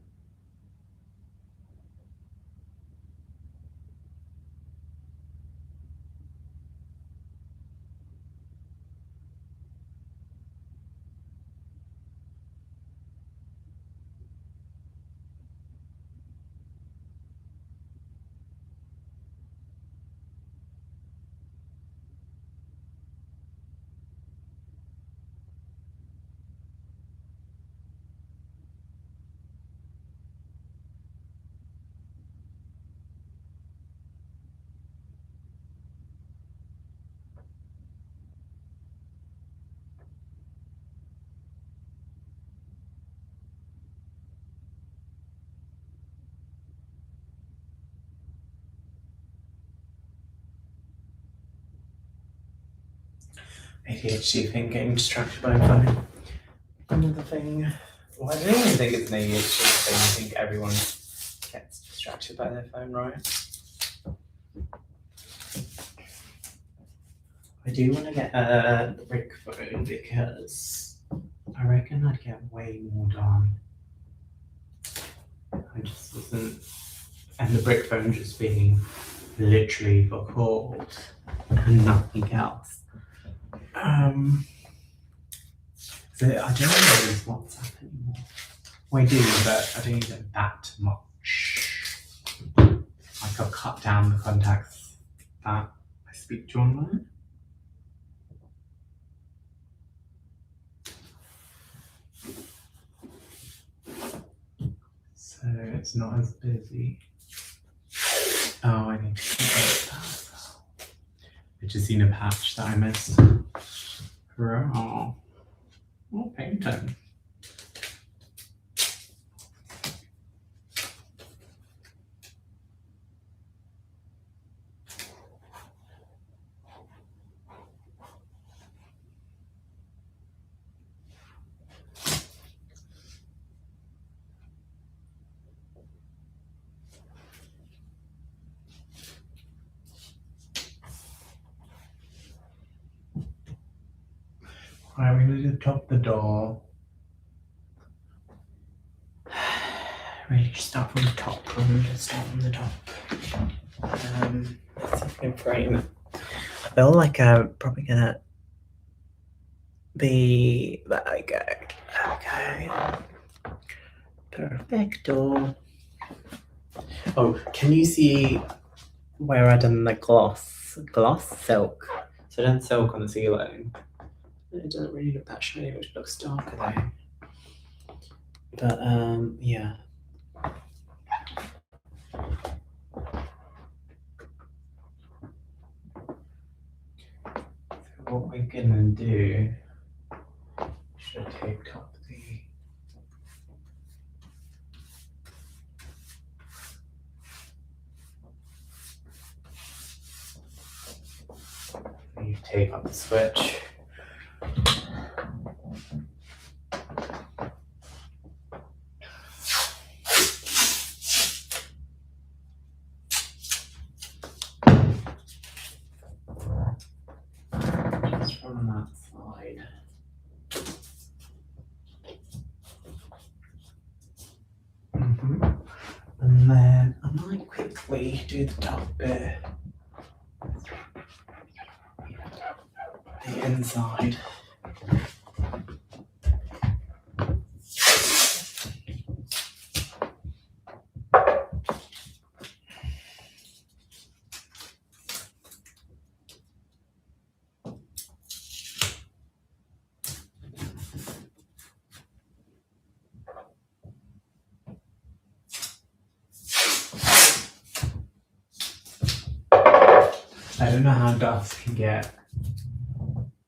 ADHD thing, getting distracted by a phone. Another thing, well, I don't even think it's an ADHD thing. I think everyone gets distracted by their phone, right? I do want to get a brick phone because I reckon I'd get way more done. I just wasn't, and the brick phone just being literally for calls and nothing else. So I don't use WhatsApp anymore. Well, I do, but I don't use it that much. Like I've cut down the contacts that I speak to online. So it's not as busy. Oh, I need to keep that. I just seen a patch that I missed. Oh, painting. Alright, we're gonna do the top of the door. Really, just start from the top. I'm gonna just start from the top. Let's see if I can frame it. I feel like I'm probably gonna be like, okay, perfecto. Oh, can you see where I done the gloss silk? So I done silk on the ceiling. It doesn't really look that shiny, which looks darker though. But yeah. So what we're gonna do, should I take up the you take up the switch. Just from that side. And then I might quickly do the top bit, the inside. I don't know how dust can get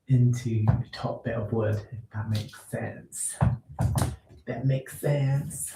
into the top bit of wood, if that makes sense. That makes sense.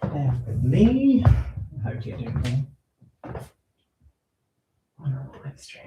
There with me. I hope you're doing on a live stream.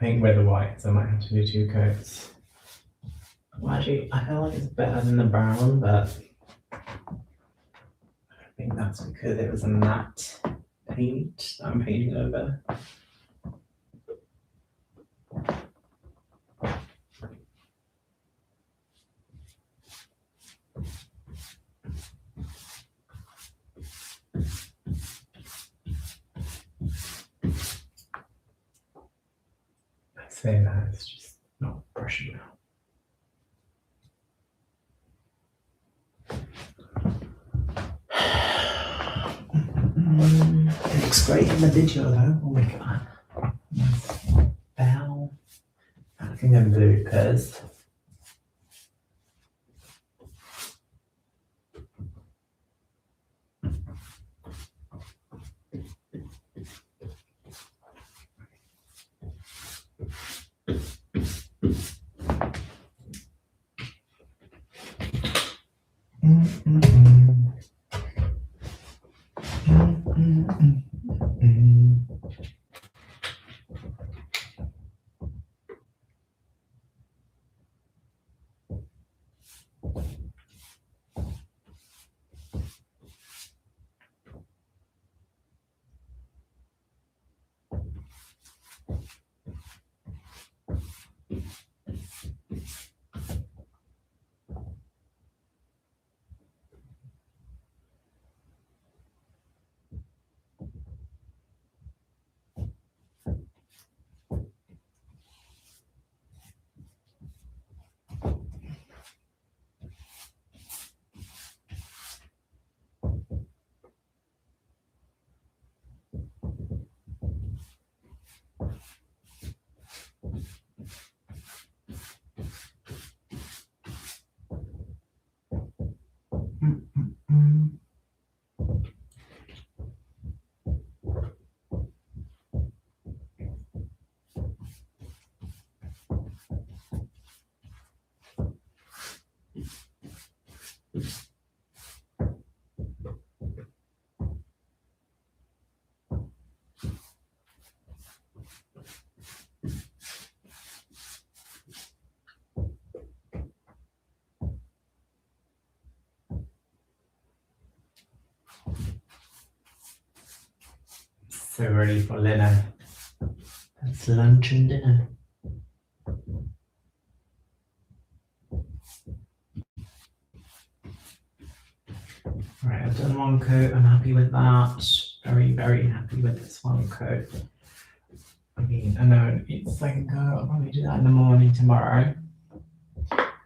think with the whites I might have to do 2 coats. Well, actually, I feel like it's better than the brown, but I think that's because it was a matte paint that I'm painting over. I say that, it's just not brushing out. It looks great in the video though. Oh my god. Bow. I think I'm blue because so ready for dinner. That's lunch and dinner. Right, I've done 1 coat. I'm happy with that. Very, very happy with this 1 coat. I mean, I know it's second coat. I'll probably do that in the morning tomorrow.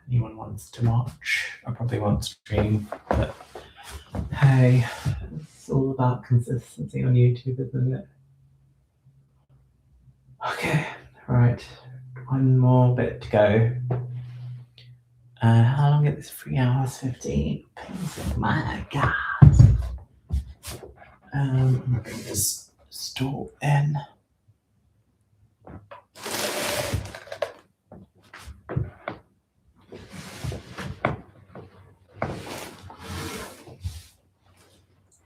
Anyone wants to watch, I probably won't stream, but hey, it's all about consistency on YouTube, isn't it? Okay, right, 1 more bit to go. How long is this? 3 hours 15. My God. I'm gonna bring this stool in.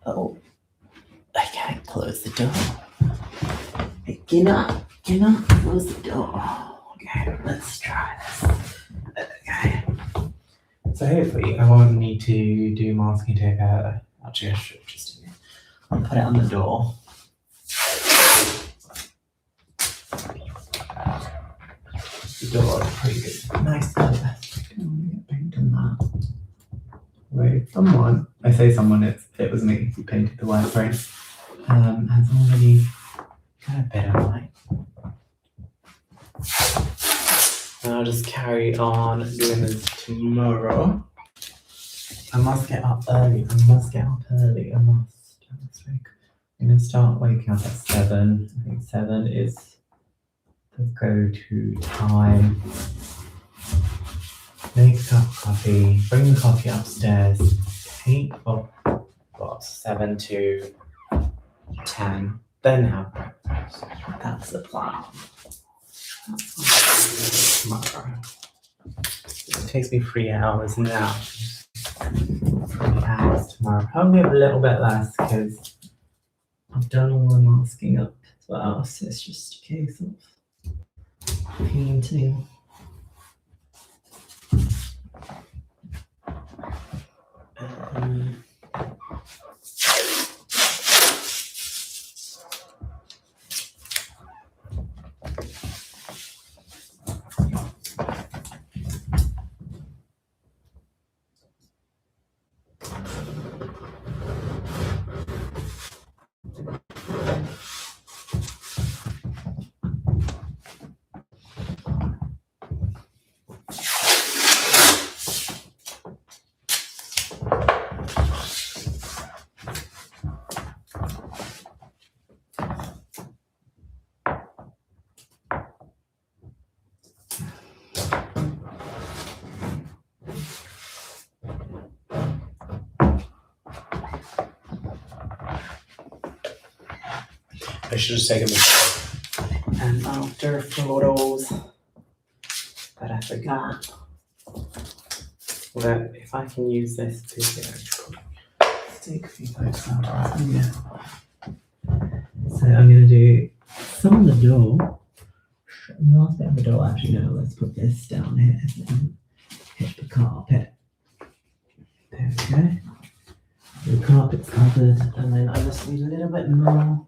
Oh, I can't close the door. I cannot close the door. Okay, let's try this. Okay. So hopefully I won't need to do masking tape out. Actually, I should just do it. I'll put it on the door. The door is pretty good. Nice colour. I don't get paint on that. Wait, someone, I say someone, it was me who painted the wireframe, has already got a bit of light. And I'll just carry on doing this tomorrow. I must get up early. I'm going to start waking up at 7. I think 7 is the go-to time. Make a cup of coffee, bring the coffee upstairs, paint for 7 to 10, then have breakfast. That's the plan. That's tomorrow. It takes me 3 hours now. 3 hours tomorrow. Probably a little bit less because I've done all the masking up as well, so it's just a case of painting. I should have taken before and after photos, but I forgot. Well, if I can use this picture, take a few photos out. Yeah. So I'm going to do some of the door. The last bit of the door, actually, no, let's put this down here and hit the carpet. There we go. The carpet's covered, and then I just need a little bit more.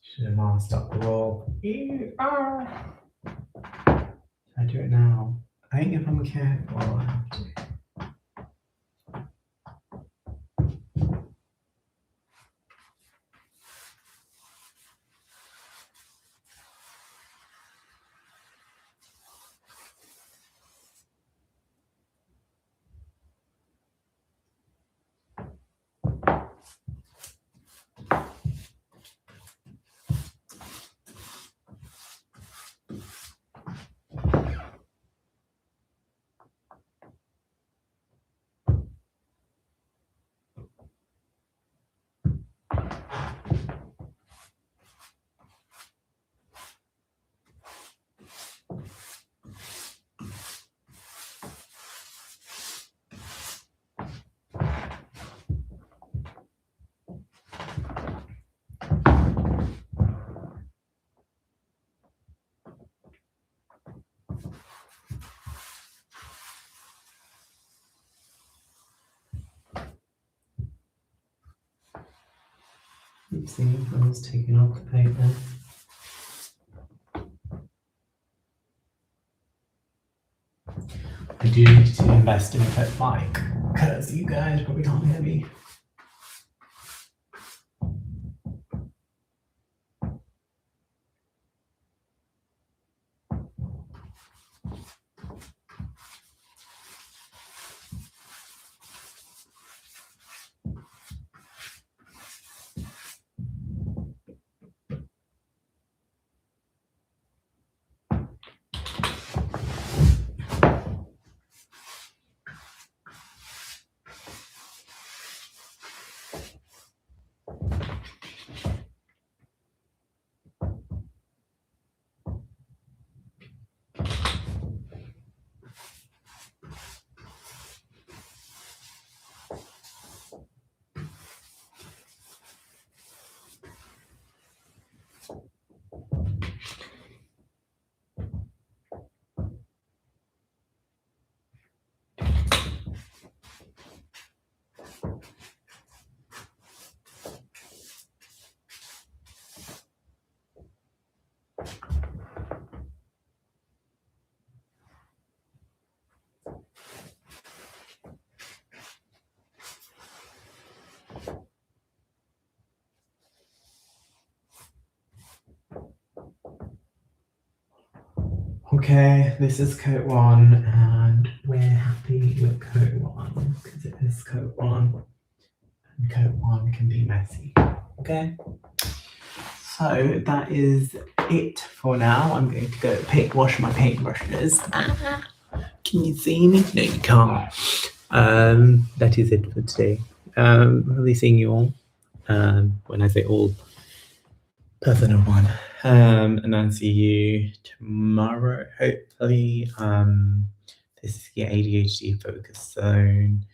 Should have masked up the wall. I do it now. I think if I'm careful, I have to. Oopsie, I was taking off the paper. I do need to invest in a pet mic, because you guys probably can't hear me. Okay, this is coat 1, and we're happy with coat 1 because it is coat 1, and coat 1 can be messy. Okay, so that is it for now. I'm going to go wash my paintbrushes. Can you see me? No, you can't. That is it for today. I'll be seeing you all. When I say all, person of one. And I'll see you tomorrow, hopefully. This is your ADHD focus zone.